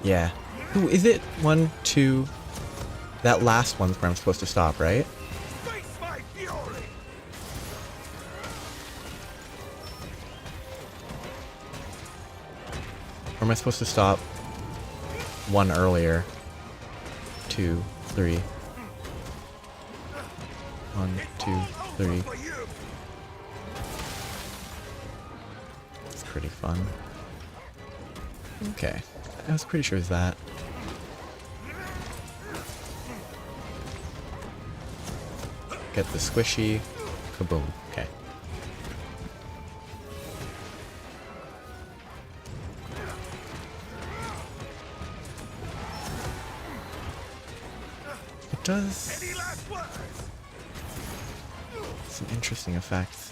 Yeah. Ooh, is it 1, 2? That last one's where I'm supposed to stop, right? Face my fury. Or am I supposed to stop one earlier? 2, 3. 1, 2, 3. It's pretty fun. Okay. I was pretty sure it was that. Get the squishy. Kaboom. Okay. It does Any last words? some interesting effects.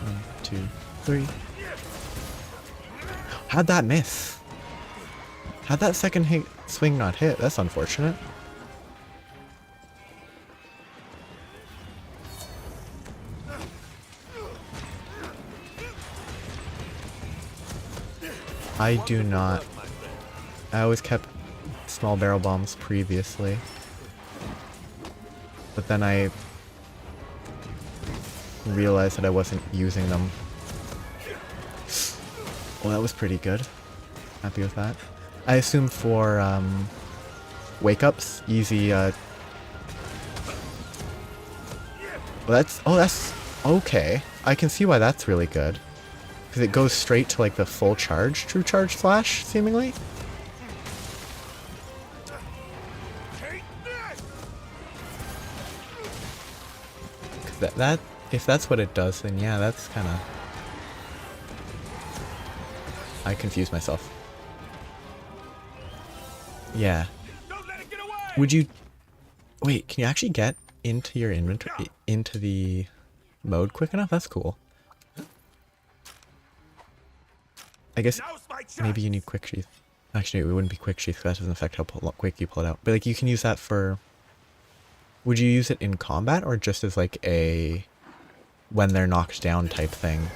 One, 2, 3. How'd that miss? How'd that second swing not hit? That's unfortunate. I do not. I always kept small barrel bombs previously. But then I realized that I wasn't using them. Well, that was pretty good. Happy with that. I assume for wake-ups, easy well, that's okay. I can see why that's really good. Because it goes straight to like the full charge, true charge slash, seemingly. Cause that if that's what it does, then yeah, that's kind of. I confused myself. Yeah. Don't let it get away! Would you wait? Can you actually get into your inventory, into the mode quick enough? That's cool. I guess Now's my chance. maybe you need quick sheath. Actually, it wouldn't be quick sheath because that doesn't affect how quick you pull it out. But like, you can use that for. Would you use it in combat or just as like a when they're knocked down type thing?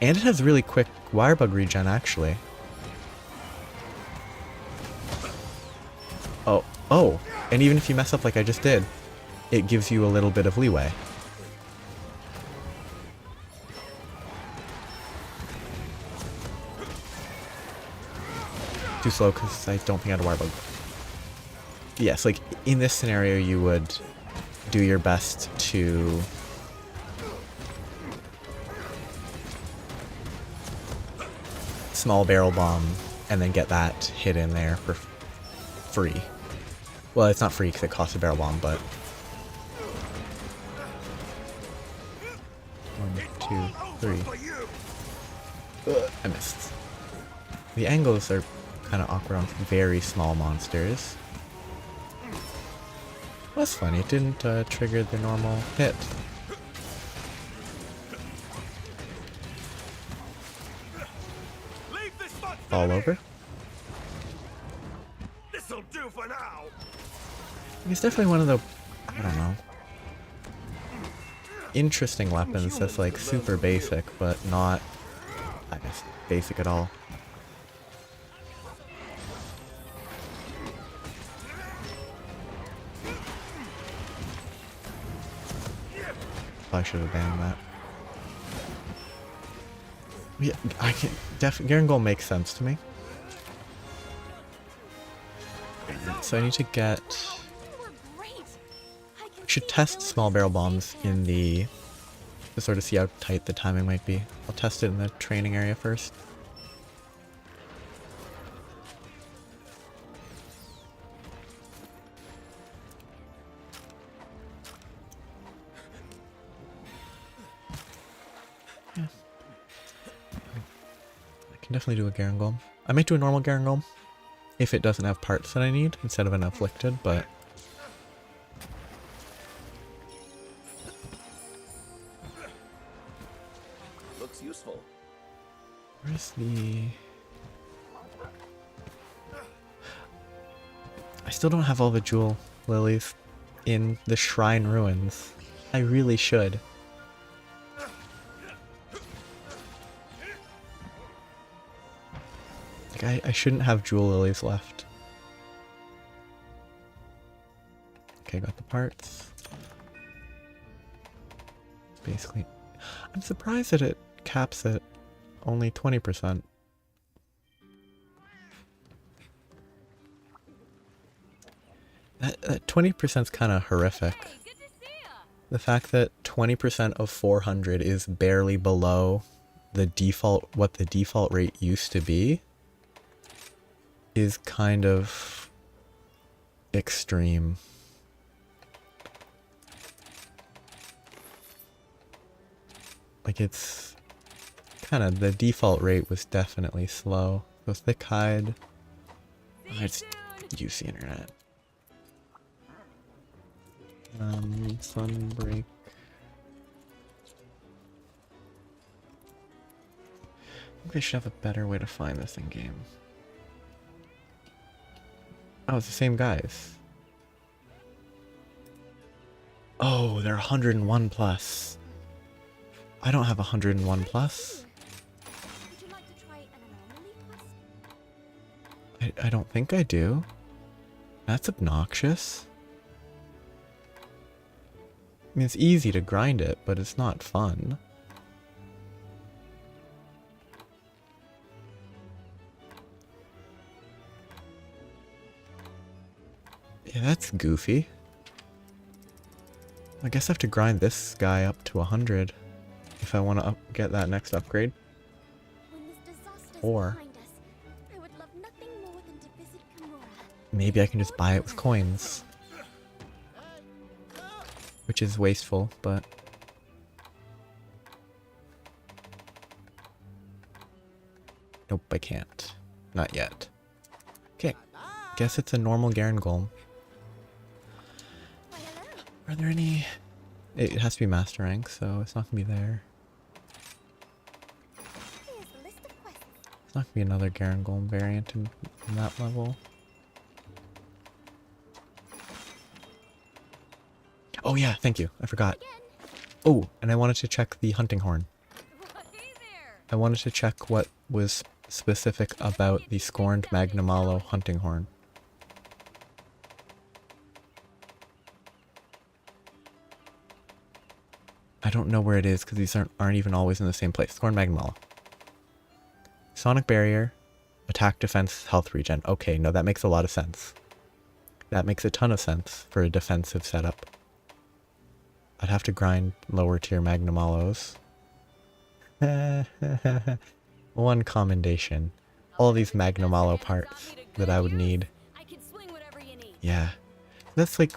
And it has really quick wire bug regen, actually. Oh, and even if you mess up like I just did, it gives you a little bit of leeway. Too slow because I don't think I had a wire bug. Yes, like in this scenario you would do your best to small barrel bomb and then get that hit in there for free. Well, it's not free because it costs a barrel bomb, but 1, 2, 3. I missed. The angles are kind of awkward on very small monsters. Well, that's funny. It didn't trigger the normal hit. Leave this monster Fall to me. over. This'll do for now. It's definitely one of the, I don't know, interesting weapons that's like super basic, but not, I guess, basic at all. I should have banned that. Yeah, I can Garangol makes sense to me. So I need to get. You were great. I can Should see test abilities small barrel to bombs save him. in the to sort of see how tight the timing might be. I'll test it in the training area first. Yeah. I can definitely do a Garangol. I might do a normal Garangol if it doesn't have parts that I need instead of an afflicted, but Looks useful. where's the... I still don't have all the jewel lilies in the shrine ruins. I really should. Like, I shouldn't have jewel lilies left. Okay, got the parts. Basically, I'm surprised that it caps at only 20%. That 20% is kind of horrific. Hey, good to see ya. The fact that 20% of 400 is barely below the default, what the default rate used to be, is kind of extreme. Like, it's kind of, the default rate was definitely slow. So thick hide. See you Let's soon. use the internet. Sunbreak. I think they should have a better way to find this in game. Oh, it's the same guys. Oh, they're 101 plus. I don't have 101 plus. Would you like to try an anomaly quest? I don't think I do. That's obnoxious. I mean, it's easy to grind it, but it's not fun. Yeah, that's goofy. I guess I have to grind this guy up to 100 if I want to get that next upgrade. When this disaster's Or behind us, I would love nothing more than to visit Kimura. maybe I can just buy it with coins. Which is wasteful, but... Nope, I can't. Not yet. Okay. Guess it's a normal Garen Golem. Why, hello. Are there any... It has to be master rank, so it's not gonna be there. Here's the list of quests. It's not gonna be another Garen Golem variant in that level. Oh yeah, thank you. I forgot. Again. Oh, and I wanted to check the hunting horn. Hey there. I wanted to check what was specific about the Scorned Magnamalo hunting horn. I don't know where it is because these aren't even always in the same place. Scorned Magnamalo. Sonic Barrier, attack, defense, health regen. Okay, no, that makes a lot of sense. That makes a ton of sense for a defensive setup. I'd have to grind lower tier Magnamalos. One commendation. All these Magnamalo parts that I would need. I can swing whatever you need. Yeah. That's like,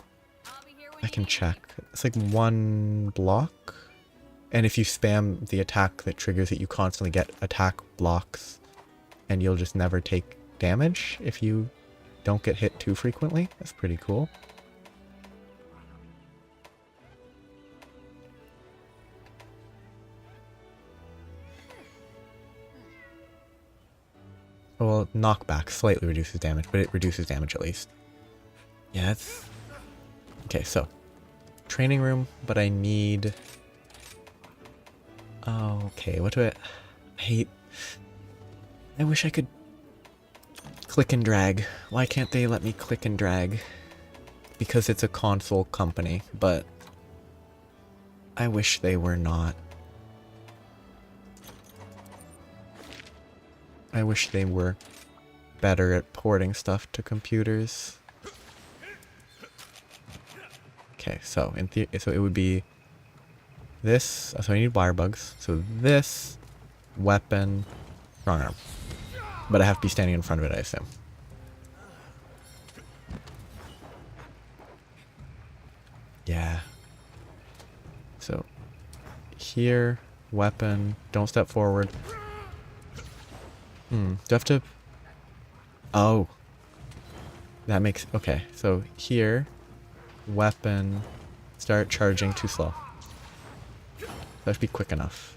I'll be here when I you can need me. check. It's like one block. And if you spam the attack that triggers it, you constantly get attack blocks. And you'll just never take damage if you don't get hit too frequently. That's pretty cool. Well, knockback slightly reduces damage, but it reduces damage at least. Yeah, that's... Okay, so. Training room, but I need... Oh, okay, what do I hate? I wish I could click and drag. Why can't they let me click and drag? Because it's a console company, but I wish they were not. I wish they were better at porting stuff to computers. Okay, so so it would be this. So I need wire bugs. So this weapon, wrong arm, but I have to be standing in front of it, I assume. Yeah. So here, weapon. Don't step forward. Do I have to... Oh. That makes... Okay, so here, weapon, start charging too slow. That should be quick enough.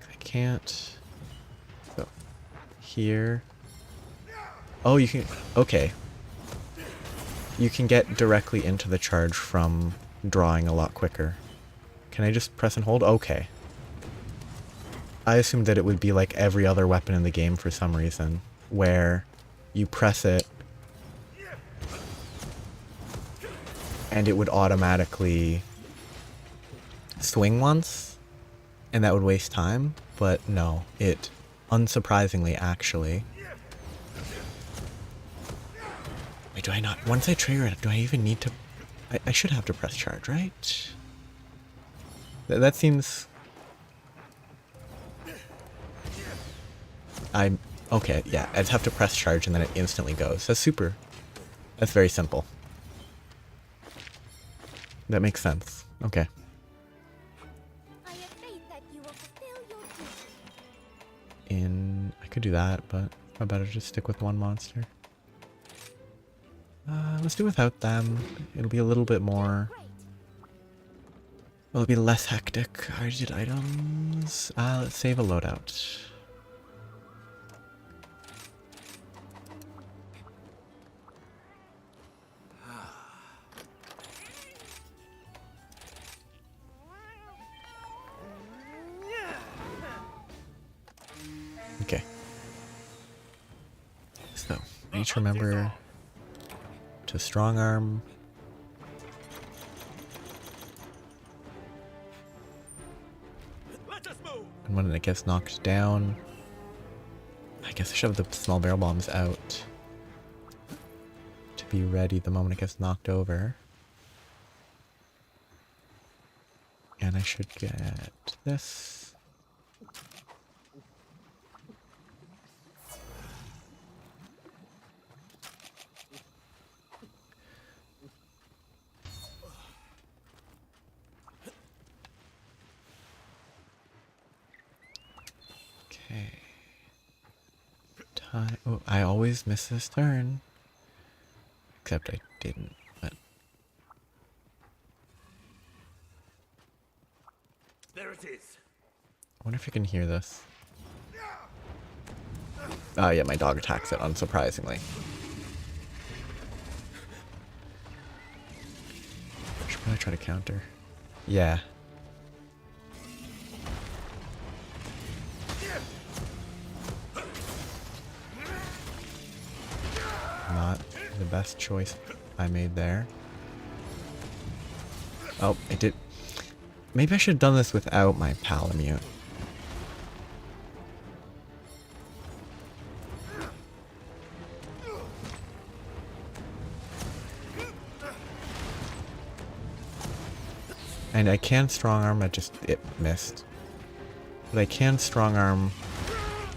I can't... So, here... Oh, you can... Okay. You can get directly into the charge from drawing a lot quicker. Can I just press and hold? Okay. I assumed that it would be like every other weapon in the game for some reason, where you press it, and it would automatically swing once, and that would waste time, but no, it, unsurprisingly actually... Wait, do I not... Once I trigger it, do I even need to... I should have to press charge, right? That seems... Okay, yeah, I just have to press charge and then it instantly goes. That's super... That's very simple. That makes sense. Okay. I have faith that you will fulfill your duty. I could do that, but I better just stick with one monster. Let's do without them. It'll be a little bit more... Well, it'll be less hectic. I already did items. Let's save a loadout. Okay. So, I need to remember to strong arm. Let us move. And when it gets knocked down, I guess I should have the small barrel bombs out to be ready the moment it gets knocked over. And I should get this. Okay. Time. Oh, I always miss this turn. Except I didn't, but... There it is. I wonder if you can hear this. Oh yeah, my dog attacks it, unsurprisingly. Should I try to counter? Yeah. Not the best choice I made there. Oh, I did. Maybe I should have done this without my Palamute. And I can strong arm, it missed. But I can strong arm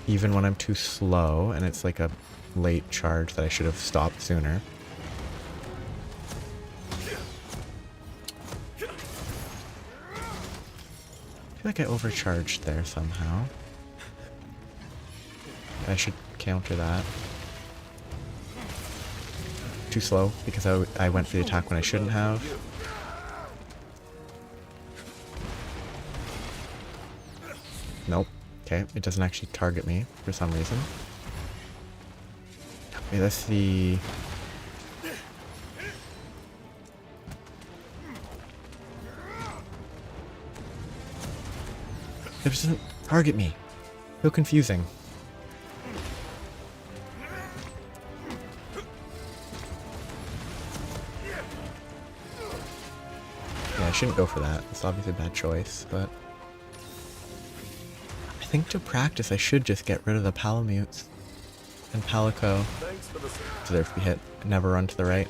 even when I'm too slow, and it's like a late charge that I should have stopped sooner. I feel like I overcharged there somehow. I should counter that. Too slow because I went for the attack when I shouldn't have. Nope. Okay, it doesn't actually target me for some reason. Okay, that's the... It doesn't target me. So confusing. Yeah, I shouldn't go for that. It's obviously a bad choice, but... I think to practice I should just get rid of the Palamutes. And Palico Thanks for the deserve to be hit. Never run to the right.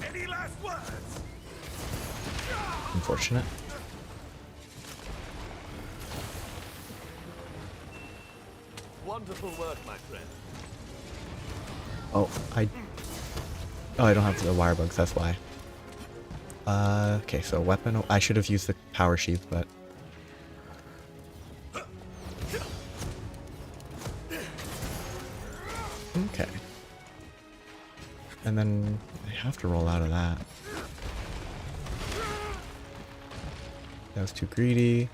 Any last words? Unfortunate. Wonderful work, my friend. Oh, I don't have the wire bugs, that's why. Okay, so weapon... I should have used the power sheath, but... Okay. And then I have to roll out of that. That was too greedy.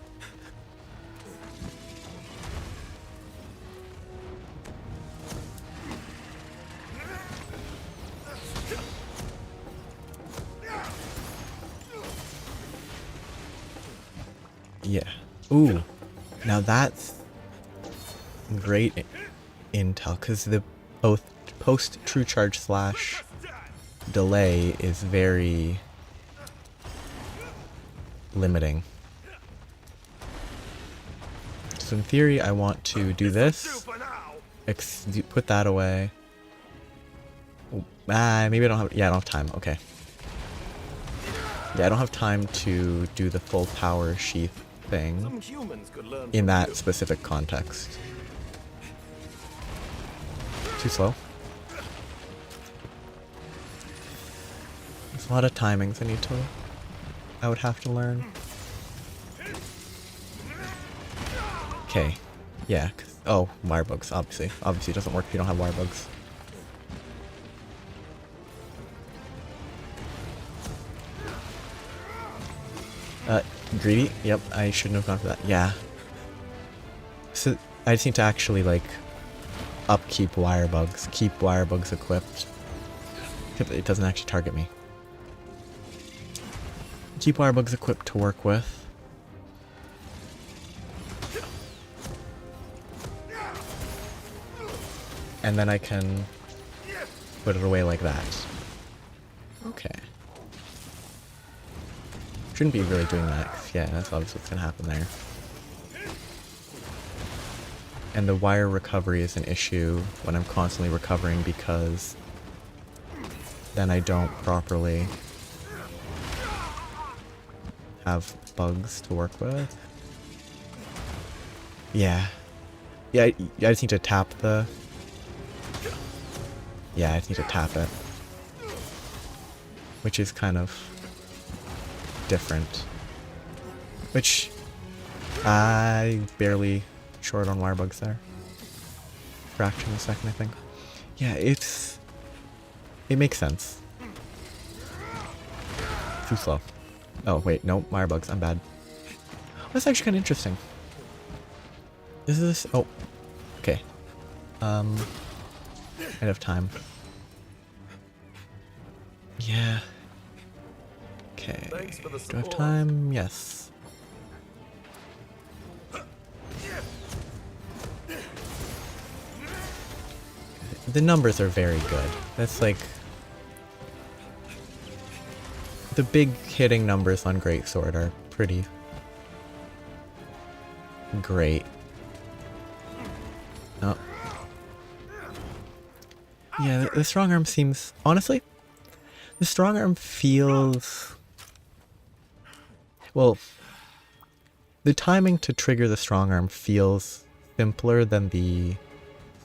Yeah. Ooh. Now that's great intel, because the both post true charge slash delay is very limiting. So in theory, I want to do this, put that away. Maybe I don't have, yeah, I don't have time, okay. Yeah, I don't have time to do the full power sheath thing Some humans could learn in from that you. specific context. Too slow. There's a lot of timings I would have to learn. Okay. Yeah. Oh, wire bugs, obviously. Obviously it doesn't work if you don't have wire bugs. Greedy? Yep, I shouldn't have gone for that. Yeah. So, I just need to actually, like, upkeep wire bugs. Keep wire bugs equipped. It doesn't actually target me. Keep wire bugs equipped to work with. And then I can put it away like that. Okay. Shouldn't be really doing that, 'cause, yeah, that's obviously what's gonna happen there. And the wire recovery is an issue when I'm constantly recovering, because then I don't properly have bugs to work with. Yeah. Yeah, I just need to tap the... Yeah, I just need to tap it. Which is kind of different. Which I barely short on wire bugs there. Fraction of a second, I think. Yeah, it makes sense. Too slow. Oh wait, no, wire bugs, I'm bad. That's actually kind of interesting. Is this... Oh, okay. I have time. Yeah. Okay. Thanks for the Do I have support. time? Yes. The numbers are very good. That's like... The big hitting numbers on Greatsword are pretty great. Oh. Yeah, the strong arm seems... Honestly, the strong arm feels... Well, the timing to trigger the strong arm feels simpler than the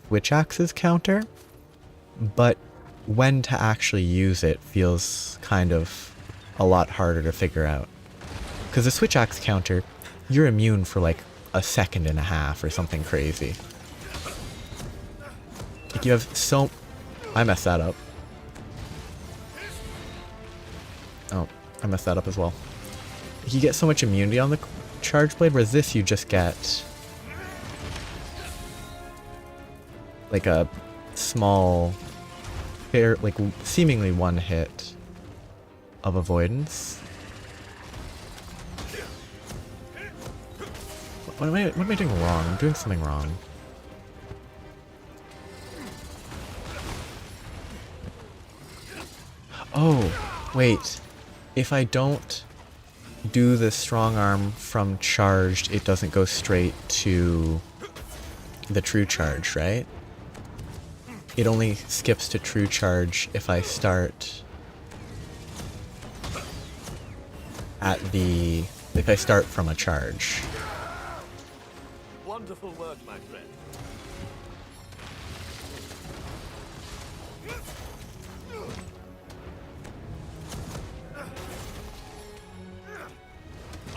switch axe's counter, but when to actually use it feels kind of a lot harder to figure out. Because the switch axe counter, you're immune for like a second and a half or something crazy. Like you have so... I messed that up. Oh, I messed that up as well. You get so much immunity on the charge blade, whereas this you just get like a small, like seemingly one hit of avoidance. What am I doing wrong? I'm doing something wrong. Oh, wait. If I don't do the strong arm from charged, it doesn't go straight to the true charge, right? It only skips to true charge if I start if I start from a charge. Wonderful work, my friend.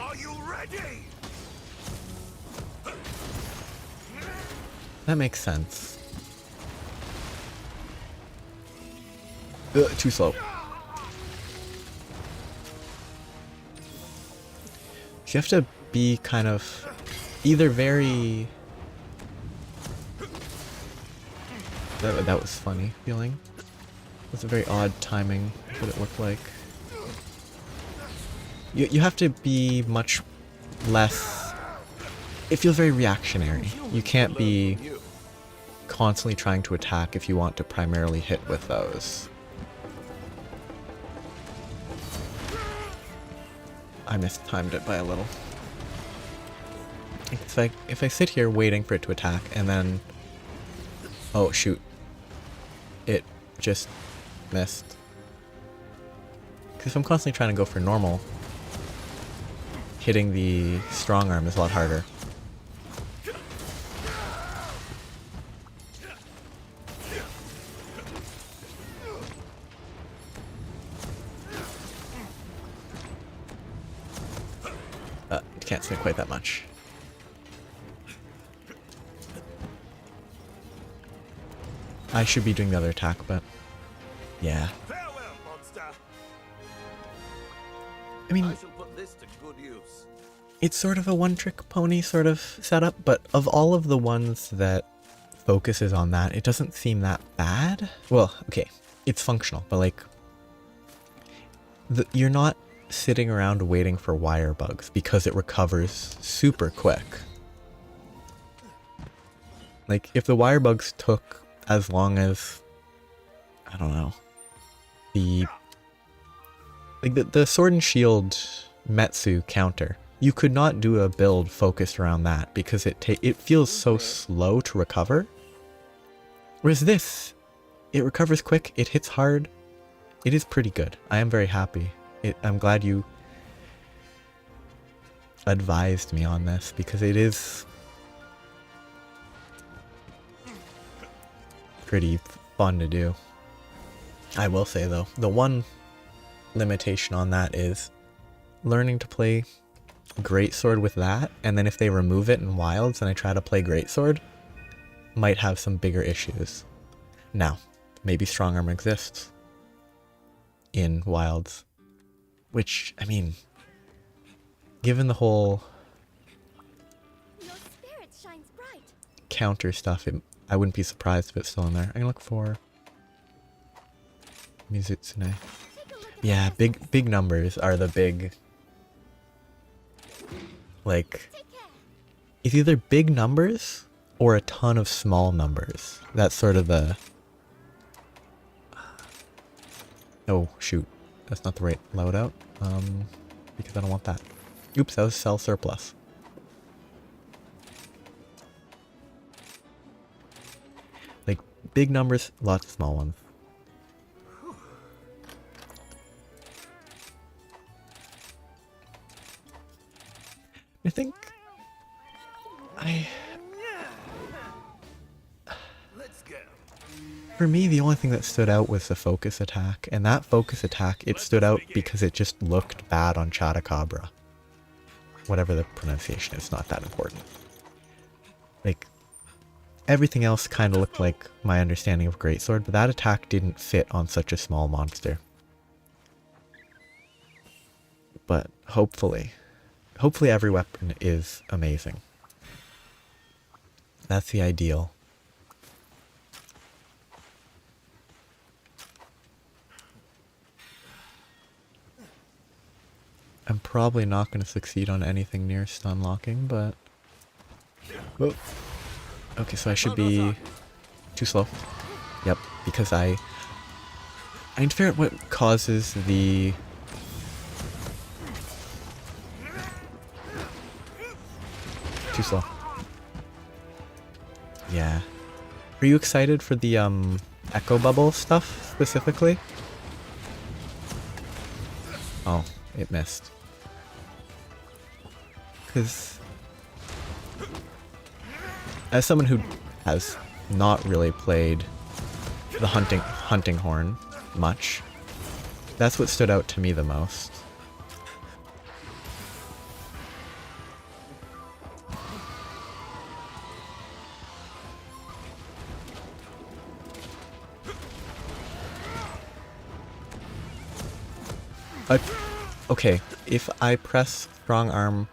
Are you ready? That makes sense. Too slow. You have to be kind of either very... That was funny feeling. It was a very odd timing, what it looked like. You have to be much less... It feels very reactionary. You can't be You. constantly trying to attack if you want to primarily hit with those. I mistimed it by a little. It's like, if I sit here waiting for it to attack, and then... Oh, shoot. It just missed. Because if I'm constantly trying to go for normal, hitting the strong arm is a lot harder. Can't say quite that much. I should be doing the other attack, but yeah. Farewell, monster. I mean, I shall put this to good use. it's sort of a one-trick pony sort of setup, but of all of the ones that focuses on that, it doesn't seem that bad. Well, okay, it's functional, but like, you're not sitting around waiting for wire bugs because it recovers super quick. Like, if the wire bugs took as long as, I don't know, the sword and shield Metsu counter, you could not do a build focused around that because it feels so slow to recover. Whereas this, it recovers quick, it hits hard, it is pretty good. I am very happy. I'm glad you advised me on this because it is pretty fun to do. I will say though, the one limitation on that is learning to play Greatsword with that, and then if they remove it in Wilds and I try to play Greatsword, might have some bigger issues. Now, maybe Strong Arm exists in Wilds. Which, I mean, given the whole Your spirit shines bright. counter stuff, I wouldn't be surprised if it's still in there. I can look for Mizutsune. Take a look at Yeah, big numbers are the big, like, Take care. it's either big numbers or a ton of small numbers. That's sort of the... Oh, shoot. That's not the right loadout. Because I don't want that. Oops, that was cell surplus. Like, big numbers, lots of small ones. I think... Let's go. For me, the only thing that stood out was the focus attack, and that focus attack, it stood out because it just looked bad on Chadacabra. Whatever the pronunciation is, not that important. Like, everything else kind of looked like my understanding of Greatsword, but that attack didn't fit on such a small monster. But hopefully every weapon is amazing. That's the ideal. I'm probably not going to succeed on anything near stun locking, but... Whoa. Okay, so I should be too slow. Yep, because I need to figure out what causes the... Too slow. Yeah. Are you excited for the echo bubble stuff specifically? Oh, it missed. Because as someone who has not really played the hunting horn much, that's what stood out to me the most. Okay, if I press strong arm,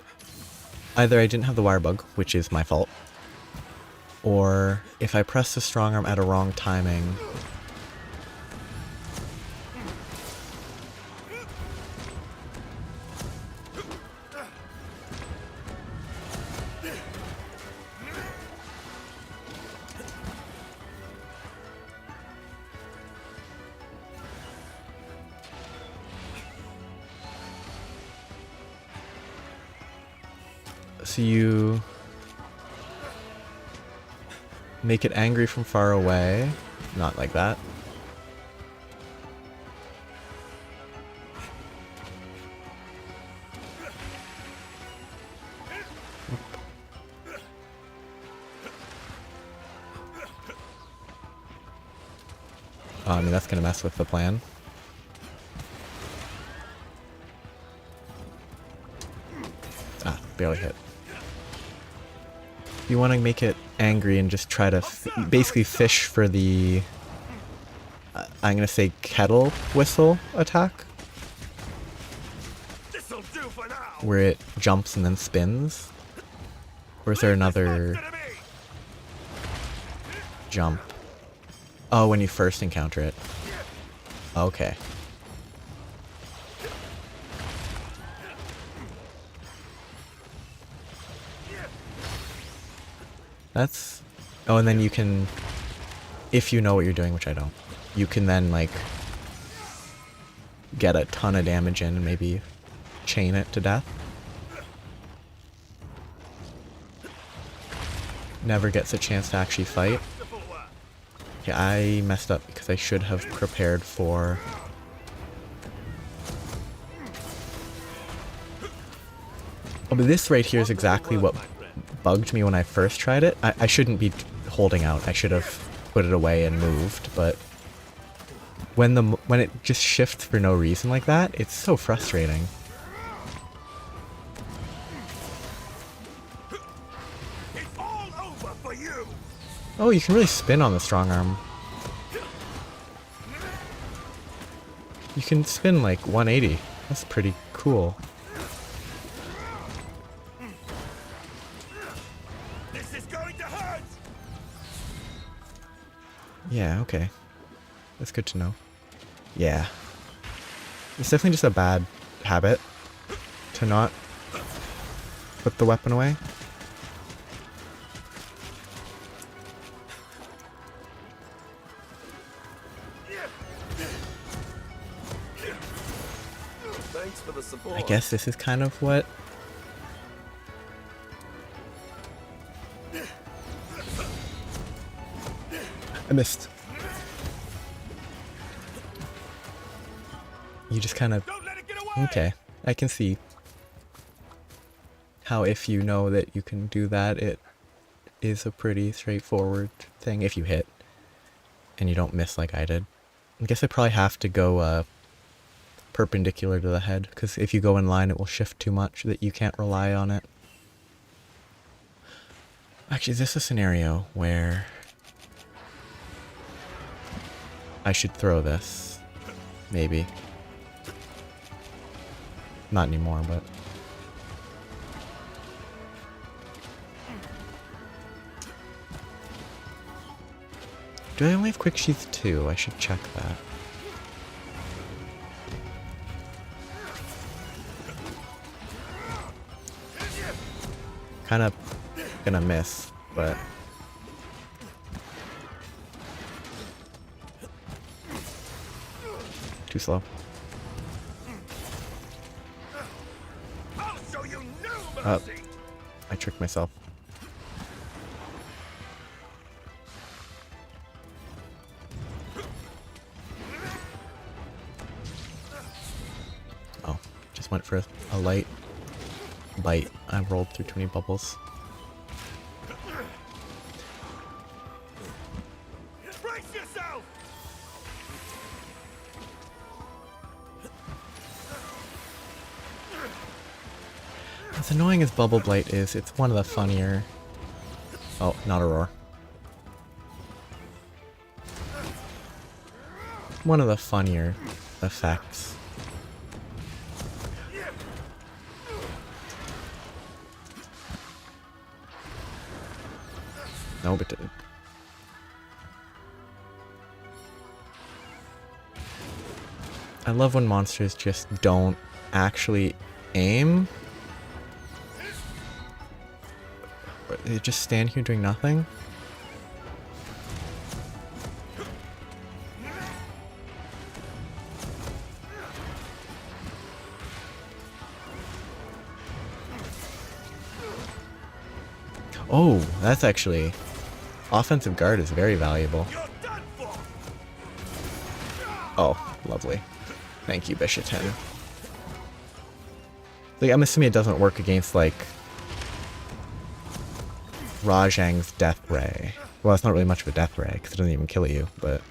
either I didn't have the wire bug, which is my fault, or if I press the strong arm at a wrong timing, So you make it angry from far away. Not like that. Oh, I mean, that's gonna mess with the plan. Ah, barely hit. You want to make it angry and just try to basically fish for the, I'm gonna say kettle whistle attack, This'll do for now. where it jumps and then spins. Or is there another Gonna be. jump? Oh, when you first encounter it. Okay. That's... Oh, and then you can... If you know what you're doing, which I don't, you can then, like, get a ton of damage in and maybe chain it to death. Never gets a chance to actually fight. Yeah, I messed up because I should have prepared for... Oh, but this right here is exactly what bugged me when I first tried it. I shouldn't be holding out. I should have put it away and moved, but when it just shifts for no reason like that, it's so frustrating. It's all over for you. Oh, you can really spin on the strong arm. You can spin like 180. That's pretty cool. This is going to hurt. Yeah, okay. That's good to know. Yeah. It's definitely just a bad habit to not put the weapon away. Thanks for the support. I guess this is kind of what... I missed. You just kind of... Don't let it get away. Okay, I can see how if you know that you can do that, it is a pretty straightforward thing if you hit and you don't miss like I did. I guess I probably have to go perpendicular to the head, because if you go in line it will shift too much that you can't rely on it. Actually, is this a scenario where I should throw this? Maybe. Not anymore, but... Do I only have quick sheath 2? I should check that. Kind of gonna miss, but... Too slow. I'll show you no Up. mercy. I tricked myself. Oh, just went for a light bite. I rolled through too many bubbles. Brace yourself. As annoying as Bubble Blight is, it's one of the funnier... Oh, not a roar. One of the funnier effects. Nope, it didn't. I love when monsters just don't actually aim. They just stand here doing nothing. Oh, that's actually... Offensive guard is very valuable. You're done for. Oh, lovely. Thank you, Bishaten. Like, I'm assuming it doesn't work against, like... Rajang's Death Ray. Well, it's not really much of a Death Ray, because it doesn't even kill you, but...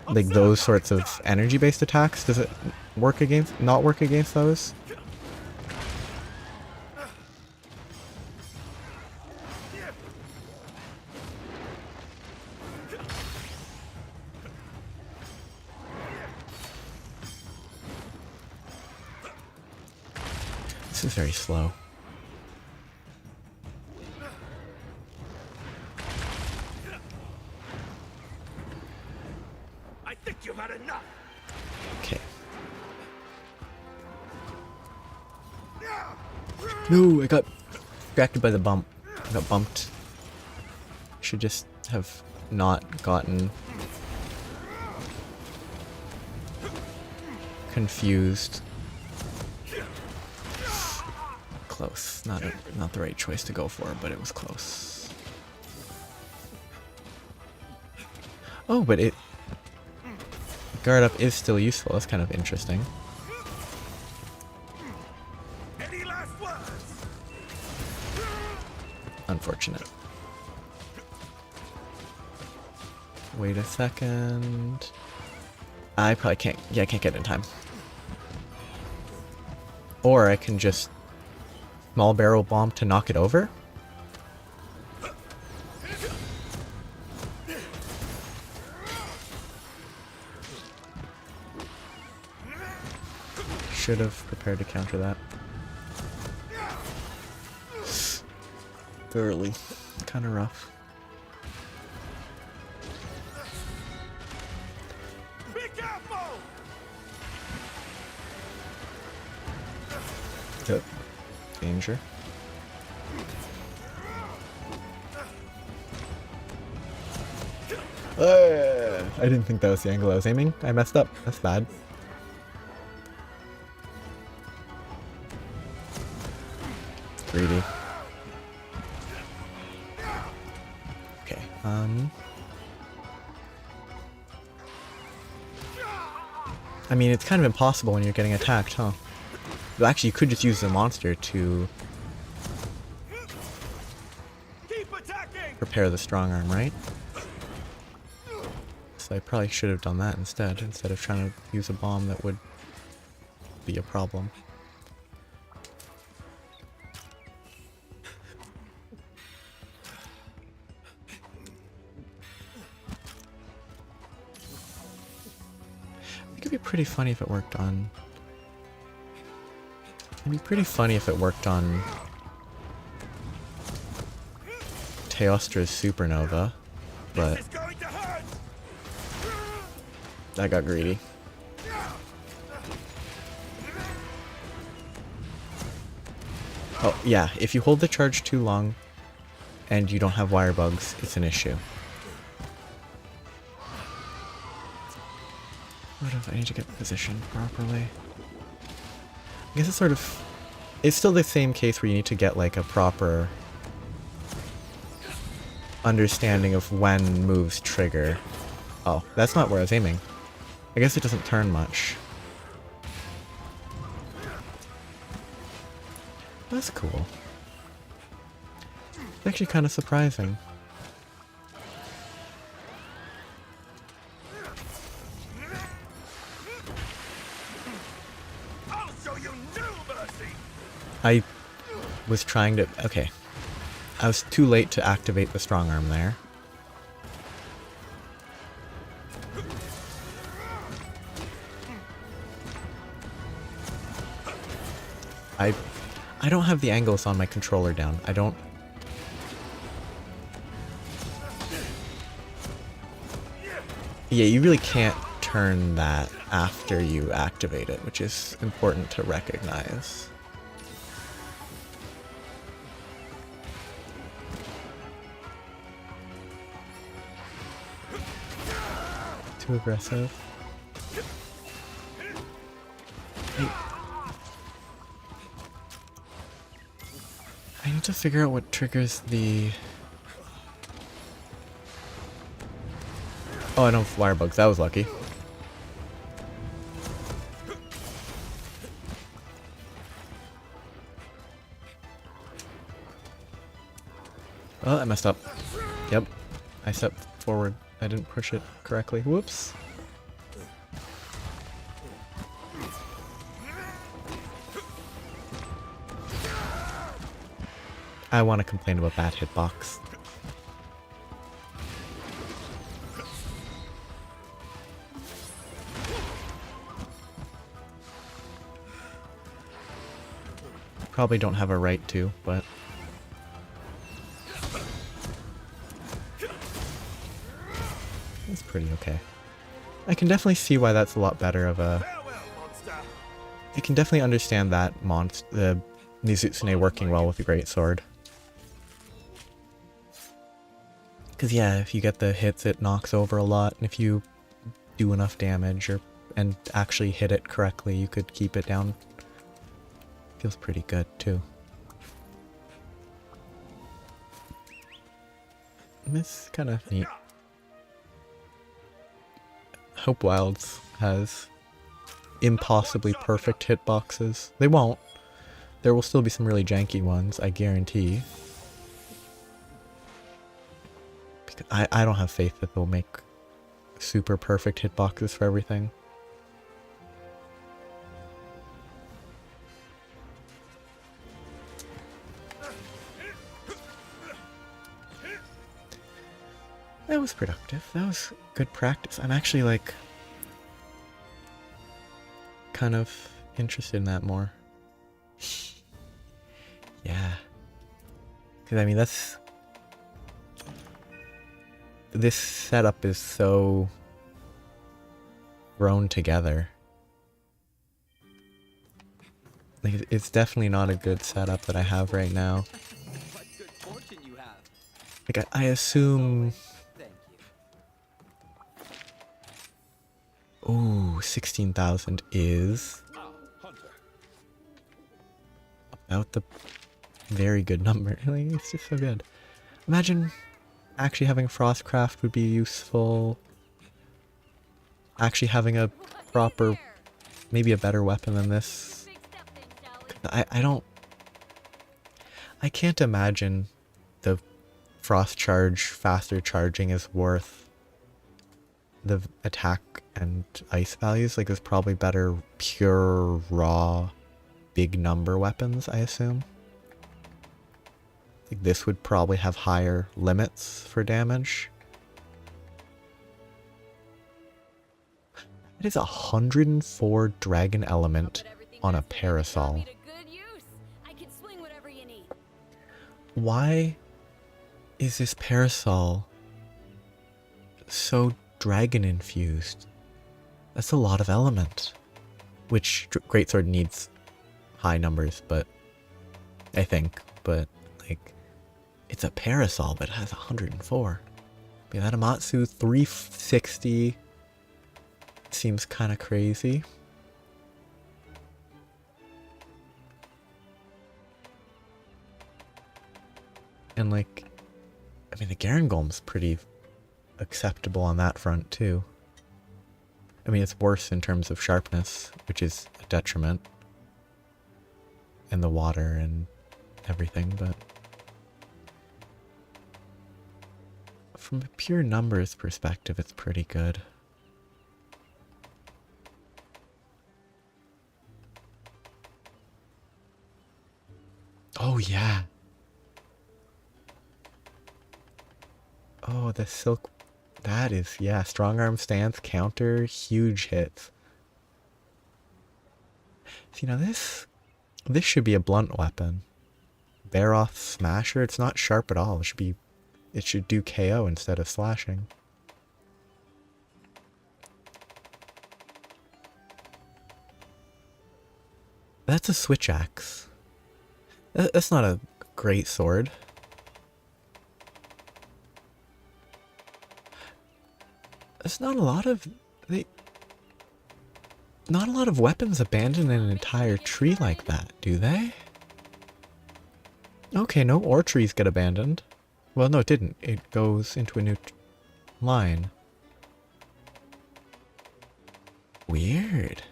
Like, those sorts of energy-based attacks, does it work against... not work against those? This is very slow. I think you've had enough. Okay. No, I got distracted by the bump. I got bumped. Should just have not gotten confused. Close. Not the right choice to go for, but it was close. Oh, but it... Guard up is still useful. That's kind of interesting. Any last words? Unfortunate. Wait a second. I probably can't... Yeah, I can't get it in time. Or I can just... Small barrel bomb to knock it over? Should have prepared to counter that. Thoroughly. Kind of rough. Be careful! Yep. Danger. I didn't think that was the angle I was aiming. I messed up. That's bad. Greedy. Okay, I mean, it's kind of impossible when you're getting attacked, huh? Well, actually, you could just use the monster to Keep attacking! prepare the strong arm, right? So I probably should have done that instead of trying to use a bomb that would be a problem. It could be pretty funny if it worked on... It'd be pretty funny if it worked on Teostra's Supernova, but It's going to hurt! I got greedy. Oh, yeah, if you hold the charge too long and you don't have wire bugs, it's an issue. What if I need to get positioned properly? I guess it's sort of... It's still the same case where you need to get like a proper understanding of when moves trigger. Oh, that's not where I was aiming. I guess it doesn't turn much. That's cool. It's actually kind of surprising. I'll show you no mercy! I was trying to... Okay. I was too late to activate the strong arm there. I don't have the angles on my controller down. I don't... Yeah, you really can't turn that after you activate it, which is important to recognize. Too aggressive. I need to figure out what triggers the... Oh, I know firebugs. That was lucky. Oh, I messed up. Yep. I stepped forward. I didn't push it correctly. Whoops. I want to complain about that hitbox. Probably don't have a right to, but... It's pretty okay. I can definitely see why that's a lot better of a... Farewell, monster. I can definitely understand that the Nizutsune working well with the greatsword. Because yeah, if you get the hits, it knocks over a lot, and if you do enough damage and actually hit it correctly, you could keep it down. Feels pretty good too. It's kind of neat. Hope Wilds has impossibly perfect hitboxes. They won't. There will still be some really janky ones, I guarantee. Because I don't have faith that they'll make super perfect hitboxes for everything. That was productive. That was good practice. I'm actually like kind of interested in that more. Yeah. Because I mean this setup is so thrown together. Like, it's definitely not a good setup that I have right now. What good fortune you have. Like I assume... Thank you. Ooh, 16,000 is about the very good number. Like, it's just so good. Imagine actually having Frostcraft would be useful. Actually having a proper, maybe a better weapon than this. I can't imagine the Frost Charge faster charging is worth the attack and ice values. Like, there's probably better pure raw big number weapons, I assume. Like, this would probably have higher limits for damage. It is 104 dragon element on a parasol. Why is this parasol so dragon infused? That's a lot of element. Which greatsword needs high numbers, but I think, but like, it's a parasol, but it has 104. Yeah, that Amatsu 360 seems kind of crazy. And like, I mean, the Garangolm's pretty acceptable on that front too. I mean, it's worse in terms of sharpness, which is a detriment. And the water and everything, but from a pure numbers perspective, it's pretty good. Oh yeah. Oh, the silk, that is, yeah, strong arm stance, counter, huge hits. See, now this should be a blunt weapon. Baroth Smasher, it's not sharp at all. It should do KO instead of slashing. That's a switch axe. That's not a great sword. There's not a lot of weapons abandon an entire tree like that, do they? Okay, no ore trees get abandoned. Well, no, it didn't. It goes into a new line. Weird.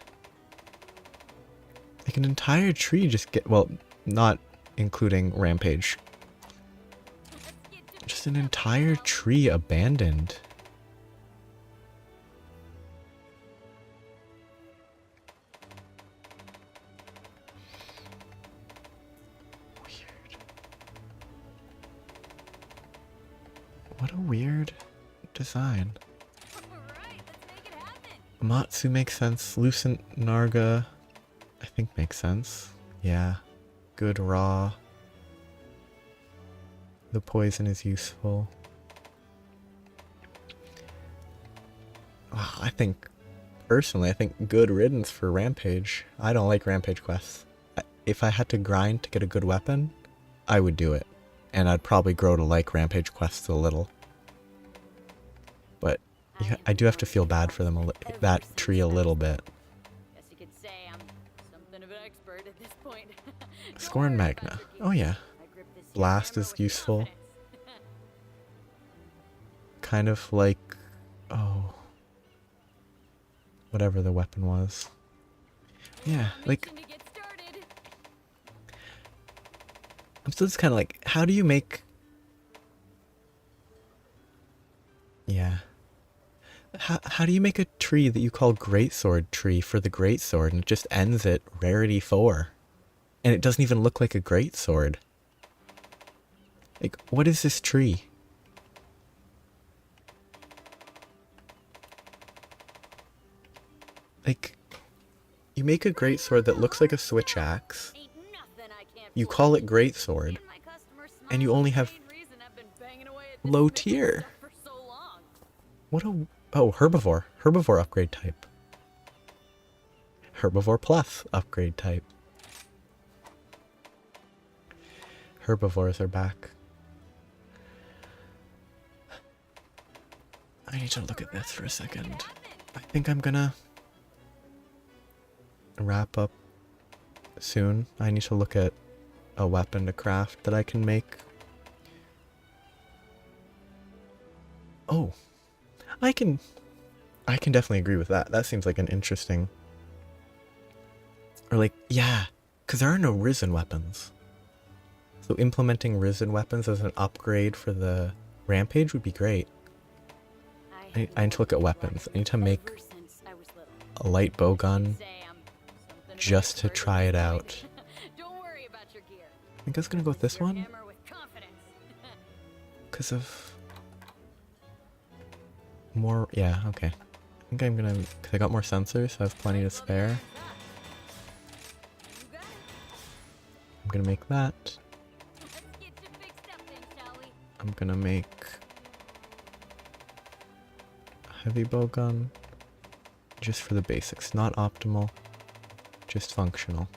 Like an entire tree just get, well, not including Rampage. Just an entire tree abandoned. Weird. What a weird design. Alright, let's make it happen. Amatsu makes sense. Lucent Narga, I think makes sense. Yeah. Good raw. The poison is useful. I think, personally, I think good riddance for Rampage. I don't like Rampage quests. If I had to grind to get a good weapon, I would do it. And I'd probably grow to like Rampage quests a little. But yeah, I do have to feel bad for them, that tree a little bit. Guess you could say I'm something of an expert at this point. Don't Scorn worry about Magna. your Oh gear. yeah. I grip this Blast hammer is with useful. confidence. Kind of like, oh, whatever the weapon was. Yeah, like, Mission to get started. I'm still just kind of like, how do you make... Yeah. How do you make a tree that you call Greatsword tree for the Greatsword and it just ends at Rarity 4? And it doesn't even look like a Greatsword. Like, what is this tree? Like, you make a Greatsword that looks like a switch axe, Ain't nothing I can't you pull. call it Greatsword, And my customers and you smile only is the have main reason I've been banging away at this low Smith tier. stuff for so long. What a... Oh, Herbivore. Herbivore upgrade type. Herbivore Plus upgrade type. Herbivores are back. I need to look at this for a second. I think I'm gonna wrap up soon. I need to look at a weapon to craft that I can make. Oh, I can definitely agree with that. That seems like an interesting... Or like, yeah, because there are no risen weapons. So implementing risen weapons as an upgrade for the Rampage would be great. I need to look at weapons. I need to make Ever since I was little. a light bow gun Say I'm something of an just to expert at try this it point. out. Don't worry about your gear. I think I was gonna go with this Your one hammer with confidence. because of more. Yeah, okay. I think I'm gonna, because I got more sensors, so I have plenty to spare. You got it. I'm gonna make that. Let's get you fixed up then, shall we? I'm gonna make a heavy bow gun just for the basics, not optimal, just functional.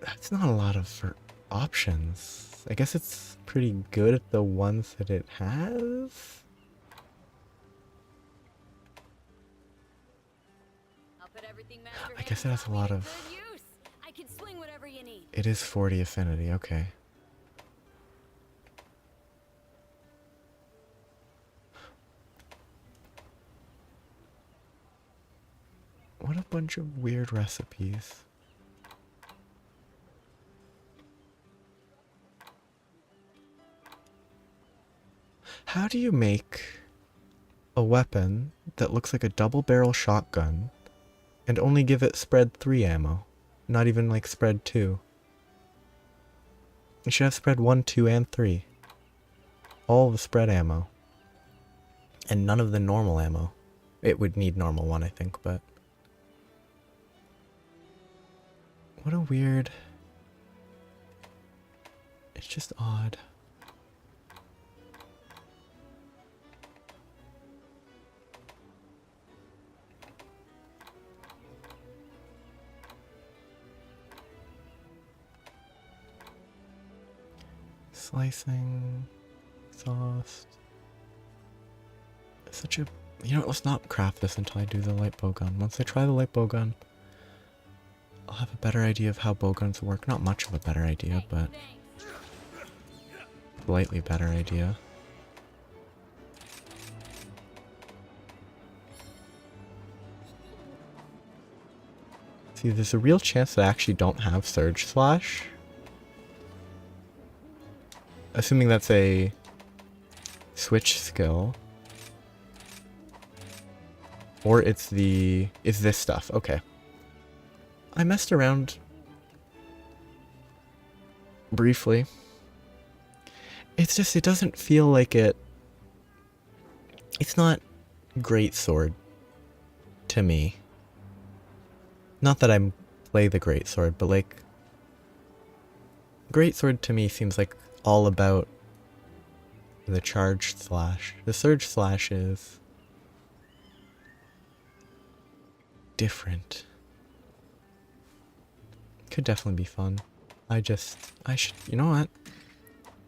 That's not a lot of options. I guess it's pretty good at the ones that it has. I'll put everything Master I guess Hand it has a taught me lot to of... good use. I can swing whatever you need. It is 40 affinity, okay. What a bunch of weird recipes. How do you make a weapon that looks like a double barrel shotgun and only give it spread 3 ammo? Not even like spread 2. It should have spread 1, 2, and 3. All the spread ammo. And none of the normal ammo. It would need normal one, I think, but... What a weird... It's just odd. Slicing, sauce. Such a You know what, let's not craft this until I do the light bow gun. Once I try the light bow gun, I'll have a better idea of how bow guns work. Not much of a better idea, but slightly better idea. See, there's a real chance that I actually don't have Surge Slash. Assuming that's a switch skill. Or it's this stuff. Okay. I messed around briefly. It's just, it doesn't feel like it's not greatsword to me. Not that I play the greatsword, but like, greatsword to me seems like all about the charge slash. The surge slash is different. Could definitely be fun. I should, you know what?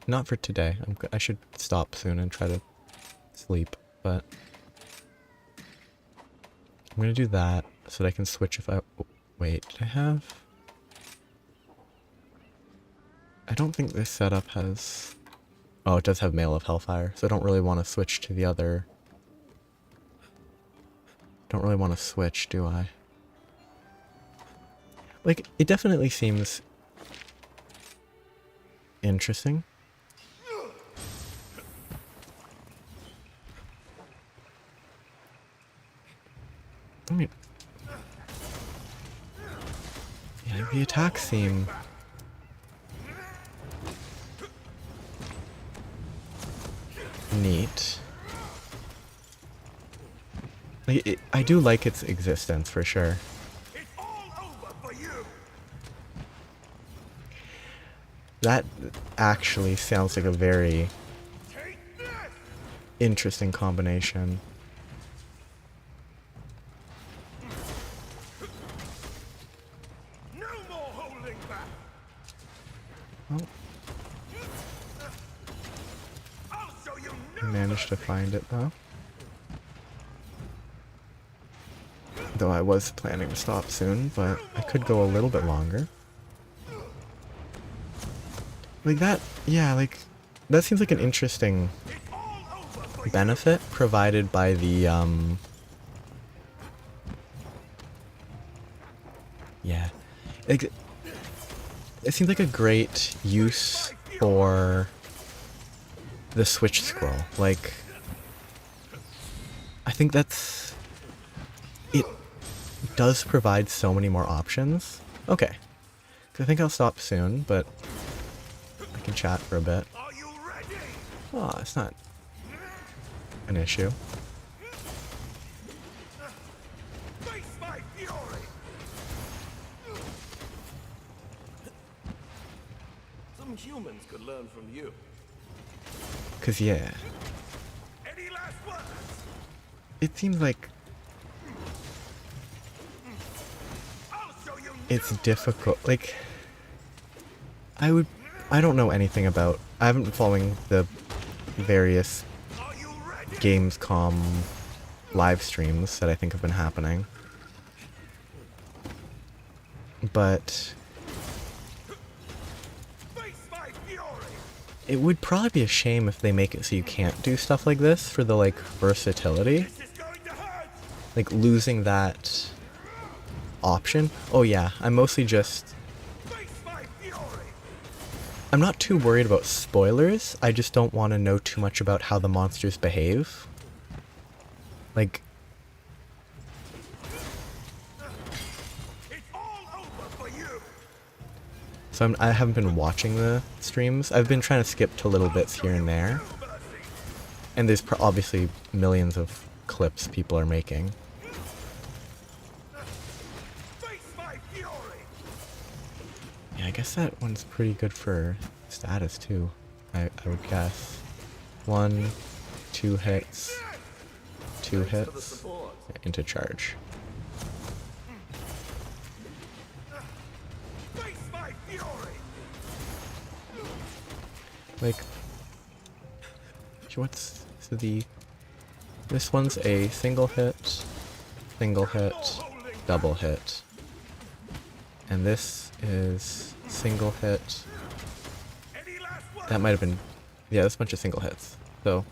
Not for today. I should stop soon and try to sleep, but I'm gonna do that so that I can switch if I, oh, wait, did I have? I don't think this setup has, oh, it does have Mail of Hellfire, so I don't really want to switch to the other. Don't really want to switch, do I? Like, it definitely seems interesting. I mean, yeah, the attacks seem neat. Like, I do like its existence for sure. It's all over for you. That actually sounds like a very Take this. interesting combination. No more holding back. Oh, I'll show you I no managed to mercy. find it though. Though I was planning to stop soon, but I could go a little bit longer. Like that, yeah, like, that seems like an interesting It's all over for you. benefit provided by the, yeah. Like, it seems like a great use for the switch scroll. Like, I think it does provide so many more options. Okay. I think I'll stop soon, but I can chat for a bit. Are you ready? Oh, it's not an issue. Face my fury. Some humans could learn from you. 'Cause yeah, Any last words? it seems like I'll show you it's no difficult. Like, I don't know anything about, I haven't been following the various mercy. Are you ready? Gamescom live streams that I think have been happening. But Face my fury. it would probably be a shame if they make it so you can't do stuff like this for the, like, versatility. This is going to hurt. Like, losing that option. Oh yeah, I'm mostly just, Face my fury. I'm not too worried about spoilers, I just don't want to know too much about how the monsters behave. Like, It's all over for you. so I haven't been watching the streams. I've been trying to skip to little bits here and there. No mercy. And there's obviously millions of clips people are making. Face my fury. Yeah, I guess that one's pretty good for status too, I would guess. 1, 2 hits, 2 For the hits, support. into charge. Face my fury. Like, what's the This one's a single hit, double hit. And this is single hit. That might have been, yeah, that's a bunch of single hits. So,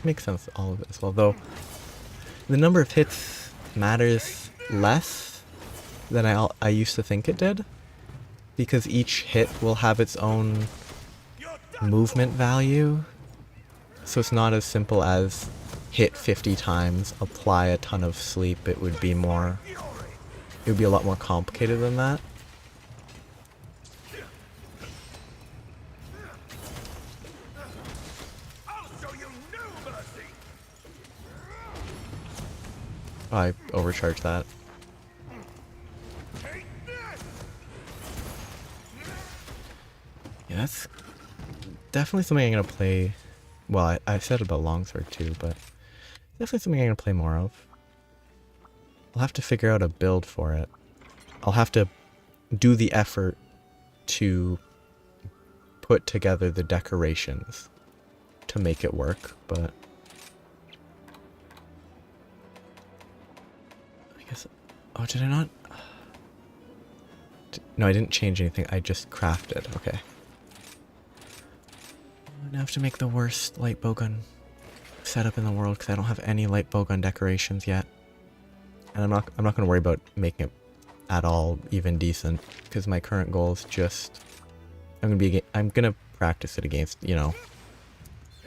makes sense all of it as well. Though, the number of hits matters less than I used to think it did. Because each hit will have its own movement value. So it's not as simple as hit 50 times, apply a ton of sleep. It would be a lot more complicated than that. Oh, I overcharged that. Yeah, that's definitely something I'm gonna play. Well, I said about longsword too, but definitely something I'm gonna play more of. I'll have to figure out a build for it. I'll have to do the effort to put together the decorations to make it work, but I guess... Oh, did I not? No, I didn't change anything. I just crafted. Okay. Now I have to make the worst light bowgun setup in the world because I don't have any light bowgun decorations yet. And I'm not going to worry about making it at all even decent because my current goal is just I'm going to practice it against, you know,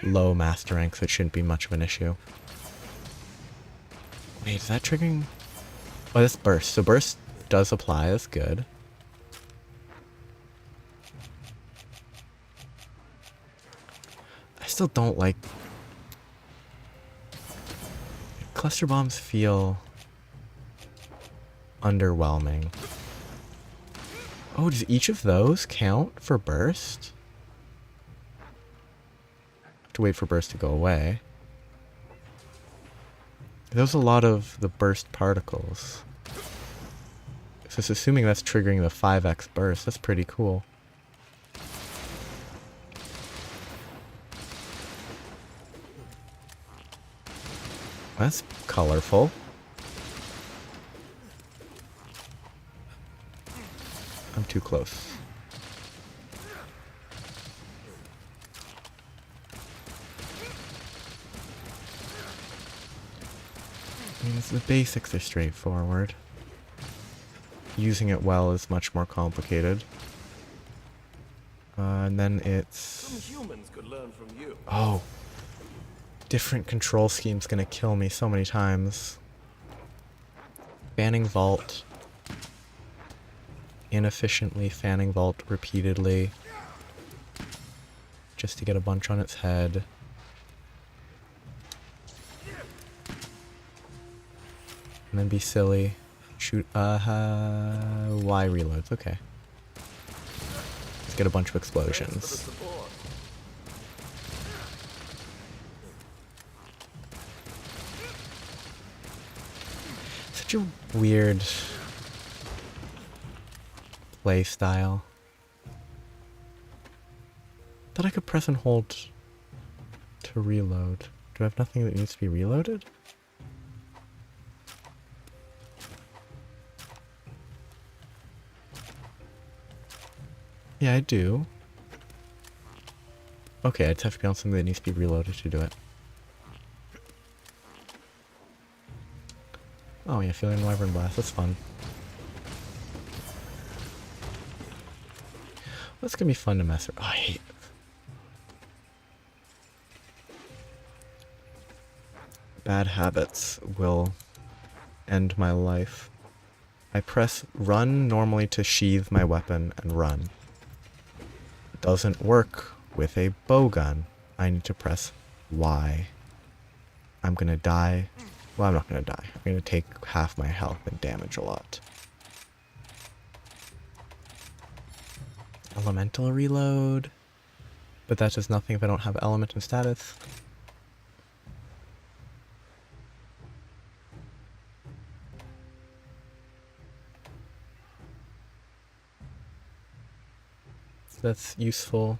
low master rank, so it shouldn't be much of an issue. Wait, is that triggering? Oh, that's burst. So burst does apply. That's good. I still don't like... Cluster bombs feel underwhelming. Oh, does each of those count for burst? I have to wait for burst to go away. There's a lot of the burst particles. So it's assuming that's triggering the 5x burst. That's pretty cool. That's colorful. I'm too close. I mean, the basics are straightforward. Using it well is much more complicated. And then it's... Some humans could learn from you. Oh. Different control scheme's gonna kill me so many times. Fanning vault. Inefficiently fanning vault repeatedly. Just to get a bunch on its head. And then be silly. Shoot, Y reloads, okay. Let's get a bunch of explosions. Such a weird play style. Thought I could press and hold to reload. Do I have nothing that needs to be reloaded? Yeah, I do. Okay, I just have to be on something that needs to be reloaded to do it. Oh yeah, feeling Wyvern Blast, that's fun. That's gonna be fun to mess with. Oh, I hate it. Bad habits will end my life. I press run normally to sheathe my weapon and run. It doesn't work with a bowgun. I need to press Y. I'm gonna die. Well, I'm not gonna die. I'm gonna take half my health and damage a lot. Elemental reload. But that does nothing if I don't have element and status. So that's useful.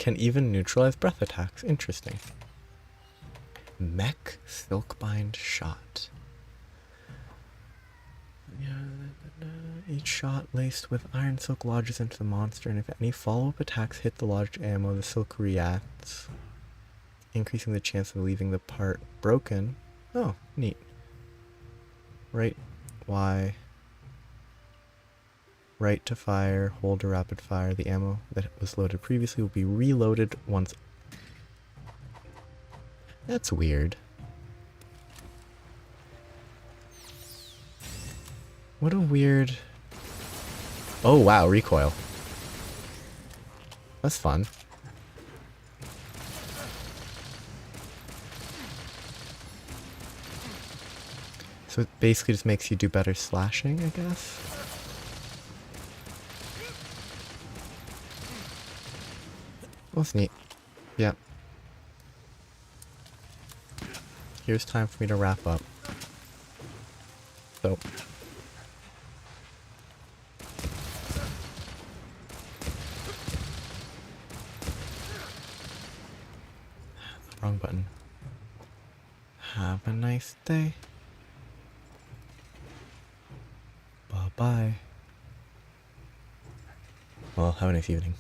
Can even neutralize breath attacks. Interesting. Mech Silkbind Shot. Each shot laced with iron silk lodges into the monster, and if any follow-up attacks hit the lodged ammo, the silk reacts, increasing the chance of leaving the part broken. Oh, neat. Right, Y. Right to fire, hold to rapid fire. The ammo that was loaded previously will be reloaded once. That's weird. What a weird... Oh wow, recoil. That's fun. So it basically just makes you do better slashing, I guess? Well, that's neat. Yeah. Here's time for me to wrap up. So... Wrong button. Have a nice day. Bye-bye. Well, have a nice evening.